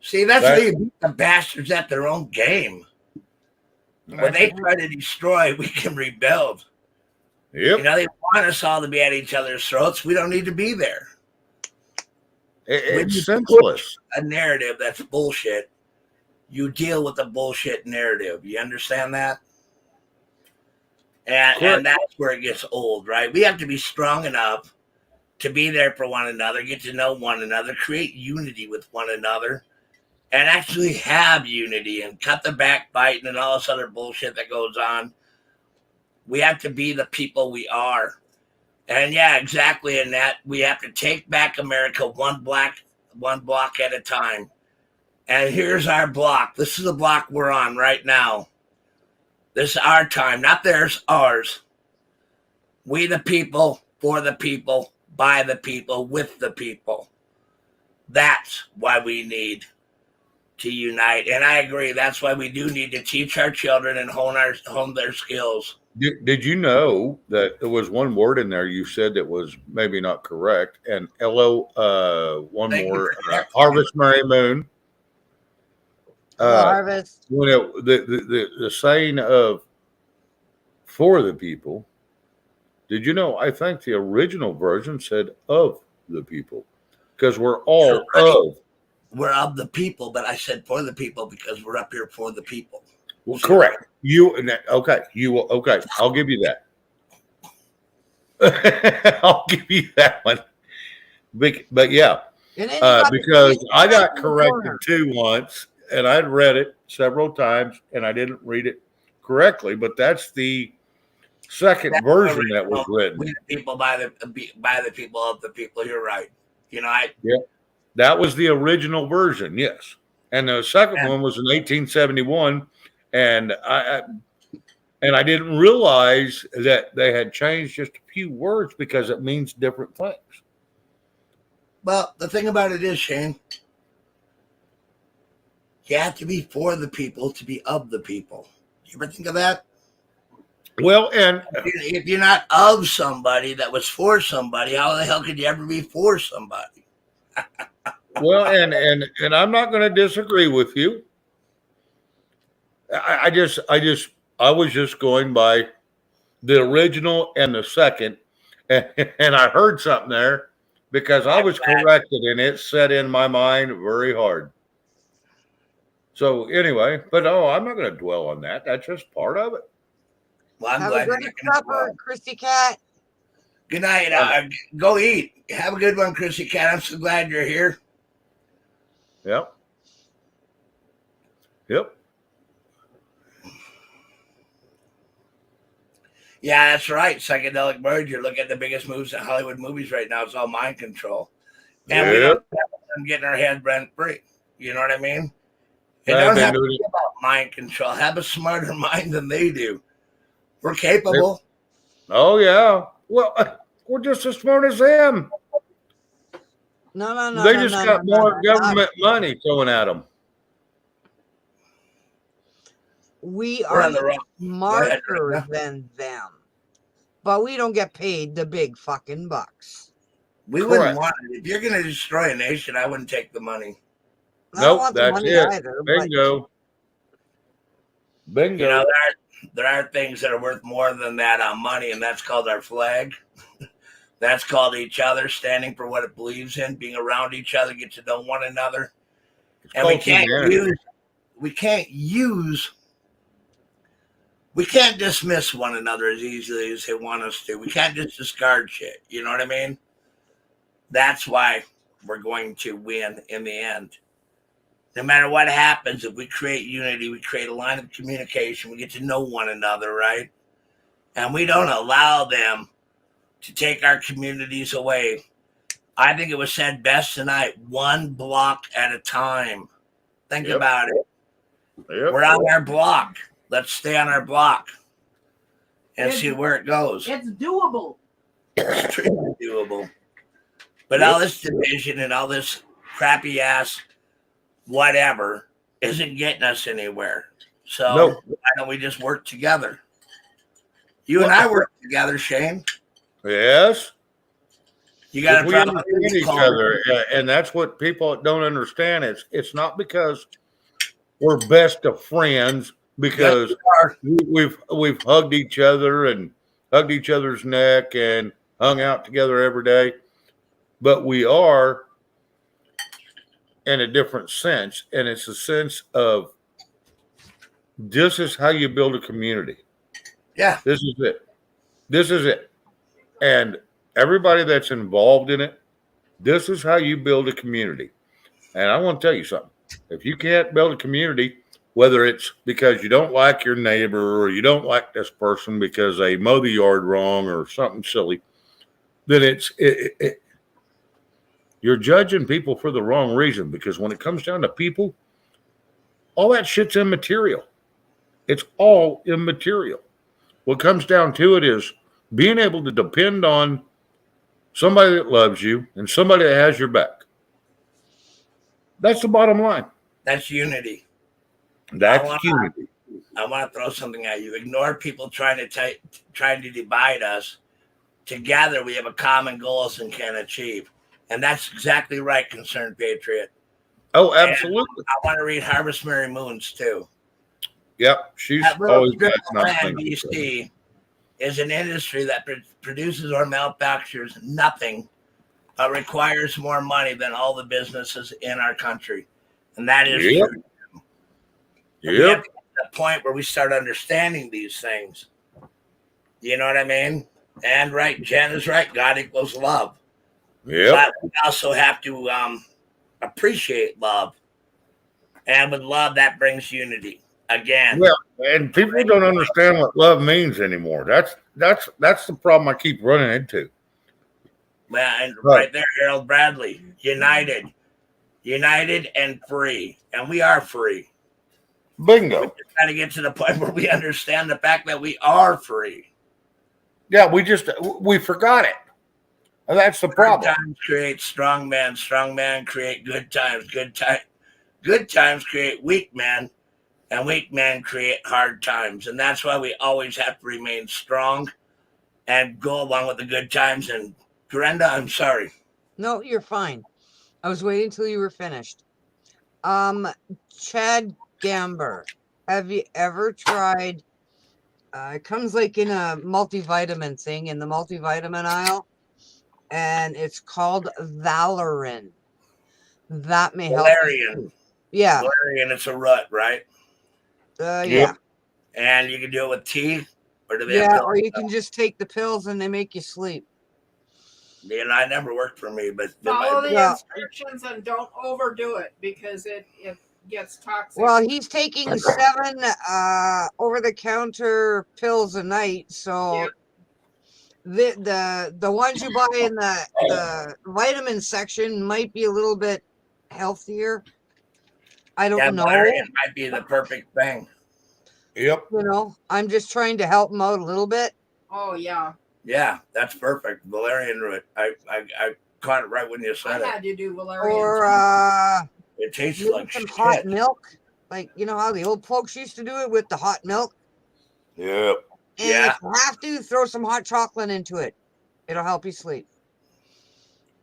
See, that's why you beat the bastards at their own game. When they try to destroy, we can rebuild. Yep. You know, they want us all to be at each other's throats. We don't need to be there. It's senseless. A narrative that's bullshit. You deal with the bullshit narrative. You understand that? And that's where it gets old, right? We have to be strong enough to be there for one another, get to know one another, create unity with one another, and actually have unity and cut the backbiting and all this other bullshit that goes on. We have to be the people we are. And yeah, exactly. In that, we have to take back America one block at a time. And here's our block. This is the block we're on right now. This is our time, not theirs, ours. We the people, for the people, by the people, with the people. That's why we need to unite. And I agree. That's why we do need to teach our children and hone their skills. Did you know that there was one word in there you said that was maybe not correct? And one more, Harvest Merry Moon. Harvest. When the saying of for the people, did you know? I think the original version said of the people, because we're all of. We're of the people, but I said for the people because we're up here for the people. Well, correct. Okay. I'll give you that. I'll give you that one. But yeah, because I got corrected too once, and I'd read it several times, and I didn't read it correctly. But that's the second version that was written. We the people, by the people, of the people. You're right. You know, that was the original version, yes. And the second one was in 1871. And I didn't realize that they had changed just a few words because it means different things. Well, the thing about it is, Shane, you have to be for the people to be of the people. You ever think of that? Well, and if you're not of somebody that was for somebody, how the hell could you ever be for somebody? Well, and I'm not going to disagree with you. I was just going by the original and the second, and I heard something there because I was corrected, and it set in my mind very hard. So anyway, but I'm not going to dwell on that. That's just part of it. Well, I'm Have glad a good supper, Chrissy Cat. Good night. Go eat. Have a good one, Chrissy Cat. I'm so glad you're here. Yep. Yeah, that's right. Psychedelic merger. Look at the biggest moves in Hollywood movies right now. It's all mind control. And we don't have them getting our head rent free. You know what I mean? It don't have to be about mind control. Have a smarter mind than they do. We're capable. Oh, yeah. Well, we're just as smart as them. No. They just got more government money thrown at them. We are smarter than them, but we don't get paid the big fucking bucks. We wouldn't want it. If you're going to destroy a nation, I wouldn't take the money. Nope, that's it. Either, Bingo. You know, there are things that are worth more than that money, and that's called our flag. That's called each other, standing for what it believes in, being around each other, get to know one another. And we can't dismiss one another as easily as they want us to. We can't just discard shit. You know what I mean? That's why we're going to win in the end. No matter what happens, if we create unity, we create a line of communication, we get to know one another, right? And we don't allow them to take our communities away. I think it was said best tonight, one block at a time. Think about it. We're on our block. Let's stay on our block and see where it goes. It's doable. It's extremely doable. But all this division and all this crappy ass whatever isn't getting us anywhere. So No. why don't we just work together? You and I work together, Shane. Yes. You got a We problem understand with each Paul? other, and that's what people don't understand. It's not because we're best of friends, because we've hugged each other and hugged each other's neck and hung out together every day, but we are in a different sense, and it's a sense of this is how you build a community. Yeah. This is it. This is it. And everybody that's involved in it, this is how you build a community. And I want to tell you something. If you can't build a community, whether it's because you don't like your neighbor or you don't like this person because they mow the yard wrong or something silly, then you're judging people for the wrong reason. Because when it comes down to people, all that shit's immaterial. It's all immaterial. What comes down to it is being able to depend on somebody that loves you and somebody that has your back. That's the bottom line. That's unity. That's unity. I want to throw something at you. Ignore people trying to divide us. Together, we have a common goals and can achieve. And that's exactly right, Concerned Patriot. Oh, absolutely. And I want to read Harvest Mary Moons, too. Yep. She's always got nothing. BC is an industry that produces or manufactures nothing, but requires more money than all the businesses in our country. And that is true. We have to get to the point where we start understanding these things. You know what I mean? And right, Jen is right. God equals love. Yeah. But we also have to appreciate love. And with love, that brings unity. Again. Yeah, and people don't understand what love means anymore. That's the problem I keep running into. Well, and right there, Harold Bradley, united and free, and we are free. Bingo. We just got to get to the point where we understand the fact that we are free. Yeah, we forgot it. And that's the problem. Good times create strong men create good times, good times create weak men, and weak men create hard times. And that's why we always have to remain strong and go along with the good times. And Brenda, I'm sorry. No, you're fine. I was waiting till you were finished. Chad Gamber, have you ever tried? It comes like in a multivitamin thing in the multivitamin aisle, and it's called Valerian. That may help. Valerian. Yeah. Valerian, it's a root, right? Yeah. And you can do it with tea, or do they? Yeah, or you can just take the pills and they make you sleep. You know, I never worked for me, but follow the instructions and don't overdo it because it gets toxic. Well, he's taking 7 over-the-counter pills a night, so the ones you buy in the vitamin section might be a little bit healthier. I don't know. Valerian might be the perfect thing. Yep. You know, I'm just trying to help him out a little bit. Oh yeah. Yeah, that's perfect. Valerian root. I caught it right when you said it. I had to do valerian. Or it tastes like some shit. hot milk. Like, you know how the old folks used to do it with the hot milk? Yep. And if you have to, throw some hot chocolate into it. It'll help you sleep.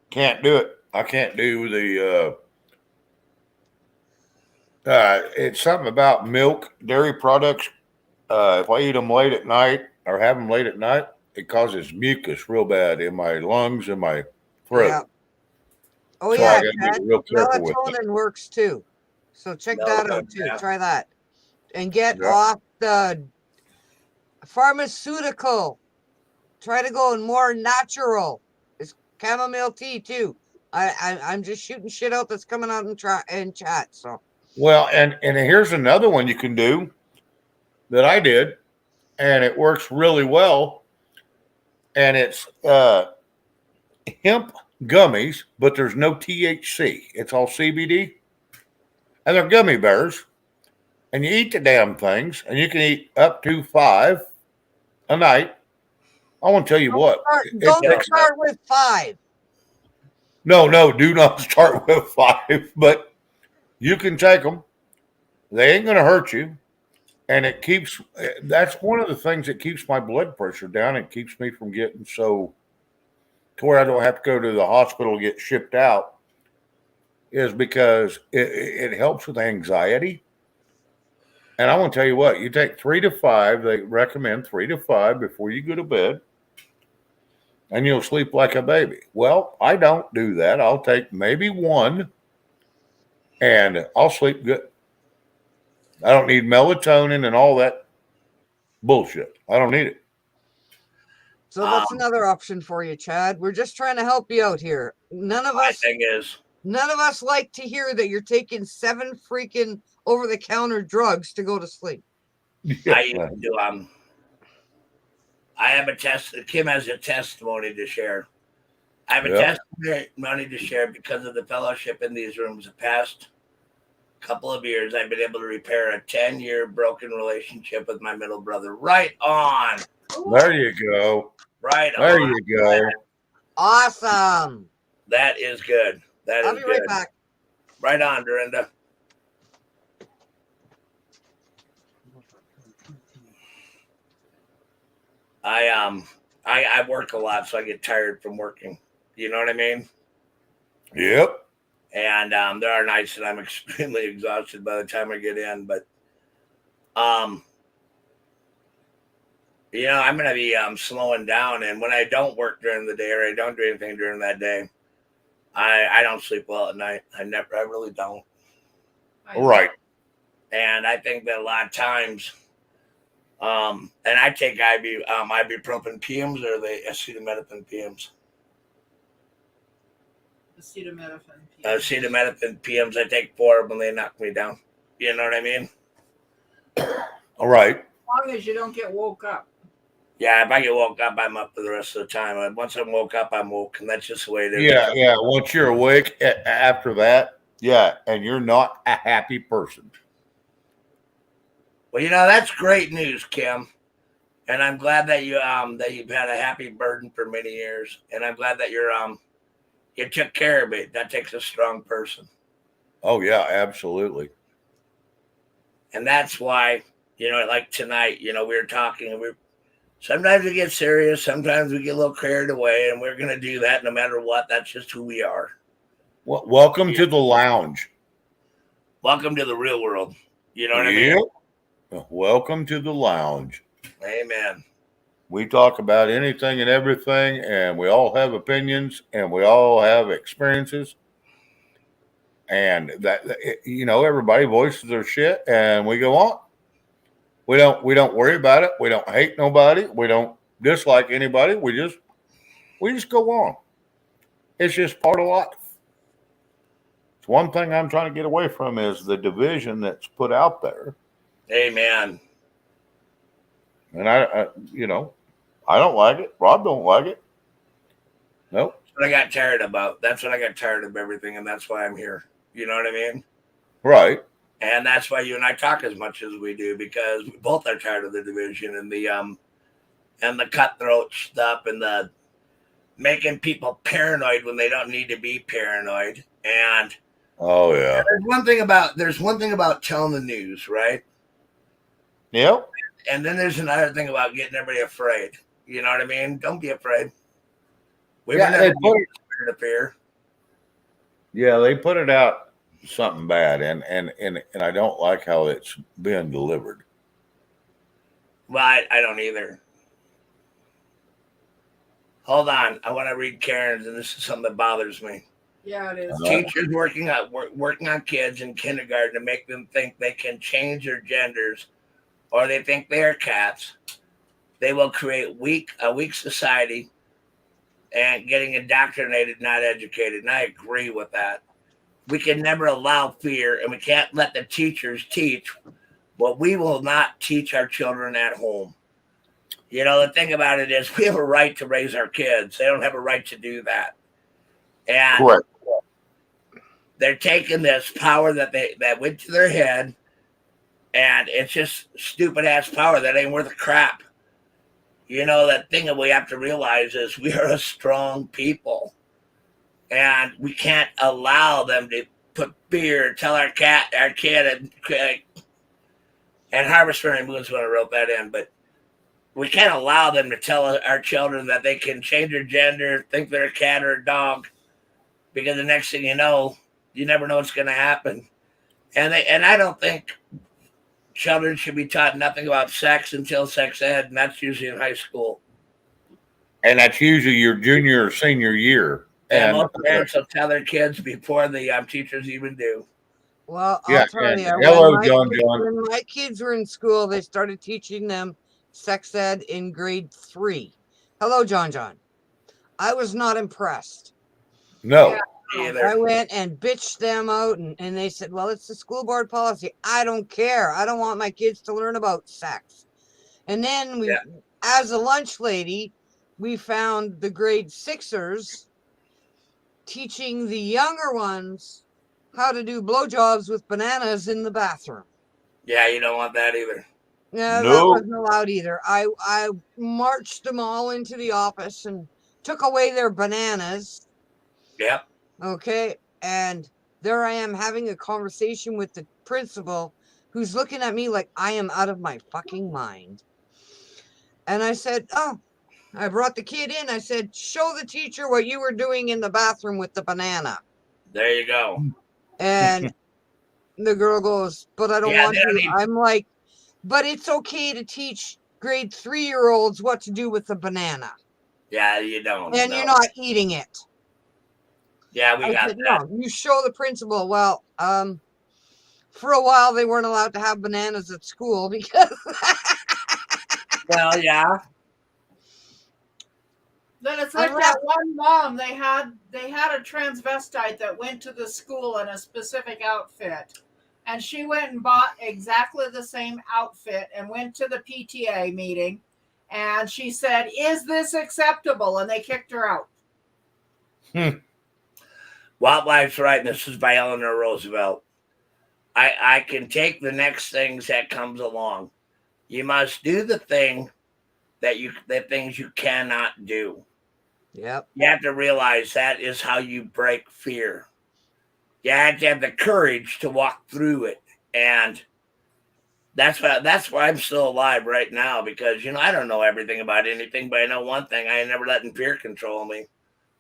Can't do it. I can't do the it's something about milk, dairy products. If I eat them late at night or have them late at night, it causes mucus real bad in my lungs and my throat. Yeah. Oh, so yeah. Melatonin works too. So check that out too. Yeah. Try that. And get off the pharmaceutical. Try to go more natural. It's chamomile tea too. I'm just shooting shit out that's coming out in chat. So. Well, and here's another one you can do that I did, and it works really well. And it's hemp gummies, but there's no THC. It's all CBD. And they're gummy bears. And you eat the damn things, and you can eat up to 5 a night. I want to tell you Don't start with 5. No, do not start with 5. But You can take them. They ain't going to hurt you. And that's one of the things that keeps my blood pressure down. It keeps me from getting so to where I don't have to go to the hospital to get shipped out, is because it helps with anxiety. And I want to tell you what, you take 3 to 5, they recommend 3 to 5 before you go to bed, and you'll sleep like a baby. Well, I don't do that. I'll take maybe one and I'll sleep good. I don't need melatonin and all that bullshit. I don't need it. So that's another option for you, Chad. We're just trying to help you out here. None of us like to hear that you're taking 7 freaking over-the-counter drugs to go to sleep. Yeah. I have Kim has a testimony to share. I have a testimony to share because of the fellowship in these rooms. The past couple of years, I've been able to repair a 10-year broken relationship with my middle brother. Right on. There you go. Right there on. you go. Awesome. That is good. I'll be right back. Right on, Dorinda. I work a lot, so I get tired from working. You know what I mean? Yep. And there are nights that I'm extremely exhausted by the time I get in, but you know, I'm gonna be slowing down, and when I don't work during the day or I don't do anything during that day, I don't sleep well at night. I really don't. Right. And I think that a lot of times, and I take ibuprofen PMs, or the acetaminophen PMs. Acetaminophen PMs. I take 4 of them. They knock me down. You know what I mean? All right. As long as you don't get woke up. Yeah, if I get woke up, I'm up for the rest of the time. Once I'm woke up, I'm woke, and that's just the way it is. Yeah. Once you're awake after that, and you're not a happy person. Well, you know, that's great news, Kim, and I'm glad that you've had a happy burden for many years, and I'm glad that you took care of it. That takes a strong person. Oh yeah, absolutely. And that's why, you know, like tonight, you know, we were talking, and sometimes we get serious, sometimes we get a little carried away, and we're going to do that no matter what. That's just who we are. Well, welcome to the lounge. Welcome to the real world. You know what I mean? Welcome to the lounge. Amen. We talk about anything and everything, and we all have opinions, and we all have experiences. And that, you know, everybody voices their shit, and we go on. We don't worry about it. We don't hate nobody. We don't dislike anybody. We just go on. It's just part of life. It's one thing I'm trying to get away from is the division that's put out there. Amen. And I you know, I don't like it. Rob don't like it. Nope. That's what I got tired about. That's when I got tired of everything, and that's why I'm here. You know what I mean? Right. And that's why you and I talk as much as we do, because we both are tired of the division and the cutthroat stuff and the making people paranoid when they don't need to be paranoid. And oh yeah, there's one thing about telling the news, right? Yep. And then there's another thing about getting everybody afraid. You know what I mean? Don't be afraid. We've never been scared of fear. Yeah, they put it out something bad, and I don't like how it's being delivered. Well, I don't either. Hold on, I want to read Karen's, and this is something that bothers me. Yeah, it is. Teachers working on kids in kindergarten to make them think they can change their genders, or they think they are cats. They will create a weak society and getting indoctrinated, not educated. And I agree with that. We can never allow fear, and we can't let the teachers teach what we will not teach our children at home. You know, the thing about it is we have a right to raise our kids. They don't have a right to do that. And correct. They're taking this power that went to their head, and it's just stupid ass power that ain't worth a crap. You know, that thing that we have to realize is we are a strong people, and we can't allow them to put fear, tell our kid, and Harvest Fairy Moon's when I wrote that in, but we can't allow them to tell our children that they can change their gender, think they're a cat or a dog, because the next thing you know, you never know what's going to happen. And I don't think children should be taught nothing about sex until sex ed, and that's usually in high school. And that's usually your junior or senior year. And most parents will tell their kids before the teachers even do. Well, Yeah, I'll tell and you, hello, John. when my kids were in school, they started teaching them sex ed in grade 3. Hello, John. I was not impressed. No. Yeah, either. I went and bitched them out, and they said, well, it's the school board policy. I don't care. I don't want my kids to learn about sex. And then as a lunch lady, we found the grade 6ers teaching the younger ones how to do blowjobs with bananas in the bathroom. Yeah, you don't want that either. Yeah, No. that wasn't allowed either. I marched them all into the office and took away their bananas. Yep. Okay, and there I am having a conversation with the principal, who's looking at me like I am out of my fucking mind. And I said, oh, I brought the kid in. I said, show the teacher what you were doing in the bathroom with the banana. There you go. And the girl goes, but I don't want to. I'm like, but it's okay to teach grade 3-year-olds what to do with the banana. Yeah, you don't. And you're not eating it. Yeah, we got that. No, you show the principal. Well, for a while they weren't allowed to have bananas at school because well, yeah. Then it's like that one mom, they had a transvestite that went to the school in a specific outfit. And she went and bought exactly the same outfit and went to the PTA meeting. And she said, is this acceptable? And they kicked her out. Wildlife's right. And this is by Eleanor Roosevelt. I can take the next things that comes along. You must do the thing the things you cannot do. Yep. You have to realize that is how you break fear. You have to have the courage to walk through it. And that's why I'm still alive right now, because, I don't know everything about anything, but I know one thing. I ain't never letting fear control me.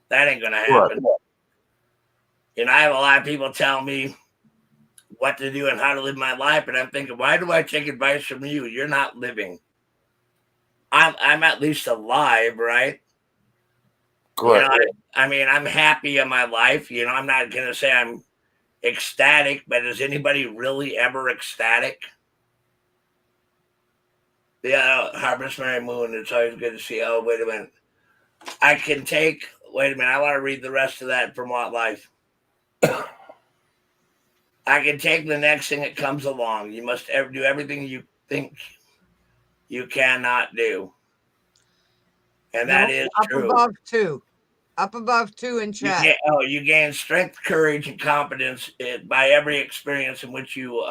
That ain't going to happen. Right. I have a lot of people tell me what to do and how to live my life. And I'm thinking, why do I take advice from you? You're not living. I'm at least alive, right? Correct. I'm happy in my life. I'm not going to say I'm ecstatic, but is anybody really ever ecstatic? Yeah, Harvest Merry Moon. It's always good to see. Oh, wait a minute. I want to read the rest of that from What Life. I can take the next thing that comes along. You must do everything you think you cannot do. And that is true. Up above 2 in chat. You gain strength, courage, and confidence by every experience in which you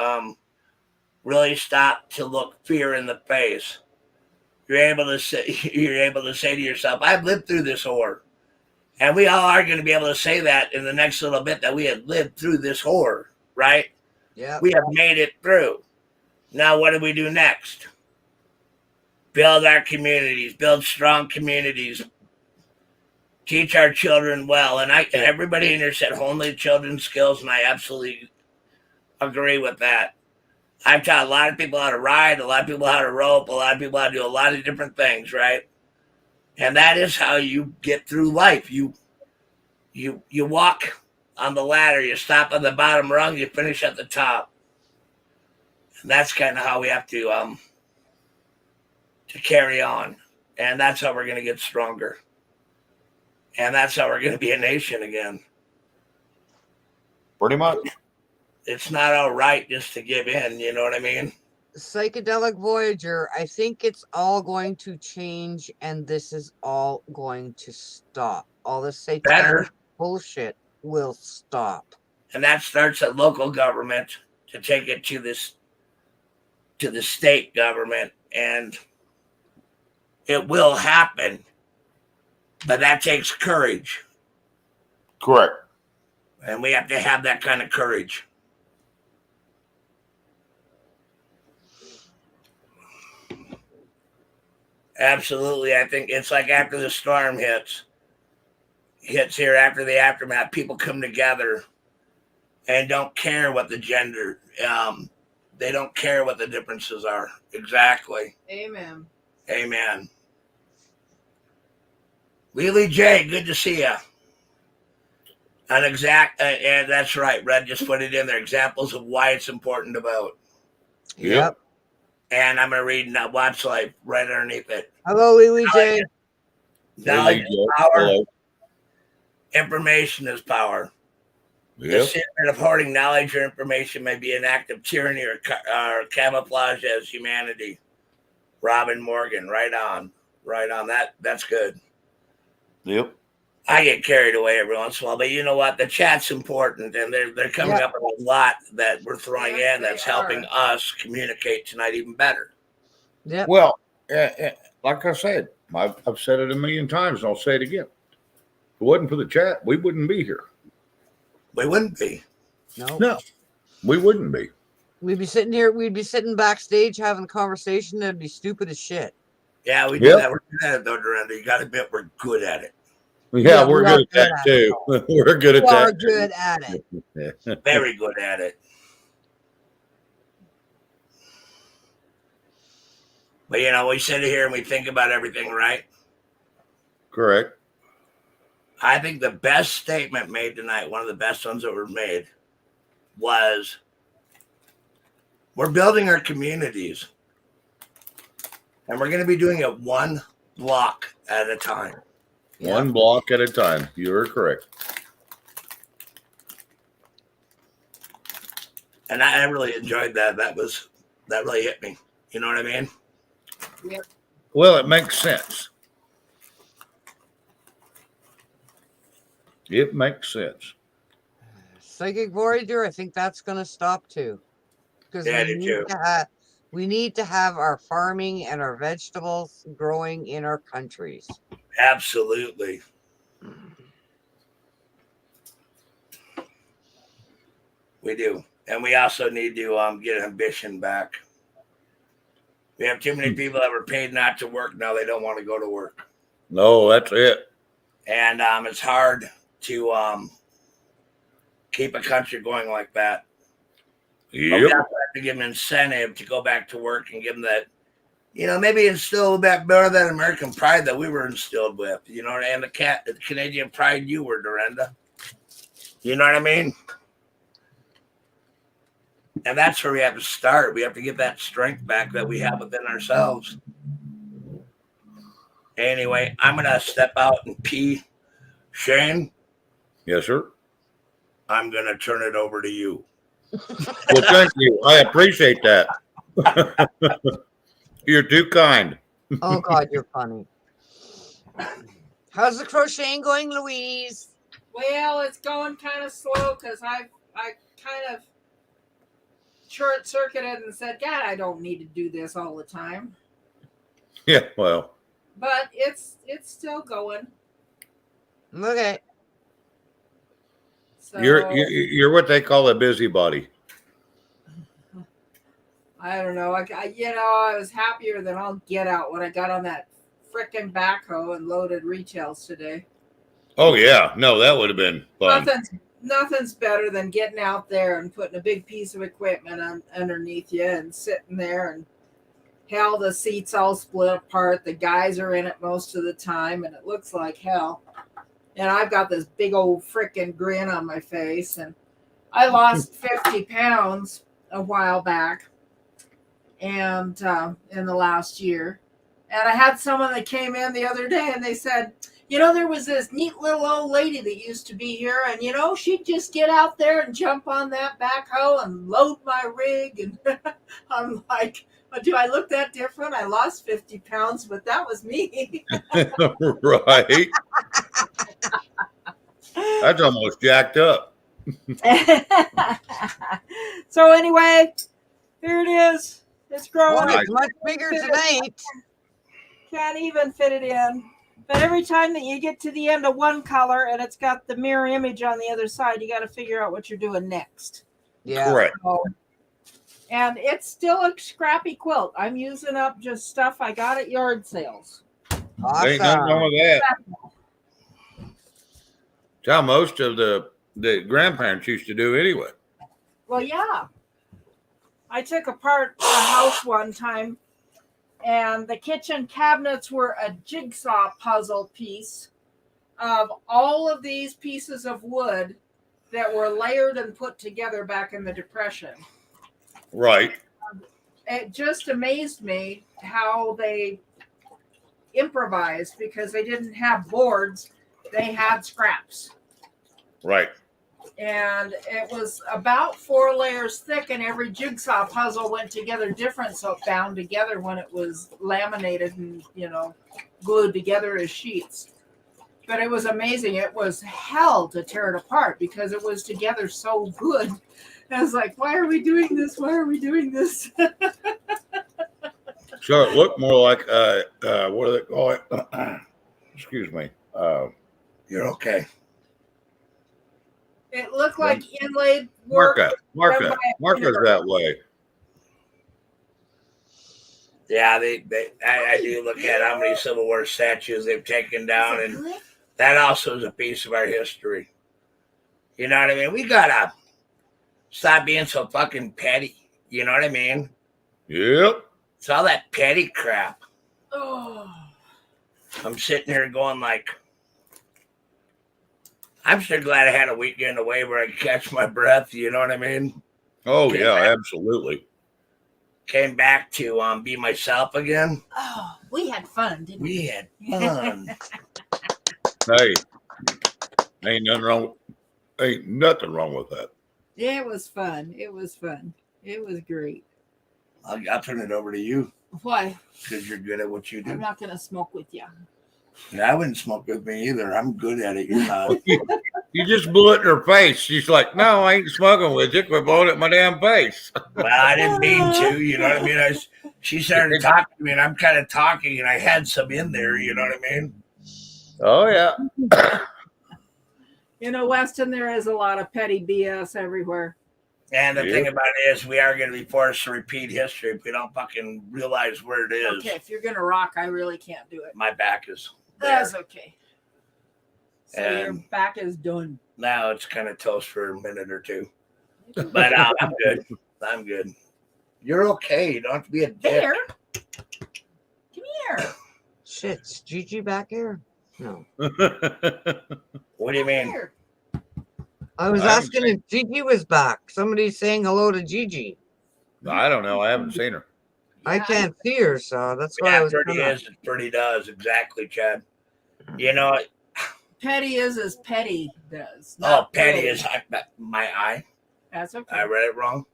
really stop to look fear in the face. You're able to say to yourself, I've lived through this horror. And we all are going to be able to say that in the next little bit, that we have lived through this horror, right? Yeah. We have made it through. Now, what do we do next? Build our communities, build strong communities, teach our children well. And everybody in here said homely children's skills, and I absolutely agree with that. I've taught a lot of people how to ride, a lot of people how to rope, a lot of people how to do a lot of different things, right? And that is how you get through life. You walk on the ladder, you stop on the bottom rung, you finish at the top. And that's kind of how we have to carry on. And that's how we're going to get stronger. And that's how we're going to be a nation again. Pretty much. It's not all right just to give in, you know what I mean? Psychedelic Voyager, I think it's all going to change, and this is all going to stop. All this satanic bullshit will stop. And that starts at local government to take it to the state government, and it will happen. But that takes courage. Correct. And we have to have that kind of courage. Absolutely. I think it's like after the storm hits here, after the aftermath, people come together and don't care what the gender, they don't care what the differences are. Exactly. Amen. Amen. Lily J, good to see you. And that's right. Red just put it in there. Examples of why it's important to vote. Yep. And I'm going to read Watch Life right underneath it. Hello, Lily J. Knowledge is power. Information is power. The secret of hoarding knowledge or information may be an act of tyranny or camouflage as humanity. Robin Morgan, right on. That's good. Yep. I get carried away every once in a while, but you know what? The chat's important, and they're coming up with a lot that we're throwing in that's helping us communicate tonight even better. Yep. Well, like I said, I've said it a million times, and I'll say it again. If it wasn't for the chat, we wouldn't be here. We wouldn't be. No, we wouldn't be. We'd be sitting here. We'd be sitting backstage having a conversation that'd be stupid as shit. Yeah, we do that. We're good at it, though, Dorinda. You got to admit we're good at it. Yeah, we're good at that, too. We're good at that. We're good at it. Very good at it. But, you know, we sit here and we think about everything, right? Correct. I think the best statement made tonight, one of the best ones that were made, was we're building our communities. And we're going to be doing it one block at a time. One block at a time. You are correct. And I really enjoyed that. That really hit me. You know what I mean? Yep. Well, it makes sense. It makes sense. Psychic Voyager, I think that's going to stop too. Because we need to have our farming and our vegetables growing in our countries. Absolutely. We do. And we also need to get ambition back. We have too many people that were paid not to work. Now they don't want to go to work. No, that's it. And it's hard to keep a country going like that. Yep. But we also have to give them incentive to go back to work and give them that, you know, maybe instill that better that American pride that we were instilled with, you know, and the Canadian pride you were, Dorinda. You know what I mean? And that's where we have to start. We have to get that strength back that we have within ourselves. Anyway, I'm going to step out and pee. Shane? Yes, sir. I'm going to turn it over to you. Well, thank you. I appreciate that. You're too kind. Oh, God, you're funny. How's the crocheting going, Louise? Well, it's going kind of slow because I kind of short-circuited and said, God, I don't need to do this all the time. Yeah, well. But it's still going. Okay. So, You're what they call a busybody. I don't know. I was happier than I'll get out when I got on that frickin' backhoe and loaded retails today. Oh yeah, no, that would have been fun. Nothing's better than getting out there and putting a big piece of equipment underneath you and sitting there, and hell, the seats all split apart. The guys are in it most of the time, and it looks like hell. And I've got this big old frickin' grin on my face, and I lost 50 pounds a while back, and in the last year. And I had someone that came in the other day, and they said, you know, there was this neat little old lady that used to be here, and, you know, she'd just get out there and jump on that backhoe and load my rig. And I'm like, do I look that different? I lost 50 pounds, but that was me. Right. That's almost jacked up. So anyway, here it is. It's growing. Boy, it's much bigger tonight. Can't even fit it in. But every time that you get to the end of one color and it's got the mirror image on the other side, you got to figure out what you're doing next. Yeah. Correct. So, and it's still a scrappy quilt. I'm using up just stuff I got at yard sales. Ain't nothing wrong Awesome. with that. It's how most of the grandparents used to do anyway. Well, yeah. I took apart a house one time, and the kitchen cabinets were a jigsaw puzzle piece of all of these pieces of wood that were layered and put together back in the Depression. Right. It just amazed me how they improvised, because they didn't have boards, they had scraps. Right. And it was about 4 layers thick, and every jigsaw puzzle went together different, so it bound together when it was laminated and, glued together as sheets. But it was amazing. It was hell to tear it apart because it was together so good. I was like, why are we doing this? Why are we doing this? So it looked more like what do they call it? Excuse me. You're okay. It looked like inlaid work. Marca. Marca's that way. Yeah, I do look at how many Civil War statues they've taken down, and that also is a piece of our history. You know what I mean? We gotta stop being so fucking petty. You know what I mean? Yep. It's all that petty crap. Oh. I'm sitting here going like, I'm sure glad I had a weekend away where I could catch my breath. You know what I mean? Oh yeah, absolutely. Came back to be myself again. Oh, we had fun, didn't we? We had fun. Hey, ain't nothing wrong with that. Yeah, it was fun. It was fun. It was great. I'll turn it over to you Why? because you're good at what you I'm do. not going to smoke with you. Yeah, I wouldn't smoke with me either. I'm good at it. You're not. You just blew it in her face. She's like, "No, I ain't smoking with you. Quit blowing it in my damn face." Well, I didn't mean to. You know what I mean? She started talking to me, and I'm kind of talking, and I had some in there. You know what I mean? Oh yeah. Weston, there is a lot of petty BS everywhere. And the thing about it is, we are going to be forced to repeat history if we don't fucking realize where it is. Okay, if you're going to rock, I really can't do it. My back is there. That's okay. So your back is done. Now it's kind of toast for a minute or two. But I'm good. I'm good. You're okay. You don't have to be a dick. There. Come here. Shit, is Gigi back here? No. What do you mean? Here. I was asking if Gigi was back. Somebody's saying hello to Gigi. I don't know. I haven't seen her. I can't see her, so that's why I was Pretty is. It pretty does. Exactly, Chad. You know, Petty is as petty does. oh, petty is my eye. That's okay. I read it wrong.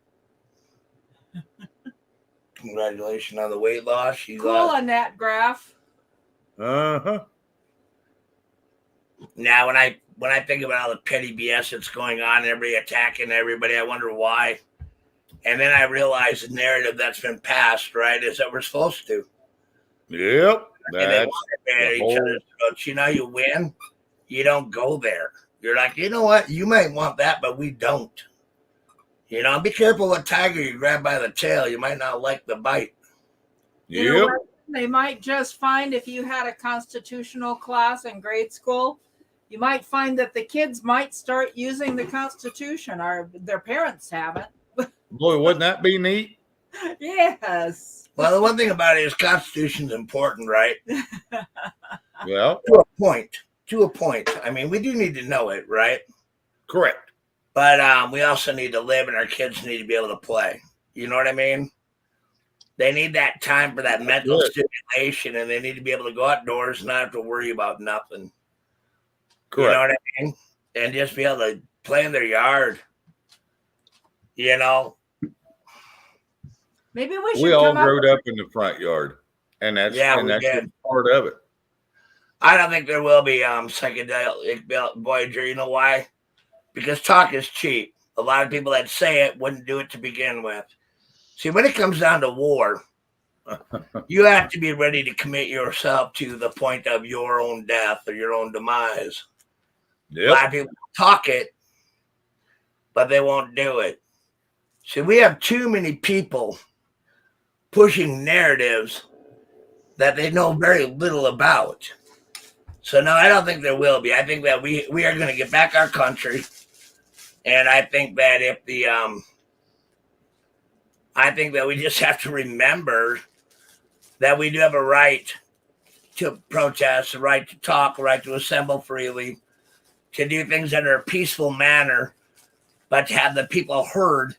Congratulations on the weight loss. She's cool on that graph. Uh-huh. Now, when I think about all the petty BS that's going on, everybody attacking everybody, I wonder why. And then I realize the narrative that's been passed, right, is that we're supposed to. Yep. And they want to ban each other's throats. You know, you win, you don't go there. You're like, you know what? You might want that, but we don't. You know, be careful what tiger you grab by the tail. You might not like the bite. Yep. You know what? They might just find, if you had a constitutional class in grade school, you might find that the kids might start using the Constitution, or their parents haven't. Boy, wouldn't that be neat? Yes. Well, the one thing about it is Constitution's important, right? Well, To a point. To a point. I mean, we do need to know it, right? correct. But we also need to live, and our kids need to be able to play. You know what I mean? They need that time for that mental stimulation, and they need to be able to go outdoors and not have to worry about nothing. Correct. You know what I mean? And just be able to play in their yard. You know? Maybe we should We all come up growed up in the front yard, and that's just part of it. I don't think there will be psychedelic Voyager. You know why? Because talk is cheap. A lot of people that say it wouldn't do it to begin with. See, when it comes down to war, You have to be ready to commit yourself to the point of your own death or your own demise. A lot of Yep. people talk it, but they won't do it. See, we have too many people pushing narratives that they know very little about. So no, I don't think there will be. I think that we are going to get back our country, and I think that if the I think that we just have to remember that we do have a right to protest, a right to talk, a right to assemble freely, to do things in a peaceful manner, but to have the people heard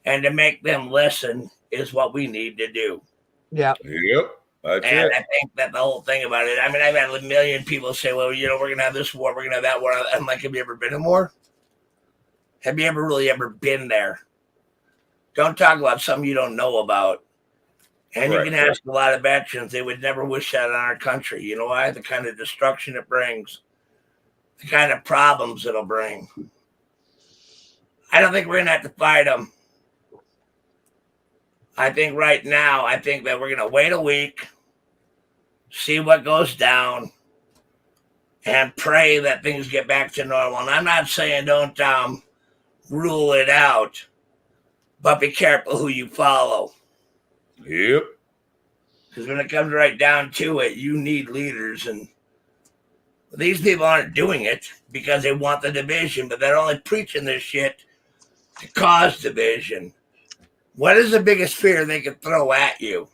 and to make them listen is what we need to do. Yeah. Yep. That's And it. I think that the whole thing about it, I mean, I've had a million people say, well, you know, we're going to have this war, we're going to have that war. I'm like, have you ever been in war? Have you ever really ever been there? Don't talk about something you don't know about. And you Correct. can ask a lot of veterans, they would never wish that on our country. You know why? The kind of destruction it brings, the kind of problems it'll bring. I don't think we're going to have to fight them. I think right now, I think that we're going to wait a week, see what goes down, and pray that things get back to normal. And I'm not saying don't rule it out, but be careful who you follow. Yep. Because when it comes right down to it, you need leaders. And these people aren't doing it because they want the division, but they're only preaching this shit to cause division. What is the biggest fear they can throw at you?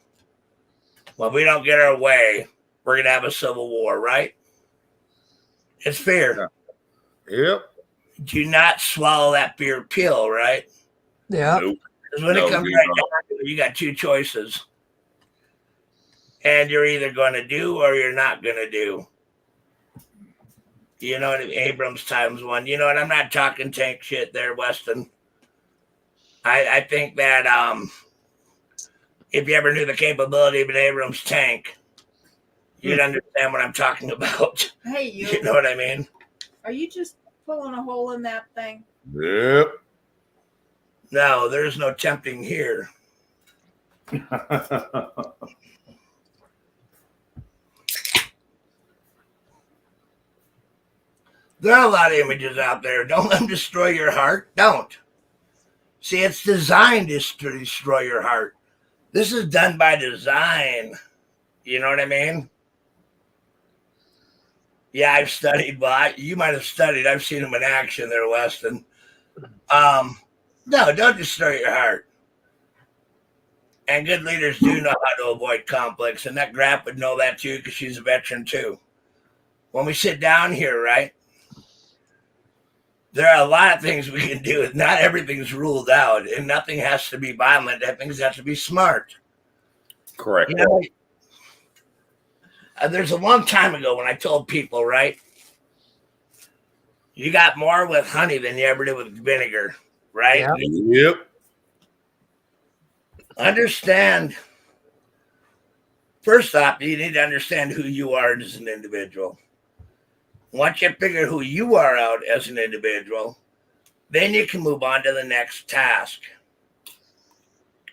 Well, if we don't get our way, we're going to have a civil war, right? It's fear. Yep. Do not swallow that fear pill, right? Yeah. Nope. Because when No, it comes do right not. down to it, you got two choices. And you're either going to do or you're not going to do. You know what I mean? Abrams times one. You know what? I'm not talking tank shit there, Weston. I think that if you ever knew the capability of an Abrams tank, you'd understand what I'm talking about. Hey, You know what I mean? Are you just pulling a hole in that thing? Yep. No, there's no tempting here. There are a lot of images out there. Don't let them destroy your heart. Don't. See, it's designed to destroy your heart. This is done by design. You know what I mean? Yeah, I've studied. Well, you might have studied. I've seen them in action there, Weston. No, don't destroy your heart. And good leaders do know how to avoid conflicts. And that Grap would know that too because she's a veteran too. When we sit down here, right, there are a lot of things we can do. Not everything's ruled out. And nothing has to be violent. Things have to be smart. Correct. You know, there's a long time ago when I told people, right, you got more with honey than you ever did with vinegar, right? Yeah. Yep. Understand. First off, you need to understand who you are as an individual. Once you figure who you are out as an individual, then you can move on to the next task.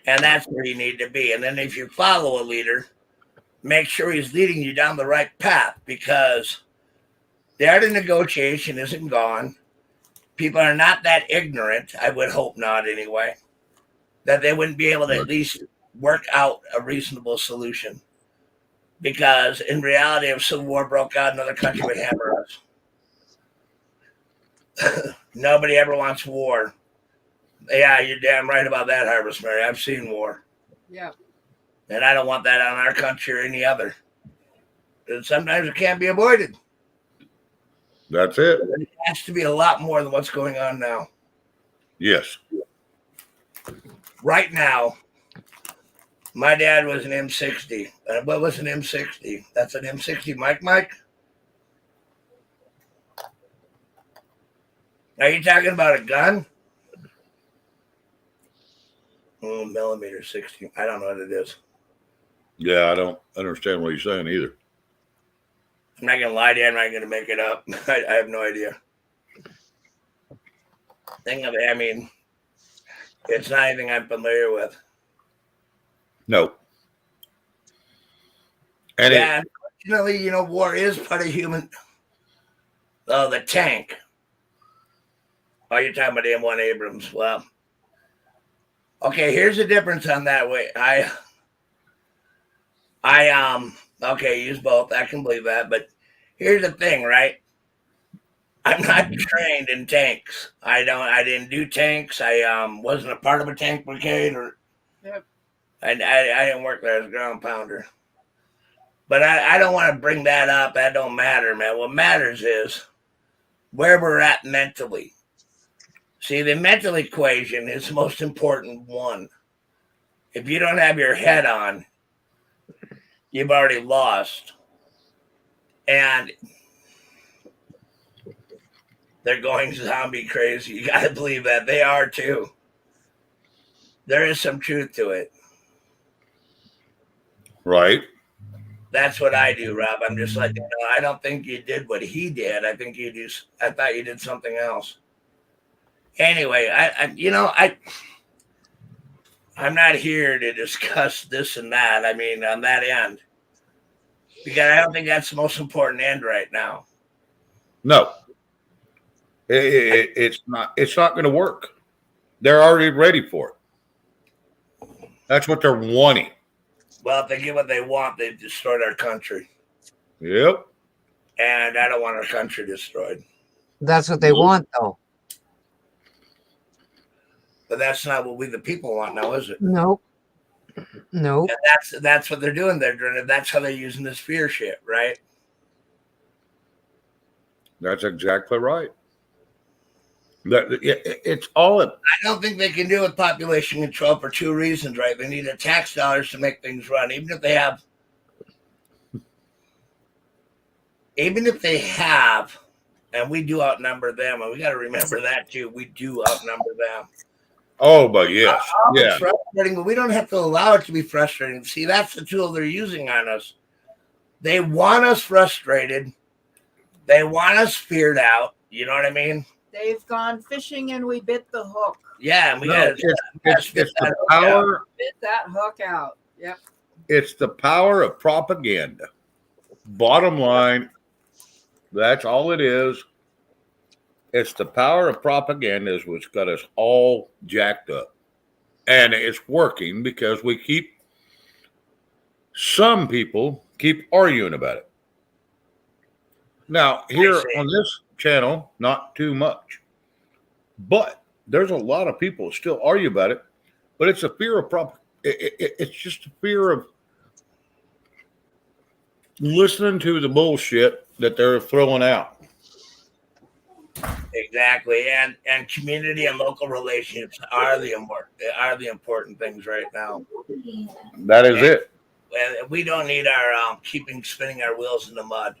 And that's where you need to be. And then if you follow a leader, make sure he's leading you down the right path because the art of negotiation isn't gone. People are not that ignorant, I would hope not anyway, that they wouldn't be able to at least work out a reasonable solution. Because in reality, if civil war broke out, another country would hammer us. Nobody ever wants war. Yeah, you're damn right about that, Harvest Mary. I've seen war. Yeah. And I don't want that on our country or any other. And sometimes it can't be avoided. That's it. It has to be a lot more than what's going on now. Yes. Right now, my dad was an M60. What was an M60? That's an M60 Mike? Are you talking about a gun? Oh, millimeter 60. I don't know what it is. Yeah, I don't understand what he's saying either. I'm not going to lie to you. I'm not going to make it up. I have no idea. Thing of it, I mean, it's not anything I'm familiar with. No. And yeah, unfortunately, war is part of human. Oh, the tank. Oh, you're talking about M1 Abrams. Well, okay, here's the difference on that way. Okay, use both. I can believe that. But here's the thing, right? I'm not trained in tanks. I didn't do tanks. I wasn't a part of a tank brigade, or Yep. I didn't work there as a ground pounder. But I don't want to bring that up. That don't matter, man. What matters is where we're at mentally. See, the mental equation is the most important one. If you don't have your head on, you've already lost. And they're going zombie crazy. You got to believe that. They are too. There is some truth to it. right. That's what I do, Rob. I'm just like, I don't think you did what he did. I thought you did something else. Anyway, I'm not here to discuss this and that. I mean, on that end, because I don't think that's the most important end right now. No, it's not. It's not going to work. They're already ready for it. That's what they're wanting. Well, if they get what they want, they've destroyed our country. Yep. And I don't want our country destroyed. That's what they want, though. But that's not what we the people want now, is it? Nope. Nope. And that's what they're doing. That's how they're using this fear shit, right? That's exactly right. It's all. I don't think they can do with population control for two reasons, right? They need the tax dollars to make things run, even if they have, and we do outnumber them, and we got to remember that too. We do outnumber them. Oh, but yes, It's frustrating, but we don't have to allow it to be frustrating. See, that's the tool they're using on us. They want us frustrated. They want us feared out. You know what I mean? They've gone fishing and we bit the hook. Yeah, and we no, got it's the power. Bit that hook out. Yep. It's the power of propaganda. Bottom line, that's all it is. It's the power of propaganda is what's got us all jacked up. And it's working because some people keep arguing about it. Now, here on this channel, not too much. But there's a lot of people that still argue about it. But it's a fear of it's just a fear of listening to the bullshit that they're throwing out. Exactly, and community and local relationships are the important things right now. That is it. And we don't need our spinning our wheels in the mud.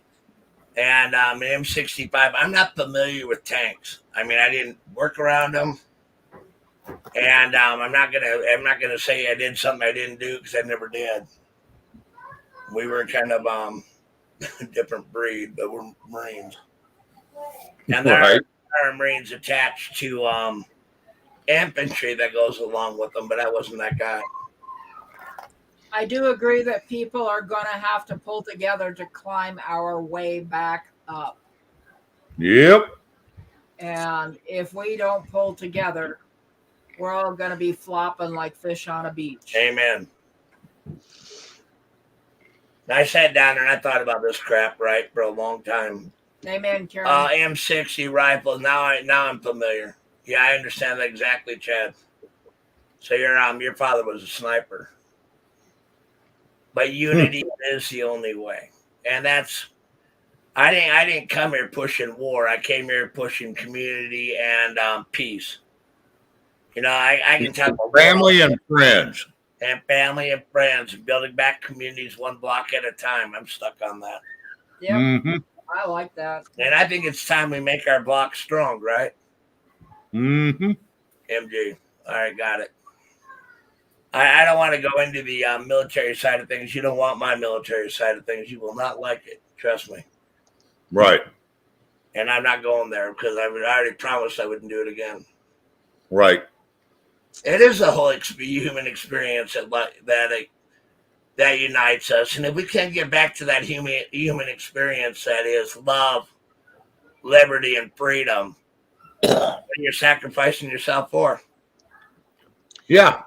And M65, I'm not familiar with tanks. I mean, I didn't work around them, and I'm not gonna say I did something I didn't do because I never did. We were kind of a different breed, but we're Marines, and there are Marines attached to infantry that goes along with them, but I wasn't that guy. I do agree that people are going to have to pull together to climb our way back up. Yep. And if we don't pull together, we're all going to be flopping like fish on a beach. Amen. I sat down and I thought about this crap, right, for a long time. Amen, Karen. M60 rifle. Now I'm familiar. Yeah, I understand that exactly, Chad. So your father was a sniper. But unity is the only way. And that's I didn't come here pushing war. I came here pushing community and peace. I can talk about family and friends. And family and friends, building back communities one block at a time. I'm stuck on that. Yep. Mm-hmm. I like that. And I think it's time we make our block strong, right? Mm-hmm. MG. All right, got it. I don't want to go into the military side of things. You don't want my military side of things. You will not like it. Trust me. Right. And I'm not going there because I already promised I wouldn't do it again. Right. It is a whole human experience that unites us. And if we can't get back to that human experience that is love, liberty, and freedom, you're sacrificing yourself for. Yeah,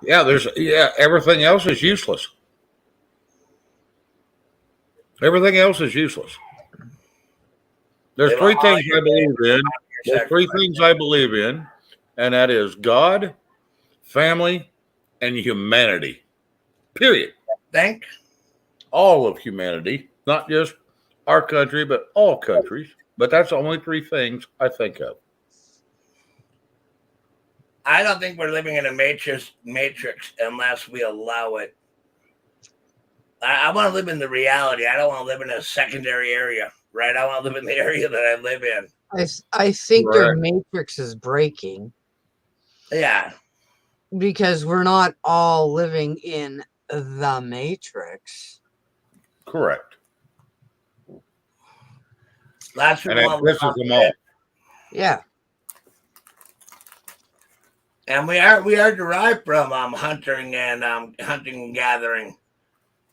everything else is useless. Everything else is useless. There's They will three haul things your I believe in. your There's three sacrifice. things I believe in, and that is God, family, and humanity. Period. Think? All of humanity, not just our country, but all countries. But that's the only three things I think of. I don't think we're living in a matrix unless we allow it. I want to live in the reality. I don't want to live in a secondary area, right? I want to live in the area that I live in. I think their Right. matrix is breaking Yeah. because we're not all living in the matrix. Correct. Lots of And that people pisses them off. Yeah. And we are derived from hunting and gathering,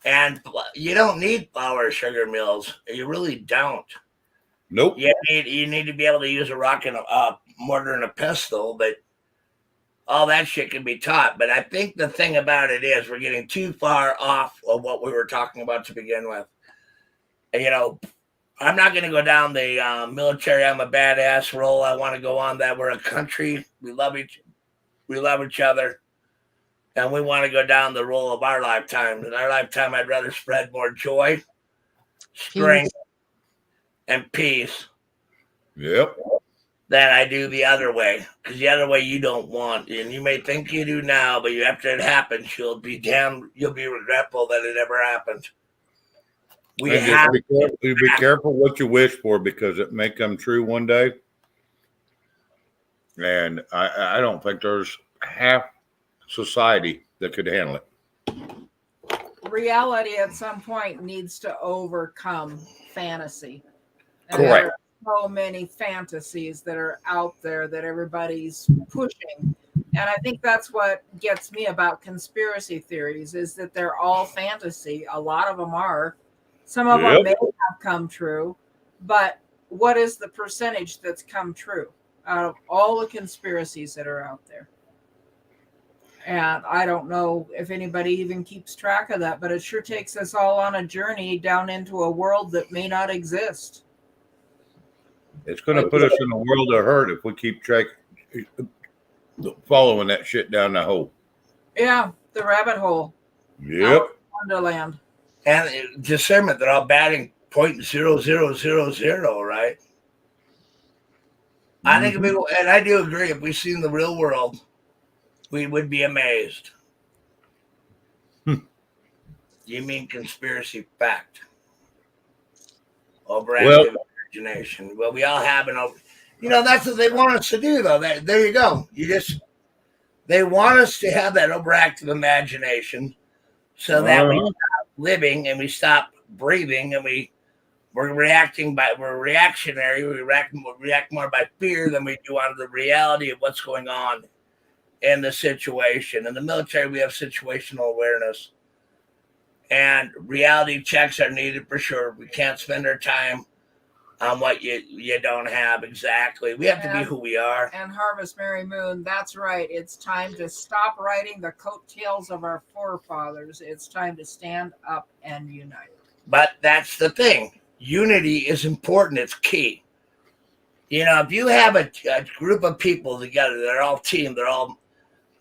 and you don't need flour or sugar mills. You really don't. Nope. You need to be able to use a rock and a mortar and a pestle, but all that shit can be taught. But I think the thing about it is we're getting too far off of what we were talking about to begin with. And, I'm not going to go down the military. I'm a badass role. I want to go on that. We're a country. We love each other, and we want to go down the role of our lifetime. In our lifetime, I'd rather spread more joy, strength, and peace Yep. than I do the other way. Because the other way you don't want, and you may think you do now, but after it happens, you'll be regretful that it ever happened. We And have just be careful what you wish for, because it may come true one day. And I don't think there's half society that could handle it. Reality at some point needs to overcome fantasy. And Correct. there are so many fantasies that are out there that everybody's pushing. And I think that's what gets me about conspiracy theories is that they're all fantasy. A lot of them are. Some of them may have come true, but what is the percentage that's come true out of all the conspiracies that are out there? And I don't know if anybody even keeps track of that, but it sure takes us all on a journey down into a world that may not exist. It's going to put us in a world of hurt if we keep following that shit down the hole. Yeah, the rabbit hole. Yep. Wonderland. And discernment, they're all batting 0.0000, right? I think, and I do agree, if we seen the real world, we would be amazed. You mean conspiracy fact? Overactive imagination. Well, we all have an over. That's what they want us to do, though. There you go. They want us to have that overactive imagination, so that we stop living and we stop breathing, and we're reactionary. We react more by fear than we do on the reality of what's going on in the situation. In the military, we have situational awareness, and reality checks are needed for sure. We can't spend our time on what you don't have exactly. We have to be who we are. And Harvest Merry Moon, that's right. It's time to stop riding the coattails of our forefathers. It's time to stand up and unite. But that's the thing. Unity is important. It's key. If you have a group of people together, they're all team. They're all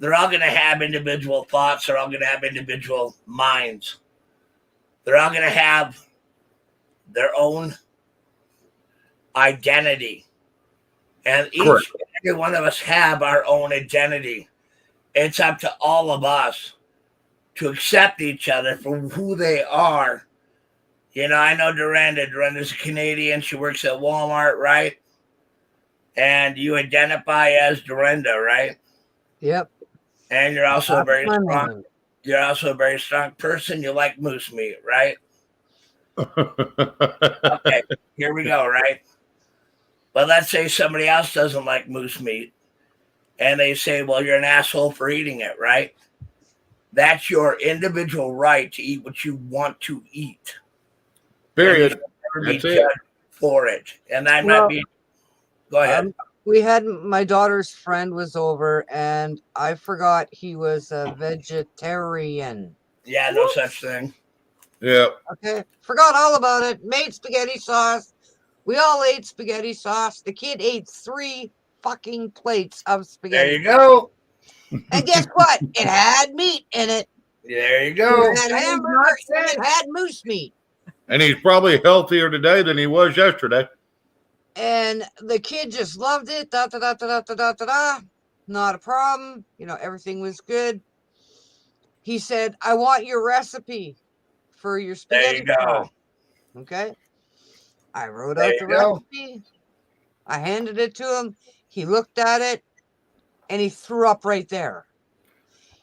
going to have individual thoughts. They're all going to have individual minds. They're all going to have their own identity. And every one of us have our own identity. It's up to all of us to accept each other for who they are. I know Dorinda. Dorinda's a Canadian. She works at Walmart, right? And you identify as Dorinda, right? Yep. And you're also a very strong. You're also a very strong person. You like moose meat, right? Okay, here we go, right? But let's say somebody else doesn't like moose meat, and they say, "Well, you're an asshole for eating it," right? That's your individual right to eat what you want to eat. Period. And you should never be That's it. judged for it. And I'm Well, not being. Go ahead. we had my daughter's friend was over, and I forgot he was a vegetarian. Yeah, no such thing. Yeah. Okay, forgot all about it. Made spaghetti sauce. We all ate spaghetti sauce. The kid ate 3 fucking plates of There spaghetti. you go. And guess what? It had meat in it. There you go. It had And he's hamburger not and sick. it had moose meat. And he's probably healthier today than he was yesterday. And the kid just loved it. Da da da da da da da da. Not a problem. Everything was good. He said, "I want your recipe for your There spaghetti you go. sauce." Okay. I wrote There out you the go. recipe. I handed it to him. He looked at it and he threw up right there.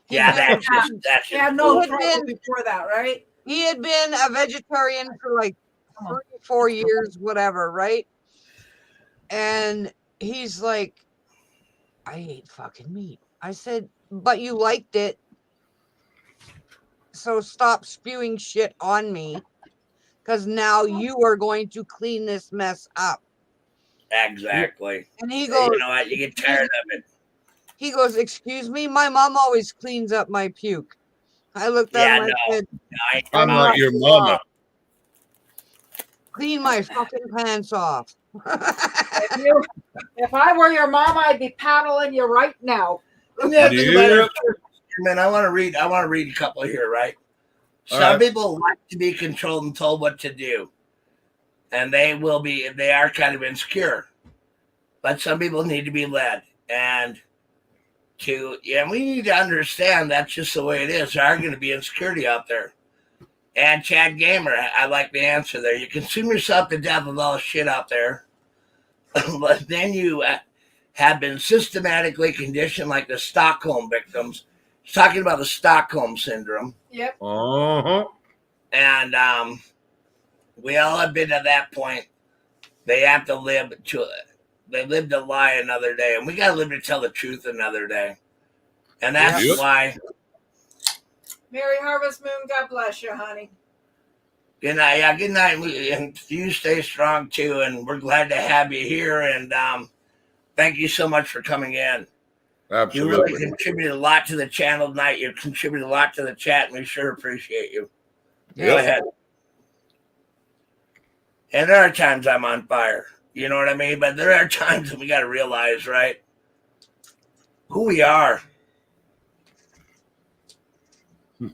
Yeah, He'd that's He just had no He had trouble been- before that, right? He had been a vegetarian for like 3-4 years, whatever, right? And he's like, "I ate fucking meat." I said, "But you liked it. So stop spewing shit on me, because now you are going to clean this mess up." exactly. And he You goes, know what? You get tired of it. "Excuse me, my mom always cleans up my puke." I looked at Yeah, him, I no. said, I I'm I'm not not your wrong. mama. "Clean my fucking pants off." If I were your mom, I'd be paddling you right now. Let me ask you about Yep. it, man. I want to read a couple here, right? All Some right. people like to be controlled and told what to do. And they are kind of insecure. But some people need to be led. And we need to understand that's just the way it is. There are going to be insecurity out there. And Chad Gamer, I like the answer there. You consume yourself to death with all the shit out there, but then you have been systematically conditioned like the Stockholm victims. He's talking about the Stockholm syndrome. Yep. Uh-huh. And we all have been at that point. They have to live to lie another day. And we got to live to tell the truth another day. And that's Yep. why. Merry Harvest Moon. God bless you, honey. Good night. Yeah, good night. And you stay strong too. And we're glad to have you here. And thank you so much for coming in. You Absolutely. really contributed a lot to the channel tonight. You contributed a lot to the chat, and we sure appreciate you. Go ahead. And there are times I'm on fire. You know what I mean? But there are times that we got to realize, right, who we are.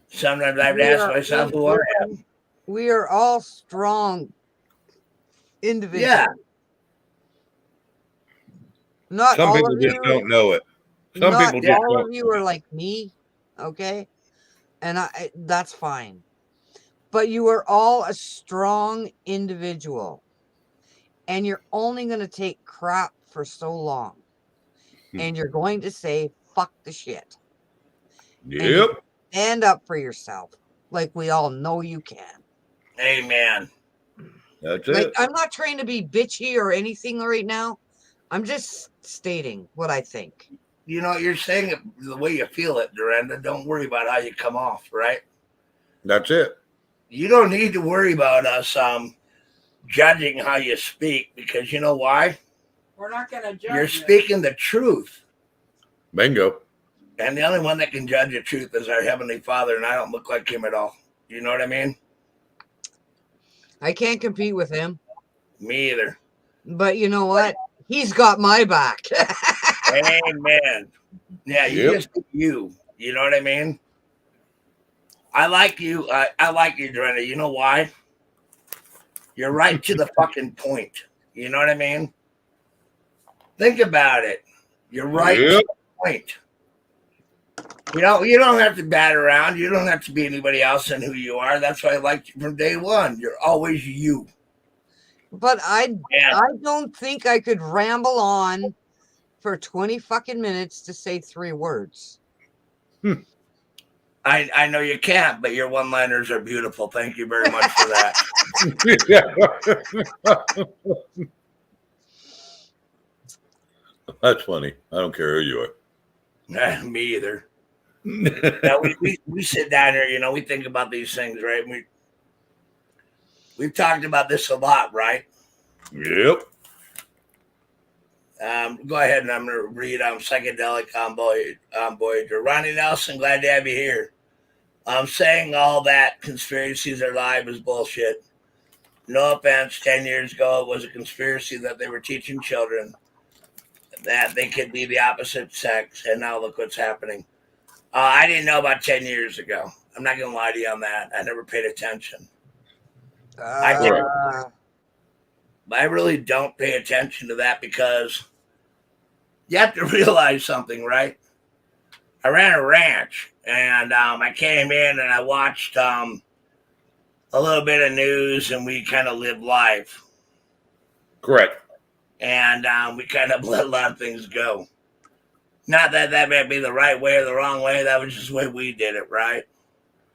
Sometimes I have to ask myself who I am. We are all strong individuals. Yeah. Not Some all people of just you. don't know it. Some Not people just all don't. of you are like me, okay? And that's fine. But you are all a strong individual. And you're only going to take crap for so long. And you're going to say, "Fuck the shit." Yep. Stand up for yourself, like we all know you can. Amen. That's Like, it. I'm not trying to be bitchy or anything right now. I'm just stating what I think. You know, you're saying it the way you feel it, Dorinda. Don't worry about how you come off, right? That's it. You don't need to worry about us judging how you speak, because you know why? We're not going to judge You're you. speaking the truth. Bingo. And the only one that can judge the truth is our Heavenly Father, and I don't look like him at all. You know what I mean? I can't compete with him. Me either. But you know what? He's got my back. Amen. Yeah, you Yep. just do you. You know what I mean? I like you. I like you, Dorinda. You know why? You're right to the fucking point. You know what I mean? Think about it. You're right to Yep. the point. You don't have to bat around. You don't have to be anybody else than who you are. That's why I liked you from day one. You're always you. But I Yeah. don't think I could ramble on for 20 fucking minutes to say 3 words. I know you can't, but your one-liners are beautiful. Thank you very much for that. That's funny. I don't care who you are. Me either. Now we sit down here, you know, we think about these things, right? We've talked about this a lot, right? Yep. Go ahead, and I'm going to read Psychedelic Voyager. Ronnie Nelson, glad to have you here. Saying all that conspiracies are live is bullshit. No offense, 10 years ago it was a conspiracy that they were teaching children that they could be the opposite sex, and now look what's happening. I didn't know about 10 years ago. I'm not going to lie to you on that. I never paid attention. I really don't pay attention to that because you have to realize something, right? I ran a ranch, and I came in and I watched a little bit of news, and we kind of lived life. Correct. And we kind of let a lot of things go. Not that that may be the right way or the wrong way. That was just the way we did it, right?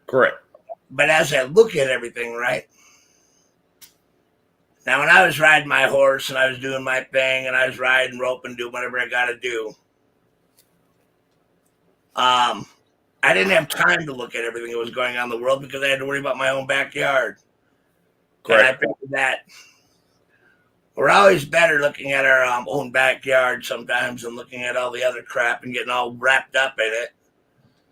Correct. But as I look at everything, right? Now, when I was riding my horse and I was doing my thing and I was riding rope and doing whatever I got to do, I didn't have time to look at everything that was going on in the world because I had to worry about my own backyard. Correct. And I figured that we're always better looking at our own backyard sometimes than looking at all the other crap and getting all wrapped up in it.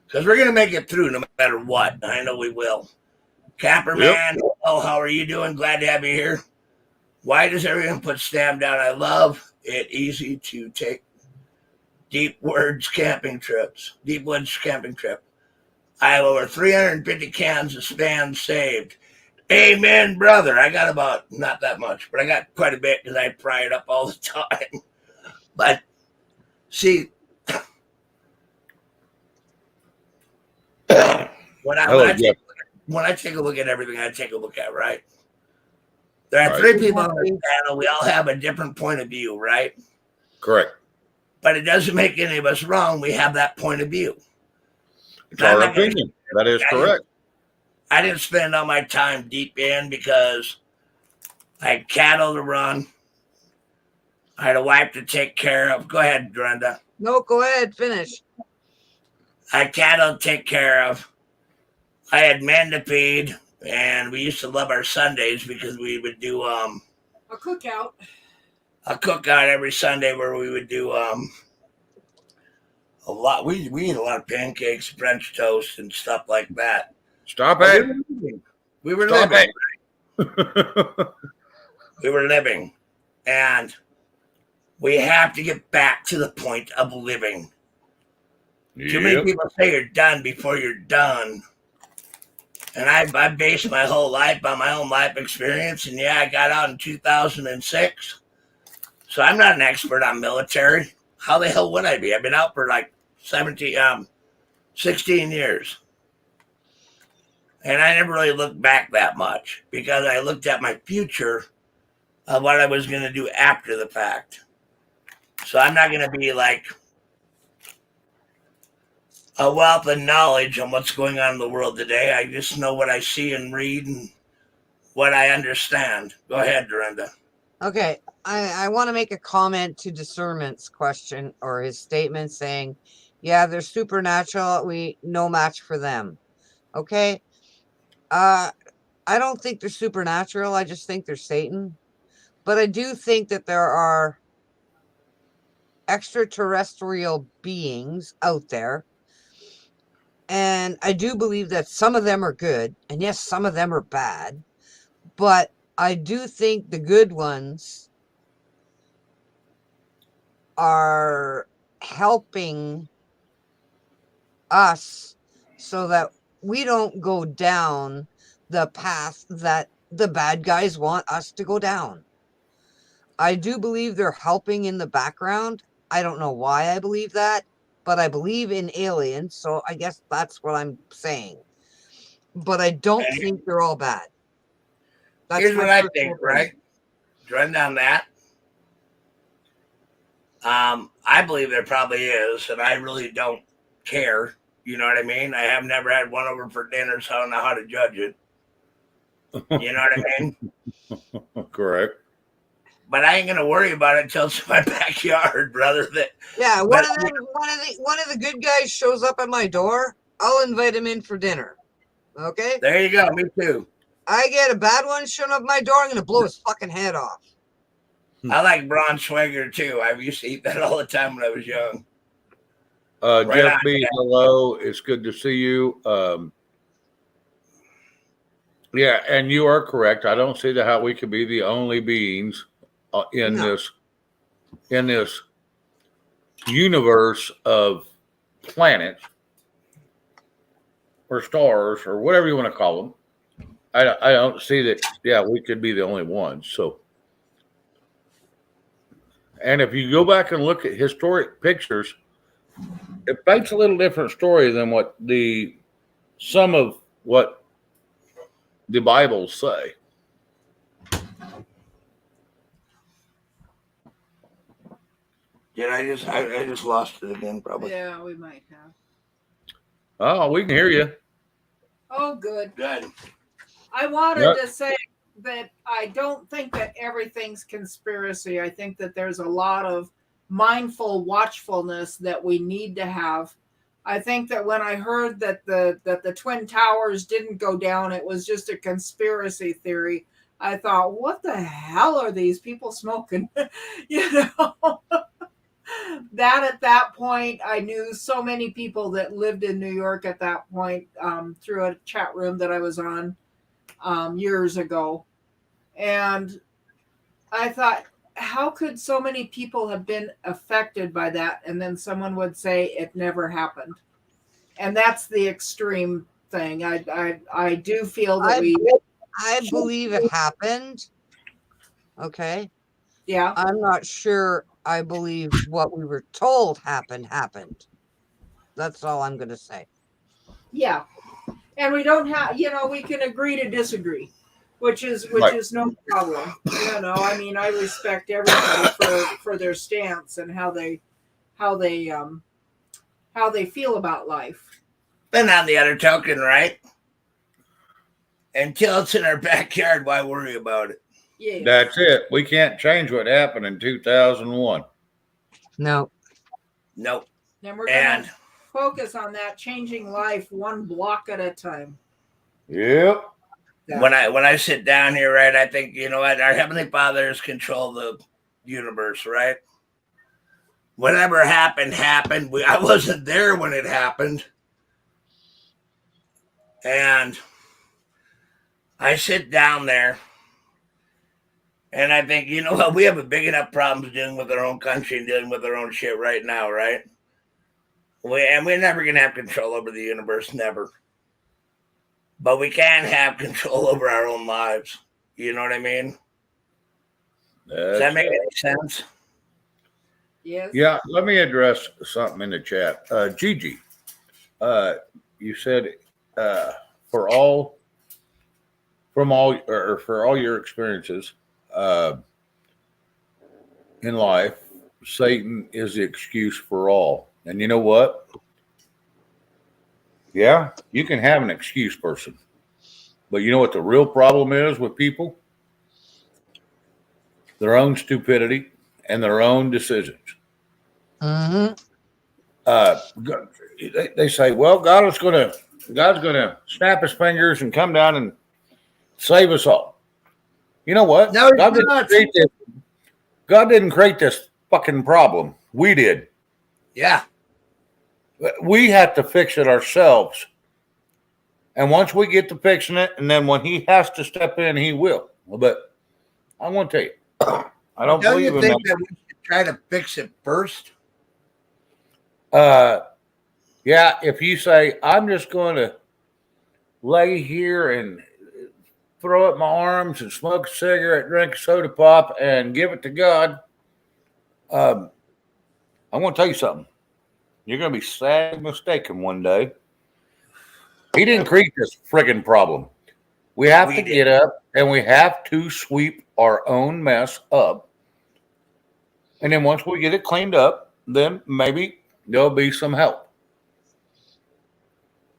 Because we're going to make it through no matter what. I know we will. Camperman, oh, how are you doing? Glad to have you here. Why does everyone put stamp down? I love it. Easy to take. Deep Woods camping trip. I have over 350 cans of Span saved. Amen, brother. I got about, not that much, but I got quite a bit because I fry it up all the time. But see, when I take a look at everything, I take a look at, right? There are three people on this panel. We all have a different point of view, right? Correct. But it doesn't make any of us wrong. We have that point of view. It's our opinion. That is correct. I didn't spend all my time deep in because I had cattle to run. I had a wife to take care of. Go ahead, Brenda. No, go ahead. Finish. I had cattle to take care of. I had men to feed. And we used to love our Sundays because we would do a cookout. A cookout every Sunday where we would do a lot. We eat a lot of pancakes, French toast, and stuff like that. Stop it. We were living. We were living. And we have to get back to the point of living. Yep. Too many people say you're done before you're done. And I based my whole life on my own life experience. And yeah, I got out in 2006. So I'm not an expert on military. How the hell would I be? I've been out for like 16 years. And I never really looked back that much because I looked at my future of what I was going to do after the fact. So I'm not going to be like a wealth of knowledge on what's going on in the world today. I just know what I see and read and what I understand. Go ahead, Dorinda. Okay, I want to make a comment to Discernment's question or his statement saying, yeah, they're supernatural. We no match for them. Okay. I don't think they're supernatural. I just think they're Satan. But I do think that there are extraterrestrial beings out there. And I do believe that some of them are good. And yes, some of them are bad. But I do think the good ones are helping us so that we don't go down the path that the bad guys want us to go down. I do believe they're helping in the background. I don't know why I believe that, but I believe in aliens, so I guess that's what I'm saying. But I don't think they're all bad. Here's what I think, right? Run down that. I believe there probably is, and I really don't care. You know what I mean? I have never had one over for dinner, so I don't know how to judge it. You know what I mean? Correct. but I ain't gonna worry about it until it's in my backyard, brother. Yeah, But one of the good guys shows up at my door. I'll invite him in for dinner. Okay? there you go. Me too. I get a bad one showing up at my door, I'm gonna blow his fucking head off. I like Braunschweiger too. I used to eat that all the time when I was young. Jeff on, B, Jeff. hello. It's good to see you. Yeah, and you are correct. I don't see how we could be the only beings in No. this universe of planets or stars or whatever you want to call them. I don't see that. Yeah, we could be the only ones. So, and if you go back and look at historic pictures, it paints a little different story than what some of what the Bibles say. Did I just lost it again? Probably. Yeah, we might have. Oh, we can hear you. Oh, good. Good. I wanted Yep. to say that I don't think that everything's conspiracy. I think that there's a lot of mindful watchfulness that we need to have. I think that when I heard that the Twin Towers didn't go down, it was just a conspiracy theory. I thought, what the hell are these people smoking? You know, that at that point, I knew so many people that lived in New York at that point through a chat room that I was on years ago. And I thought, how could so many people have been affected by that? And then someone would say it never happened. And that's the extreme thing. I do feel that I believe it happened. Okay. Yeah. I'm not sure I believe what we were told happened. That's all I'm going to say. Yeah. And we don't have, we can agree to disagree, which is no problem. I mean, I respect everybody for their stance and how they feel about life. Then on the other token, right? Until it's in our backyard, why worry about it? Yeah. That's it. We can't change what happened in 2001. No. Nope. Then we're going to focus on that, changing life one block at a time. Yep. Yeah. When I sit down here, right, I think, what, our Heavenly Fathers control the universe, right? Whatever happened. I wasn't there when it happened. And I sit down there and I think, what, we have a big enough problems dealing with our own country and dealing with our own shit right now, right? We're never going to have control over the universe, never. But we can have control over our own lives. You know what I mean? Does that make any sense? Yes. Yeah, let me address something in the chat. Gigi, you said for all your experiences in life, Satan is the excuse for all. And you know what? Yeah, you can have an excuse person. But you know what the real problem is with people? Their own stupidity and their own decisions. Mm-hmm. They say, well, God's going to snap his fingers and come down and save us all. You know what? No, God didn't create this fucking problem. We did. Yeah. We have to fix it ourselves. And once we get to fixing it, and then when he has to step in, he will. But I want to tell you, I don't believe in that. That we should try to fix it first? Yeah, if you say, I'm just going to lay here and throw up my arms and smoke a cigarette, drink a soda pop, and give it to God, I'm going to tell you something. You're going to be sadly mistaken one day. He didn't create this friggin' problem. We have to get up and we have to sweep our own mess up. And then once we get it cleaned up, then maybe there'll be some help.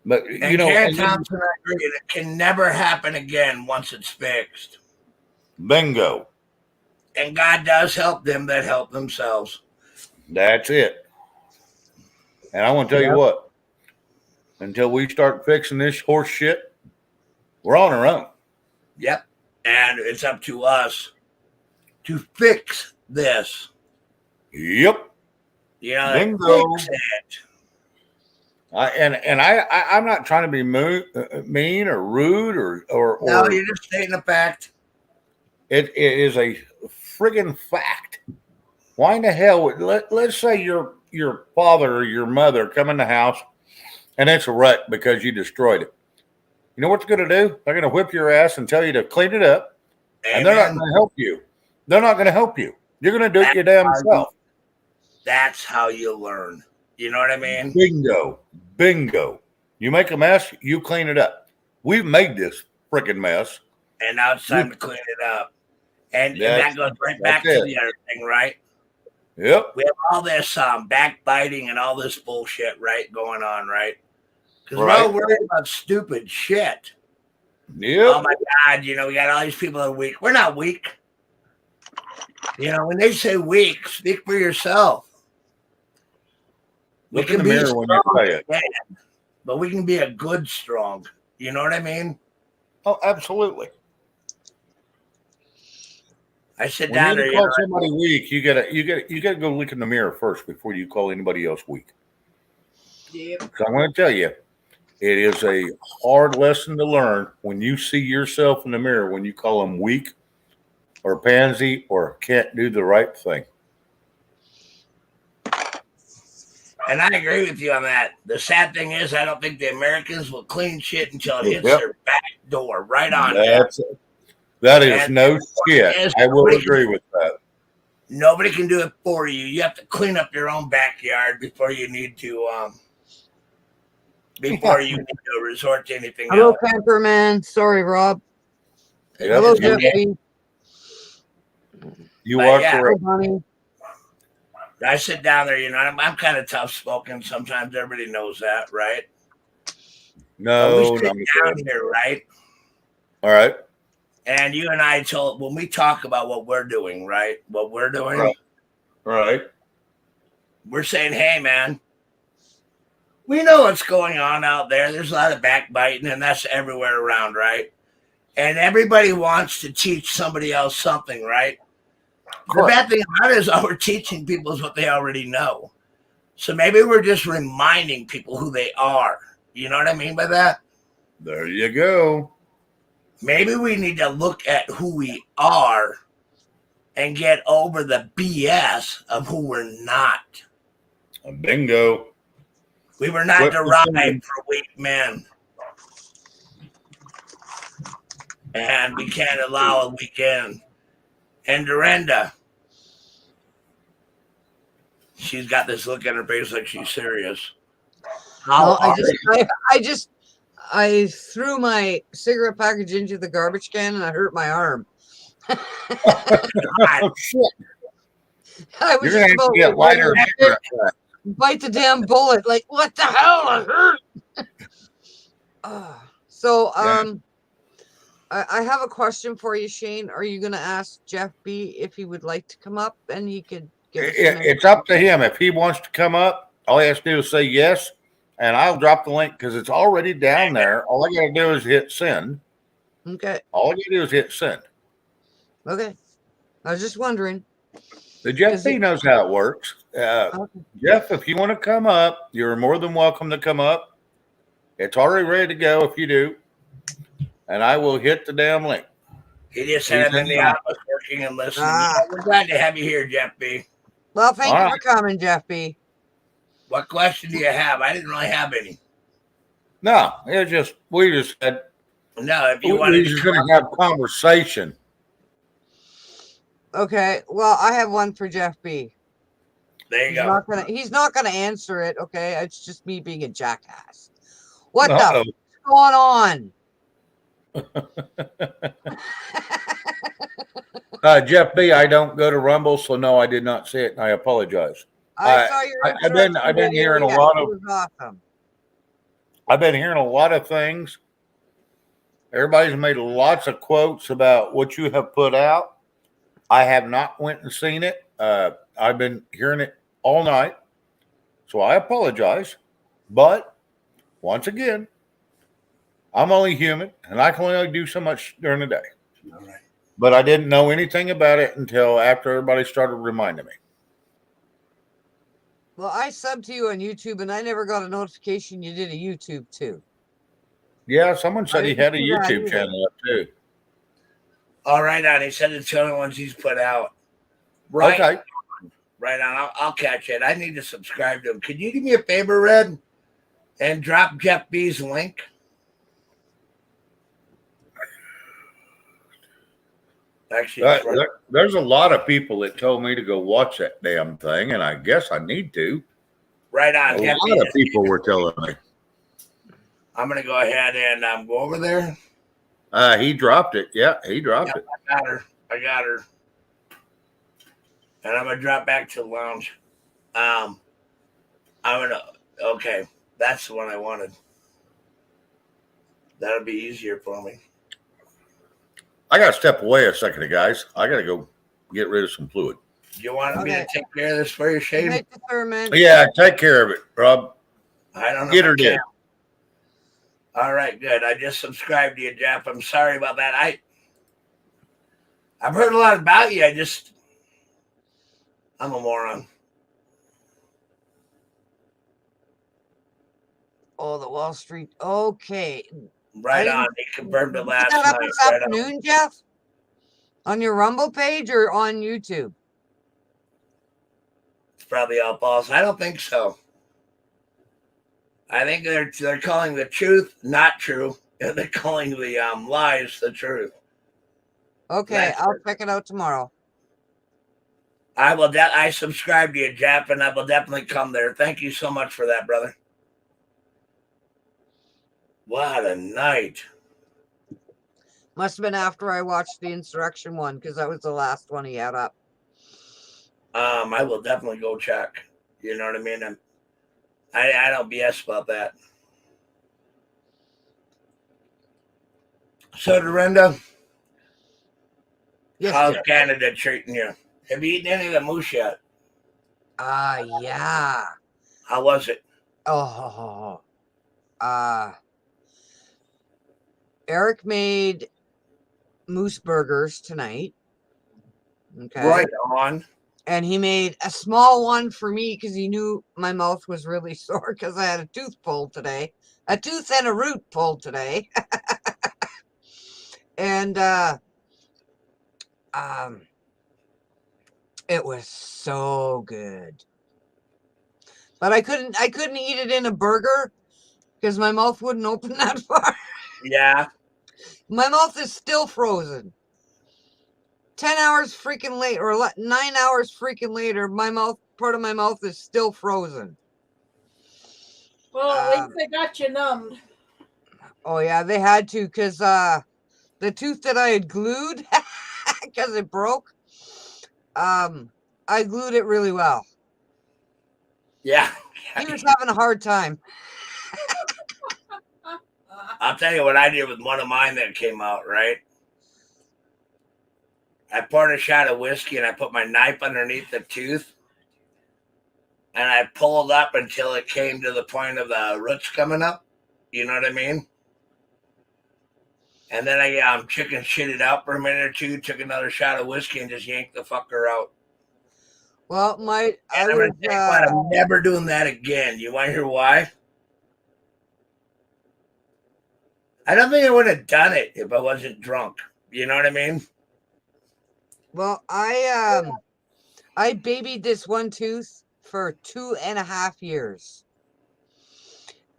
But, Jan Thompson, I agree, it can never happen again once it's fixed. Bingo. And God does help them that help themselves. That's it. And I want to tell you Yep. what, until we start fixing this horse shit, we're on our own. Yep. And it's up to us to fix this. Yep. You know, Bingo. fix it. I'm not trying to be mean or rude or No, you're just stating a fact. it is a friggin' fact. Why in the hell would let's say your father or your mother come in the house and it's a wreck because you destroyed it. You know what they're going to do? They're going to whip your ass and tell you to clean it up, and they're not Amen. going to help you. They're not going to help you. You're going to do it your damn self. That's how you learn. You know what I mean? Bingo. You make a mess, you clean it up. We've made this freaking mess. And now it's time to clean it up. And that goes right back to the other thing, right? Yep. We have all this backbiting and all this bullshit, right, going on, right? Because we're all worried about stupid shit. Yep. Oh my God, you know, we got all these people that are weak. We're not weak. You know, when they say weak, speak for yourself. Look in the mirror when you say it. But we can be a good strong. You know what I mean? Oh, absolutely. I sit when down you there. Call somebody weak, you gotta go look in the mirror first before you call anybody else weak. Yep. So I'm going to tell you, it is a hard lesson to learn when you see yourself in the mirror when you call them weak or pansy or can't do the right thing. And I agree with you on that. The sad thing is, I don't think the Americans will clean shit until it hits their back door, right on. That is no shit. I will agree with that. Nobody can do it for you. You have to clean up your own backyard before you need to resort to anything Hello, else. Camperman. Sorry, Rob. Yep. Hello, Jeffy. You are correct. Honey. I sit down there, you know, I'm kind of tough spoken. Sometimes everybody knows that, right? No, we sit down here, right? All right. And you and I when we talk about what we're doing, right? What we're doing. Right. We're saying, hey, man, we know what's going on out there. There's a lot of backbiting, and that's everywhere around, right? And everybody wants to teach somebody else something, right? Correct. The bad thing about it is all we're teaching people is what they already know. So maybe we're just reminding people who they are. You know what I mean by that? There you go. Maybe we need to look at who we are and get over the BS of who we're not. Bingo. We were not derived for weak men. And we can't allow a weekend. And Dorinda, she's got this look on her face like she's serious. I threw my cigarette package into the garbage can and I hurt my arm. Oh, shit. I was just about to get lighter. Bite the damn bullet. Like, what the hell? I hurt. I have a question for you, Shane. Are you going to ask Jeff B if he would like to come up and he could give us It's up to him. If he wants to come up, all he has to do is say yes, and I'll drop the link because it's already down there. All I got to do is hit send. Okay. All I got to do is hit send. Okay. I was just wondering. The Jeff B knows how it works. Okay. Jeff, if you want to come up, you're more than welcome to come up. It's already ready to go if you do. And I will hit the damn link. He just had him in the office working and listening. We're glad to have you here, Jeff B. Well, thank you for coming, Jeff B. What question do you have? I didn't really have any. No, we just had. No, if you wanted to have conversation. Okay, well, I have one for Jeff B. There you go. He's not gonna answer it. Okay, it's just me being a jackass. What the f- is going on? Jeff B, I don't go to Rumble, so no, I did not see it, and I apologize. I saw your I've been hearing a lot of. It was awesome. I've been hearing a lot of things. Everybody's made lots of quotes about what you have put out, I have not went and seen it. I've been hearing it all night, so I apologize. But once again, I'm only human, and I can only do so much during the day. All right. But I didn't know anything about it until after everybody started reminding me. Well, I subbed to you on YouTube, and I never got a notification you did a YouTube too. Yeah, someone said I he didn't had a see that YouTube either. channel up too. All right, on. He said it's the only ones he's put out. Right. Okay. Right on. I'll catch it. I need to subscribe to him. Could you do me a favor, Red, and drop Jeff B's link? Actually, it's right. There's a lot of people that told me to go watch that damn thing, and I guess I need to. Right on. A Jeff lot of people were telling me. I'm going to go ahead and go over there. He dropped it. Yeah, he dropped it. I got her. And I'm going to drop back to the lounge. I'm going to, okay, that's the one I wanted. That'll be easier for me. I got to step away a second, guys. I got to go get rid of some fluid. Do you want me to take care of this for you, Shane? Yeah, take care of it, Rob. I don't know. Get her did. All right, good. I just subscribed to you, Jeff. I'm sorry about that. I've heard a lot about you. I'm a moron. Oh, the Wall Street. Okay. Right on. They confirmed it last night. This afternoon, Jeff? On your Rumble page or on YouTube? It's probably all false. I don't think so. I think they're calling the truth not true, and they're calling the lies the truth. Okay, I'll check it out tomorrow. I will. I subscribe to you, Jeff, and I will definitely come there. Thank you so much for that, brother. What a night! Must have been after I watched the insurrection one, because that was the last one he had up. I will definitely go check. You know what I mean? I don't BS about that. So, Dorinda, yes, how's sir. Canada treating you? Have you eaten any of the moose yet? Yeah. How was it? Eric made moose burgers tonight. Okay. Right on. And he made a small one for me because he knew my mouth was really sore because I had a tooth pulled today. A tooth and a root pulled today. And it was so good. But I couldn't eat it in a burger because my mouth wouldn't open that far. Yeah. My mouth is still frozen. 10 hours freaking late, or 9 hours freaking later, part of my mouth is still frozen. Well, at least they got you numbed. Oh yeah, they had to, because the tooth that I had glued, because it broke, I glued it really well. Yeah. He was having a hard time. I'll tell you what I did with one of mine that came out, right? I poured a shot of whiskey and I put my knife underneath the tooth and I pulled up until it came to the point of the roots coming up. You know what I mean? And then I chicken shitted out for a minute or two, took another shot of whiskey and just yanked the fucker out. Well, I'm never doing that again. You want to hear why? I don't think I would have done it if I wasn't drunk. You know what I mean? Well, I babied this one tooth for 2.5 years.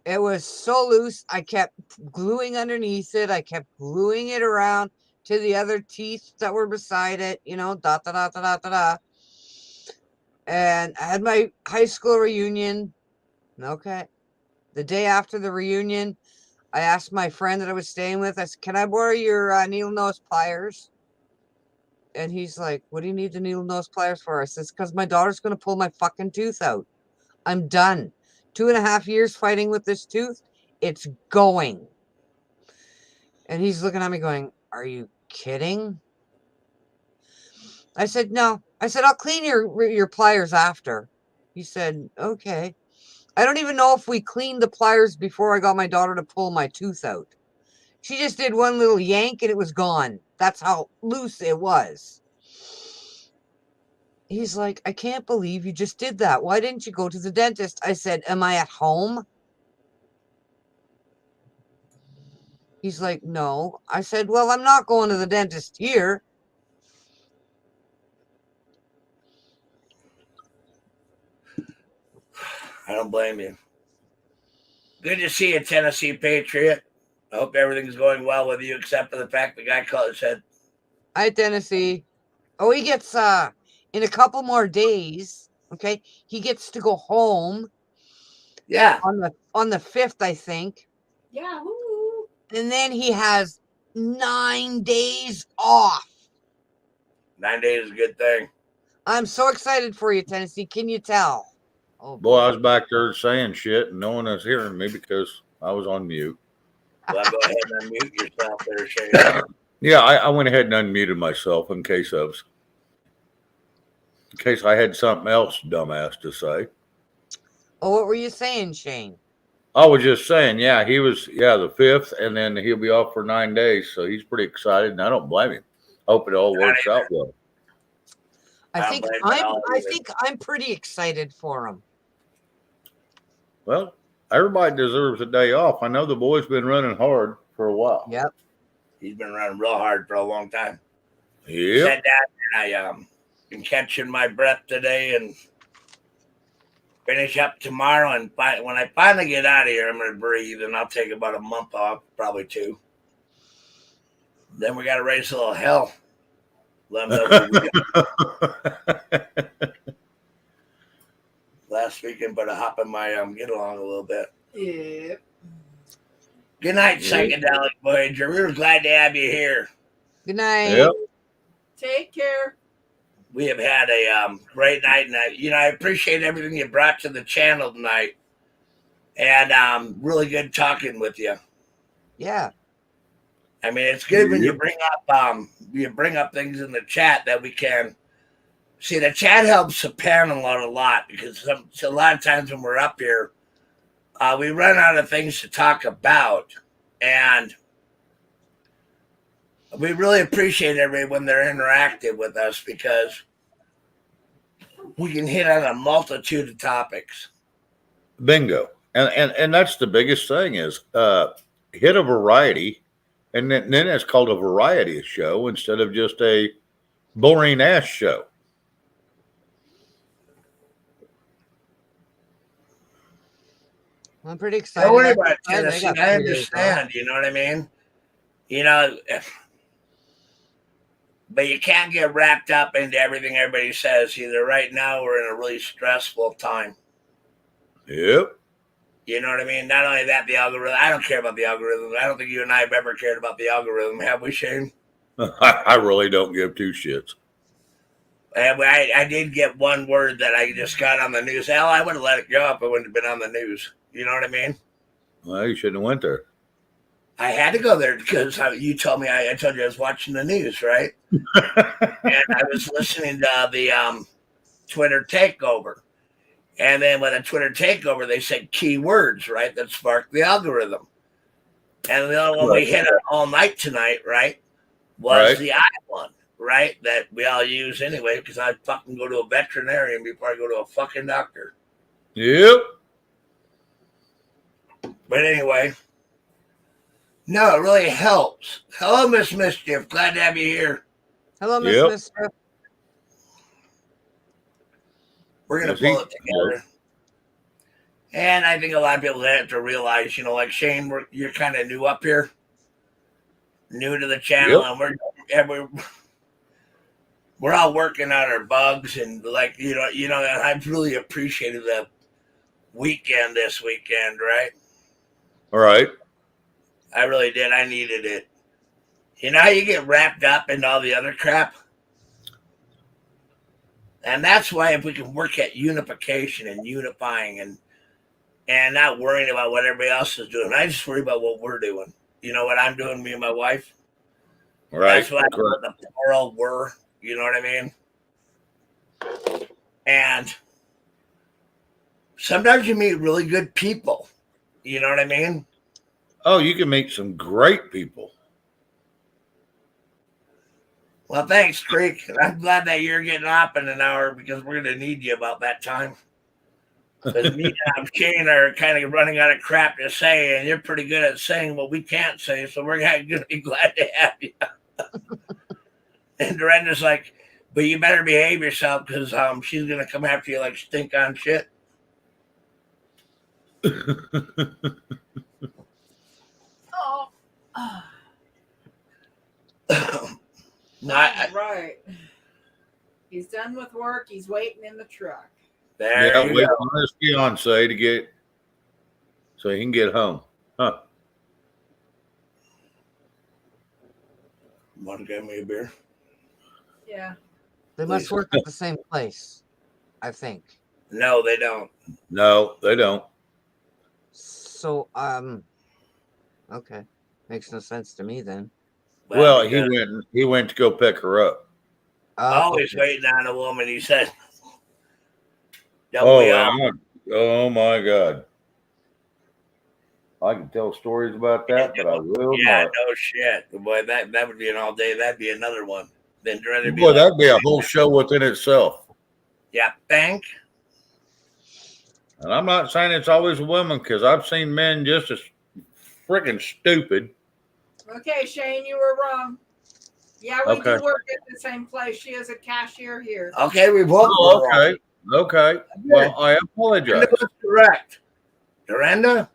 It was so loose, I kept gluing underneath it. I kept gluing it around to the other teeth that were beside it, da-da-da-da-da-da-da. And I had my high school reunion. Okay. The day after the reunion, I asked my friend that I was staying with, I said, can I borrow your needle nose pliers? And he's like, what do you need the needle nose pliers for? I says, because my daughter's going to pull my fucking tooth out. I'm done. 2.5 years fighting with this tooth. It's going. And he's looking at me going, are you kidding? I said, no. I said, I'll clean your pliers after. He said, okay. I don't even know if we cleaned the pliers before I got my daughter to pull my tooth out. She just did one little yank and it was gone. That's how loose it was. He's like, I can't believe you just did that. Why didn't you go to the dentist? I said, am I at home? He's like, no. I said, well, I'm not going to the dentist here. I don't blame you. Good to see you, Tennessee Patriot. I hope everything's going well with you, except for the fact the guy said, Hi, Tennessee. Oh, he gets, in a couple more days, okay, he gets to go home. Yeah. On the 5th, I think. Yahoo! And then he has 9 days off. 9 days is a good thing. I'm so excited for you, Tennessee. Can you tell? Oh, Boy, I was back there saying shit and no one was hearing me because I was on mute. Well, go ahead and unmute yourself there, Shane. Yeah, I went ahead and unmuted myself in case I had something else dumbass to say. Oh, what were you saying, Shane? I was just saying, yeah, he was, the 5th, and then he'll be off for 9 days. So he's pretty excited, and I don't blame him. Hope it all works out well. I think I'm pretty excited for him. Well, everybody deserves a day off. I know the boy's been running hard for a while. Yep. He's been running real hard for a long time. Yep. Said that, and I been catching my breath today and finish up tomorrow. And when I finally get out of here, I'm going to breathe, and I'll take about a month off, probably 2. Then we got to raise a little hell. Let them know we got. Last weekend, but I hop in my get along a little bit. Yeah. Good night, Psychedelic Voyager. We were glad to have you here. Good night. Yep. Take care. We have had a great night, and I appreciate everything you brought to the channel tonight, and really good talking with you. Yeah. I mean, it's good when you bring up things in the chat that we can see. The chat helps the panel a lot because a lot of times when we're up here, we run out of things to talk about, and we really appreciate everybody when they're interactive with us because we can hit on a multitude of topics. Bingo. And that's the biggest thing is hit a variety, and then it's called a variety show instead of just a boring ass show. I'm pretty excited. Don't worry about it, Tennessee. I understand. You know what I mean? But you can't get wrapped up into everything everybody says. Either right now we're in a really stressful time. Yep. You know what I mean? Not only that, the algorithm. I don't care about the algorithm. I don't think you and I have ever cared about the algorithm, have we, Shane? I really don't give 2 shits. And I did get one word that I just got on the news. Hell, I would have let it go if it wouldn't have been on the news. You know what I mean? Well, you shouldn't have went there. I had to go there because you told me. I told you I was watching the news, right? And I was listening to the Twitter takeover. And then with a Twitter takeover, they said keywords, right, that sparked the algorithm. And the other one we hit it all night tonight, right, was the I one, right, that we all use anyway because I fucking go to a veterinarian before I go to a fucking doctor. Yep. But anyway, no, it really helps. Hello, Miss Mischief. Glad to have you here. Hello, Miss Mischief. We're going to pull it together. And I think a lot of people have to realize, like Shane, you're kind of new up here, new to the channel, and we're all working on our bugs, and and I really appreciated the weekend this weekend, right? All right. I really did. I needed it. You know how you get wrapped up in all the other crap? And that's why if we can work at unification and unifying and not worrying about what everybody else is doing, I just worry about what we're doing. You know what I'm doing, me and my wife? Right. That's what the plural were. You know what I mean? And sometimes you meet really good people. You know what I mean? Oh, you can meet some great people. Well, thanks, Creek. I'm glad that you're getting up in an hour because we're going to need you about that time. Because me and Shane are kind of running out of crap to say, and you're pretty good at saying what we can't say, so we're going to be glad to have you. And Dorinda's like, but you better behave yourself because she's going to come after you like stink on shit. Oh. No, Right. He's done with work. He's waiting in the truck. There you wait go. for his fiance to get so he can get home. Huh. Want to get me a beer? Yeah. They must work at the same place, I think. No, they don't. No, they don't. So, okay. Makes no sense to me then. Well, because he went to go pick her up. always Okay. waiting on a woman, he said. Oh, We all? oh my God. I can tell stories about that, but I will Yeah, not. no shit. Boy, that would be an all day. That'd be another one. Then Dorinda be Boy, like, that'd be a whole show within itself. yeah, thank. And I'm not saying it's always a woman because I've seen men just as freaking stupid. Okay, Shane, you were wrong. Yeah, we Okay. do work at the same place. She is a cashier here. Okay, we both Oh, were okay. Okay. Well, I apologize. Dorinda was correct. Dorinda?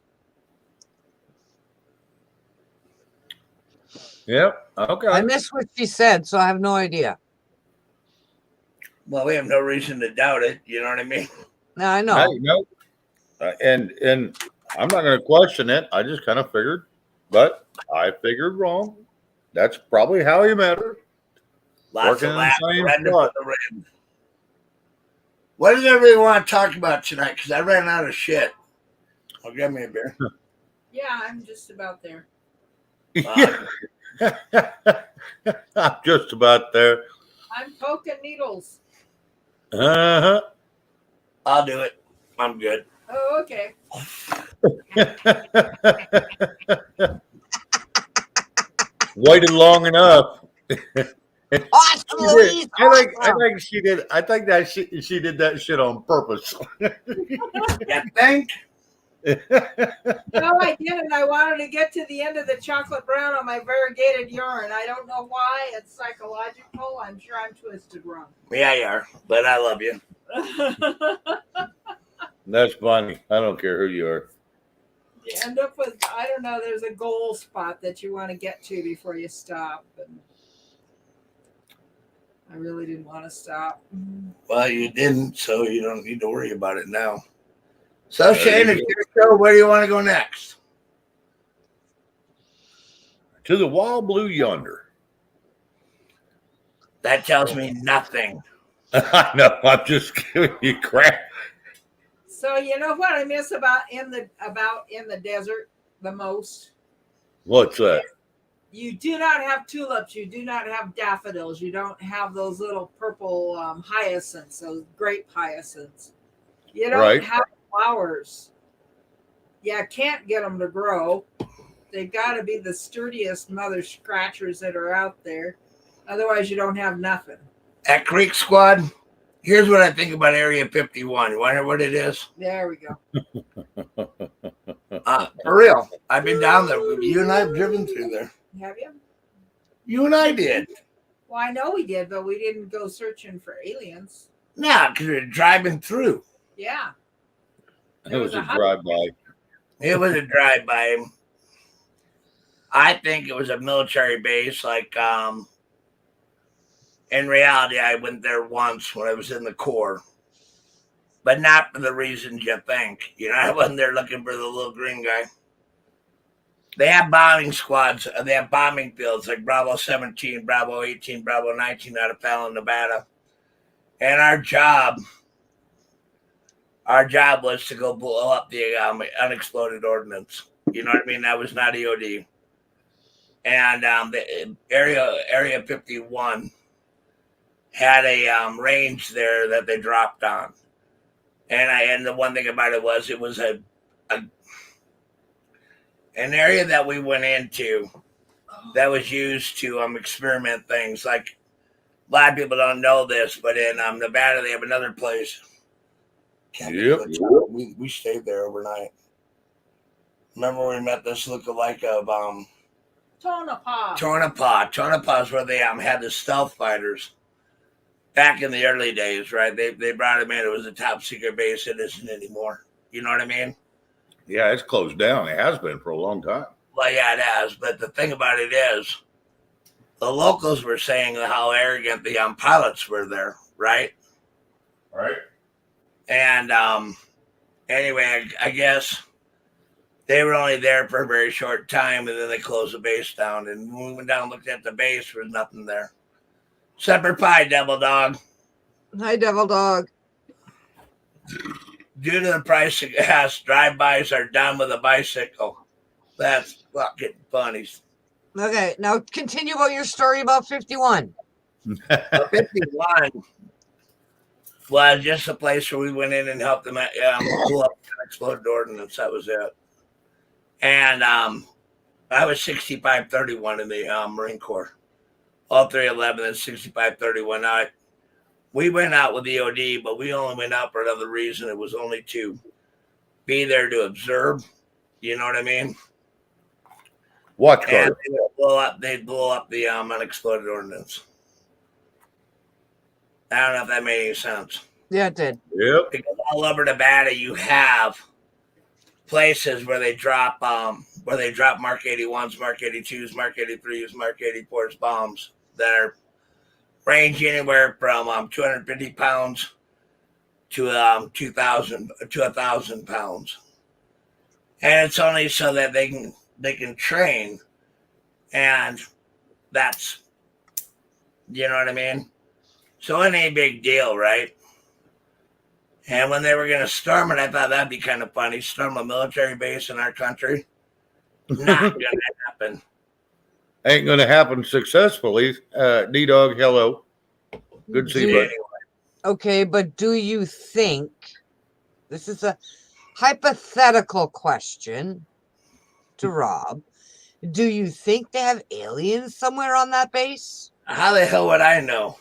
Yep. Okay. I missed what she said, so I have no idea. Well, we have no reason to doubt it. You know what I mean? Now I know. No. And I'm not going to question it. I just kind of figured, but I figured wrong. That's probably how he met her. Lots Working of in the laughs. same Dorinda spot. for the rim. What does everybody want to talk about tonight? Because I ran out of shit. Oh, get me a beer. Yeah, I'm just about there. Yeah. I'm just about there. I'm poking needles. Uh-huh. I'll do it. I'm good. Oh, okay. Waited long enough. Awesome, Louise. I think she did. I think that she did that shit on purpose. Yeah, thank. No, I didn't. I wanted to get to the end of the chocolate brown on my variegated urine. I don't know why. It's psychological. I'm sure I'm twisted wrong. Yeah, you are. But I love you. That's funny. I don't care who you are. You end up with, I don't know, there's a goal spot that you want to get to before you stop. And I really didn't want to stop. Well, you didn't, so you don't need to worry about it now. So, There Shane, you it's your show. Where do you want to go next? To the wild blue yonder. That tells me nothing. I know. I'm just giving you crap. So you know what I miss about in the desert the most? What's that? You do not have tulips. You do not have daffodils. You don't have those little purple hyacinths, those grape hyacinths. You don't have flowers. You can't get them to grow. They got to be the sturdiest mother scratchers that are out there. Otherwise, you don't have nothing. At Creek Squad, here's what I think about Area 51. You want to hear what it is? There we go. For real. I've been down there. You and I have driven through there. Have you? You and I did. Well, I know we did, but we didn't go searching for aliens. Nah, because we were driving through. Yeah. It was a drive-by. It was a drive-by. I think it was a military base. Like, in reality, I went there once when I was in the Corps. But not for the reasons you think. You know, I wasn't there looking for the little green guy. They have bombing squads. They have bombing fields like Bravo 17, Bravo 18, Bravo 19 out of Fallon, Nevada. And our job was to go blow up the unexploded ordnance. You know what I mean? That was not EOD. And the area 51 had a range there that they dropped on, and the one thing about it was an area that we went into that was used to experiment things. Like a lot of people don't know this, but in Nevada they have another place. Yep. We stayed there overnight. Remember we met this lookalike of Tonopah. Tonopah is where they had the stealth fighters back in the early days, right? They brought him in. It was a top secret base. It isn't anymore. You know what I mean? Yeah, it's closed down. It has been for a long time. Well, yeah, it has. But the thing about it is, the locals were saying how arrogant the pilots were there, right? Right. And anyway, I guess they were only there for a very short time, and then they closed the base down. And when we went down and looked at the base, there was nothing there. Semper Fi, Devil Dog. Hi, Devil Dog. Due to the price of gas, drive-bys are done with a bicycle. That's fucking funny. Okay, now continue about your story about 51. 51 was just a place where we went in and helped them pull up an exploded ordnance. That was it. And I was 6531 in the Marine Corps. All 311 and 6531. We went out with the OD, but we only went out for another reason. It was only to be there to observe. You know what I mean? Watch And guard. they'd blow up the unexploded ordnance. I don't know if that made any sense. Yeah, it did. Yep. Because all over Nevada, you have places where they drop Mark 81s, Mark 82s, Mark 83s, Mark 84s bombs that are range anywhere from 250 pounds to 2,000 to 1,000 pounds, and it's only so that they can train, and that's, you know what I mean. So it ain't a big deal, right? And when they were going to storm it, I thought that'd be kind of funny. Storm a military base in our country. Not going to happen. Ain't going to happen successfully. D-Dog, hello. Good to see you, buddy. Okay, but do you think, this is a hypothetical question to Rob, do you think they have aliens somewhere on that base? How the hell would I know?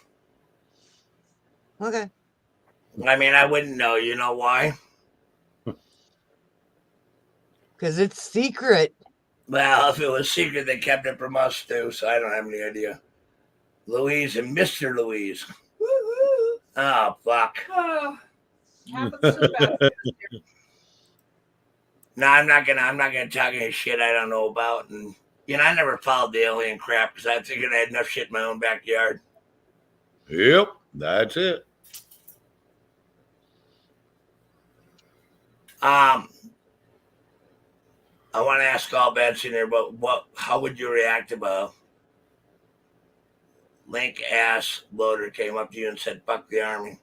Okay. I mean, I wouldn't know. You know why? Because it's secret. Well, if it was secret, they kept it from us too, so I don't have any idea. Louise and Mr. Louise. Woo-hoo. Oh, fuck. Oh, happens to the best of us. No, I'm not gonna talk any shit I don't know about. And I never followed the alien crap because I figured I had enough shit in my own backyard. Yep, that's it. I want to ask all bets in there, but how would you react if a link ass loader came up to you and said, "Fuck the army"?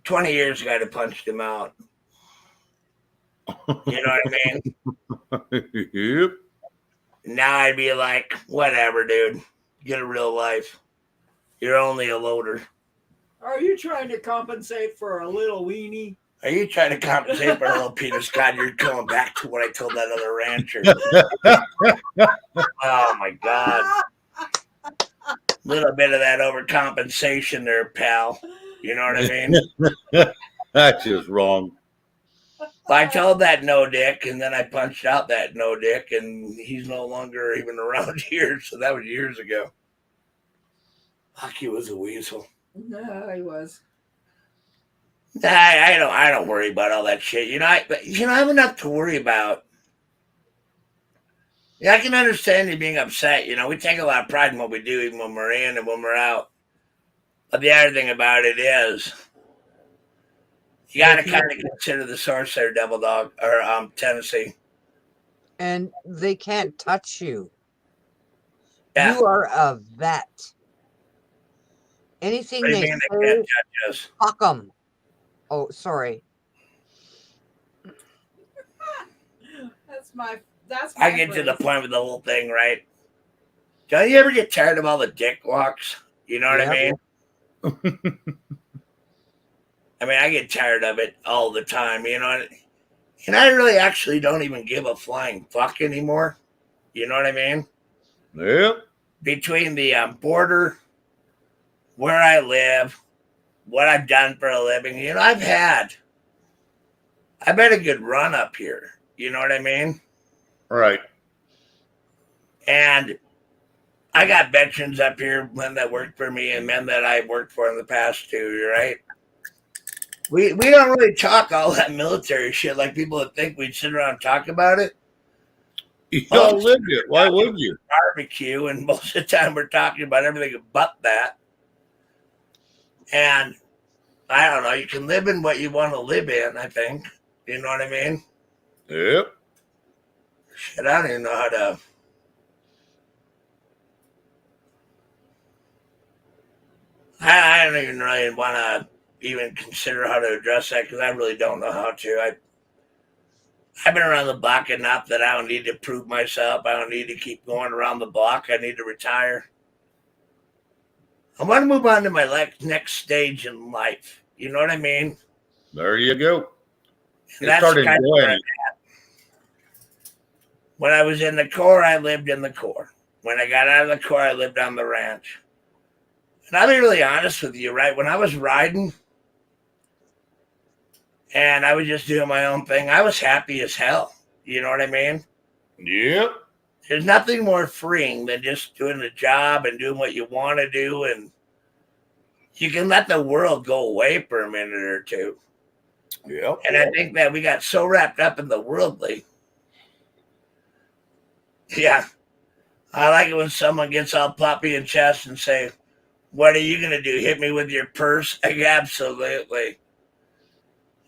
20 years ago, I'd have punched him out. You know what I mean? Yep. Now I'd be like, whatever, dude. Get a real life. You're only a loader. Are you trying to compensate for a little weenie? Are you trying to compensate for a little penis? God, you're going back to what I told that other rancher. Oh, my God. A little bit of that overcompensation there, pal. You know what I mean? That's just wrong. I told that no dick, and then I punched out that no dick, and he's no longer even around here. So that was years ago. Fuck, he was a weasel. No, he was. I don't worry about all that shit. I have enough to worry about. Yeah, I can understand you being upset. We take a lot of pride in what we do, even when we're in and when we're out. But the other thing about it is, you got to kind of consider the source there, Devil Dog, or Tennessee. And they can't touch you. Yeah. You are a vet. Anything What do you they mean say, they can't touch us? fuck them. Oh, sorry. That's my I get to the point with the whole thing, right? Don't you ever get tired of all the dick walks? You know what I Yep. mean? I mean, I get tired of it all the time, you know. And I really actually don't even give a flying fuck anymore. You know what I mean? Yep. Between the border, where I live, what I've done for a living, you know, I've had a good run up here. You know what I mean? Right. And I got veterans up here, men that worked for me and men that I've worked for in the past too, right? We don't really talk all that military shit like people would think we'd sit around and talk about it. Y'all lived it. Why would you? Barbecue, and most of the time we're talking about everything but that. And I don't know, you can live in what you want to live in, I think. You know what I mean? Yep. Shit, I don't even know how to. I don't even really want to even consider how to address that because I really don't know how to. I've been around the block enough that I don't need to prove myself. I don't need to keep going around the block. I need to retire. I want to move on to my next stage in life. You know what I mean? There you go. And that's Start kind of enjoying where it. when I was in the Corps, I lived in the Corps. When I got out of the Corps, I lived on the ranch. And I'll be really honest with you, right? When I was riding and I was just doing my own thing, I was happy as hell. You know what I mean? Yep. There's nothing more freeing than just doing the job and doing what you want to do. And you can let the world go away for a minute or two. Yep. And I think that we got so wrapped up in the worldly. Yeah. I like it when someone gets all puppy and chest and say, what are you going to do? Hit me with your purse? Like, absolutely.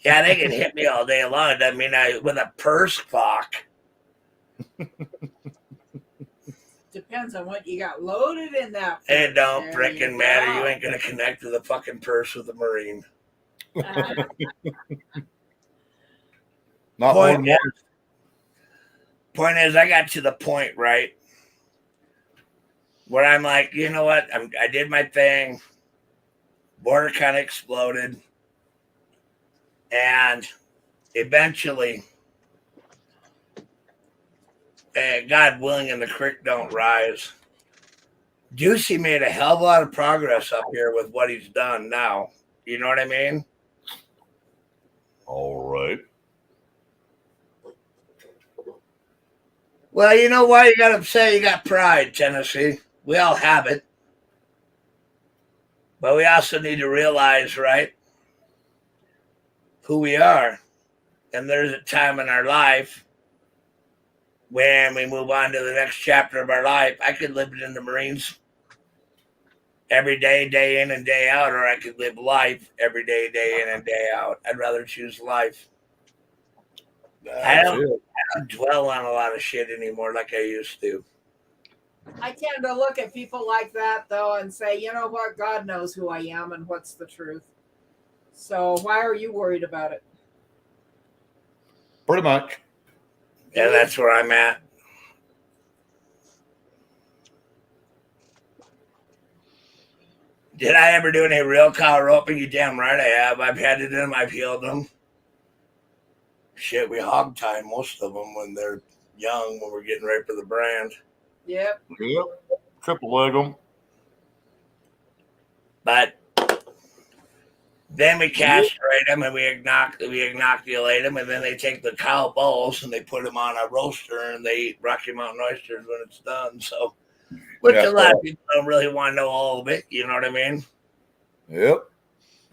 Yeah, they can hit me all day long. I mean, with a purse, fuck. Depends on what you got loaded in that. It don't There frickin' you matter. go. You ain't going to connect with a fucking purse with a Marine. Not Point one. Point is, I got to the point, right, where I'm like, you know what? I did my thing. Border kind of exploded. And eventually, God willing, and the creek don't rise. Ducey made a hell of a lot of progress up here with what he's done now. You know what I mean? All right. Well, you know why you got upset? You got pride, Tennessee. We all have it. But we also need to realize, right, who we are. And there's a time in our life when we move on to the next chapter of our life. I could live it in the Marines every day, day in and day out, or I could live life every day, day in and day out. I'd rather choose life. I don't dwell on a lot of shit anymore like I used to. I tend to look at people like that, though, and say, you know what? God knows who I am and what's the truth. So why are you worried about it? Pretty much. Yeah, that's where I'm at. Did I ever do any real cow roping? You damn right I have. I've headed them. I've healed them. Shit, we hog tie most of them when they're young, when we're getting ready for the brand. Yep. Yep. Triple leg them. But then we castrate them and we inoculate them, and then they take the cow balls and they put them on a roaster and they eat Rocky Mountain oysters when it's done. So, which a lot of people don't really want to know all of it. You know what I mean? Yep.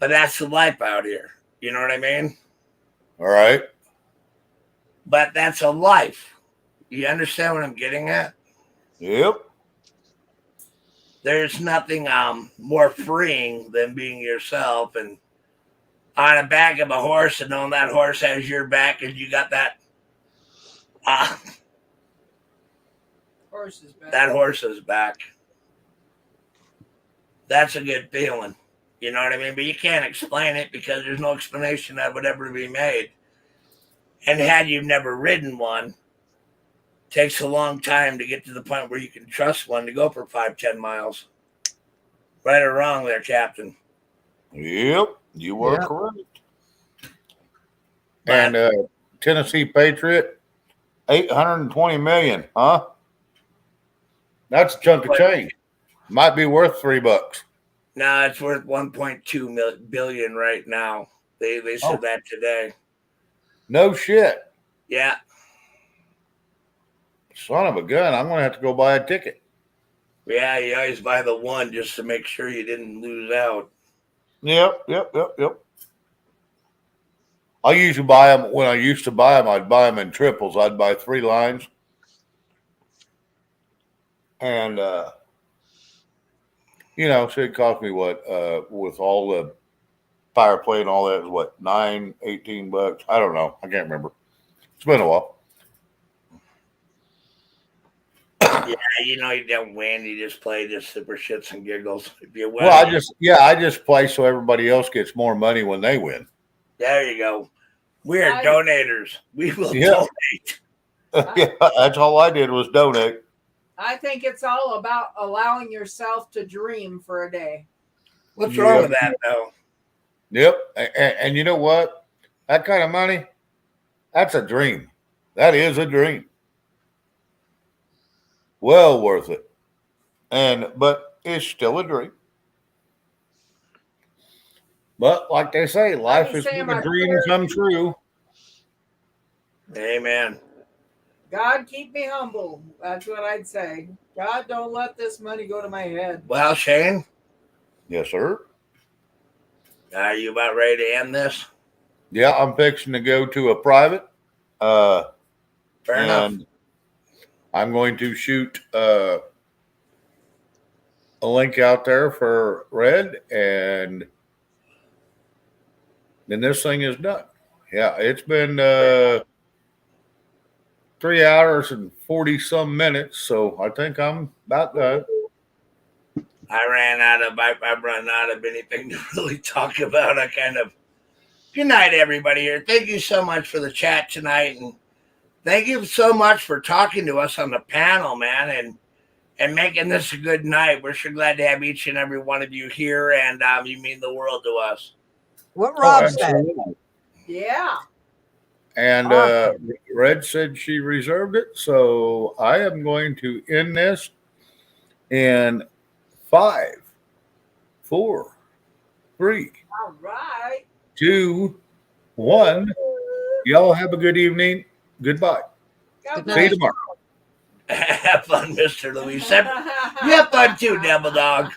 But that's the life out here. You know what I mean? All right. But that's a life. You understand what I'm getting at? Yep. There's nothing more freeing than being yourself and on the back of a horse and knowing that horse has your back and you got that Horse's back. that horse's back. That's a good feeling. You know what I mean? But you can't explain it because there's no explanation that would ever be made. And had you never ridden one, takes a long time to get to the point where you can trust one to go for 5-10 miles. Right or wrong there, Captain. Yep, you are Yep. correct. But And Tennessee Patriot, 820 million, huh? That's a chunk of change. Might be worth $3. no, it's worth 1.2 billion right now. They said that today. No shit. Yeah. Son of a gun. I'm gonna have to go buy a ticket. Yeah, you always buy the one just to make sure you didn't lose out. Yep. I usually buy them when I used to buy them. I'd buy them in triples. I'd buy 3 lines, and so it cost me what with all the fire plate and all that is what $18. I don't know. I can't remember. It's been a while. Yeah, you don't win. You just play just for shits and giggles. If you win, Well, I just play so everybody else gets more money when they win. there you go. We are donators. We will donate. Yeah, that's all I did was donate. I think it's all about allowing yourself to dream for a day. What's wrong with that, though? Yep. And you know what? That kind of money, that's a dream. That is a dream. Well worth it. But it's still a dream. But like they say, life is a dream come true. Amen. God, keep me humble. That's what I'd say. God, don't let this money go to my head. Well, Shane? Yes, sir. Are you about ready to end this? Yeah, I'm fixing to go to a private. Fair enough. I'm going to shoot a link out there for Red, and then this thing is done. Yeah, it's been 3 hours and 40 some minutes, so I think I'm about done. I've run out of anything to really talk about. Good night, everybody here. Thank you so much for the chat tonight, and thank you so much for talking to us on the panel, man, and making this a good night. We're sure glad to have each and every one of you here, and you mean the world to us. What Rob said. Yeah. And Red said she reserved it, so I am going to end this in 5, 4, 3, All right. 2, 1. Y'all have a good evening. Goodbye. See you tomorrow. Have fun, Mr. Louise. You have fun too, Devil Dog.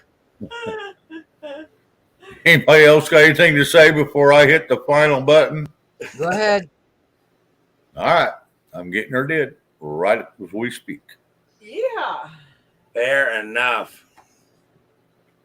Anybody else got anything to say before I hit the final button? Go ahead. All right. I'm getting her dead right as we speak. Yeah. Fair enough.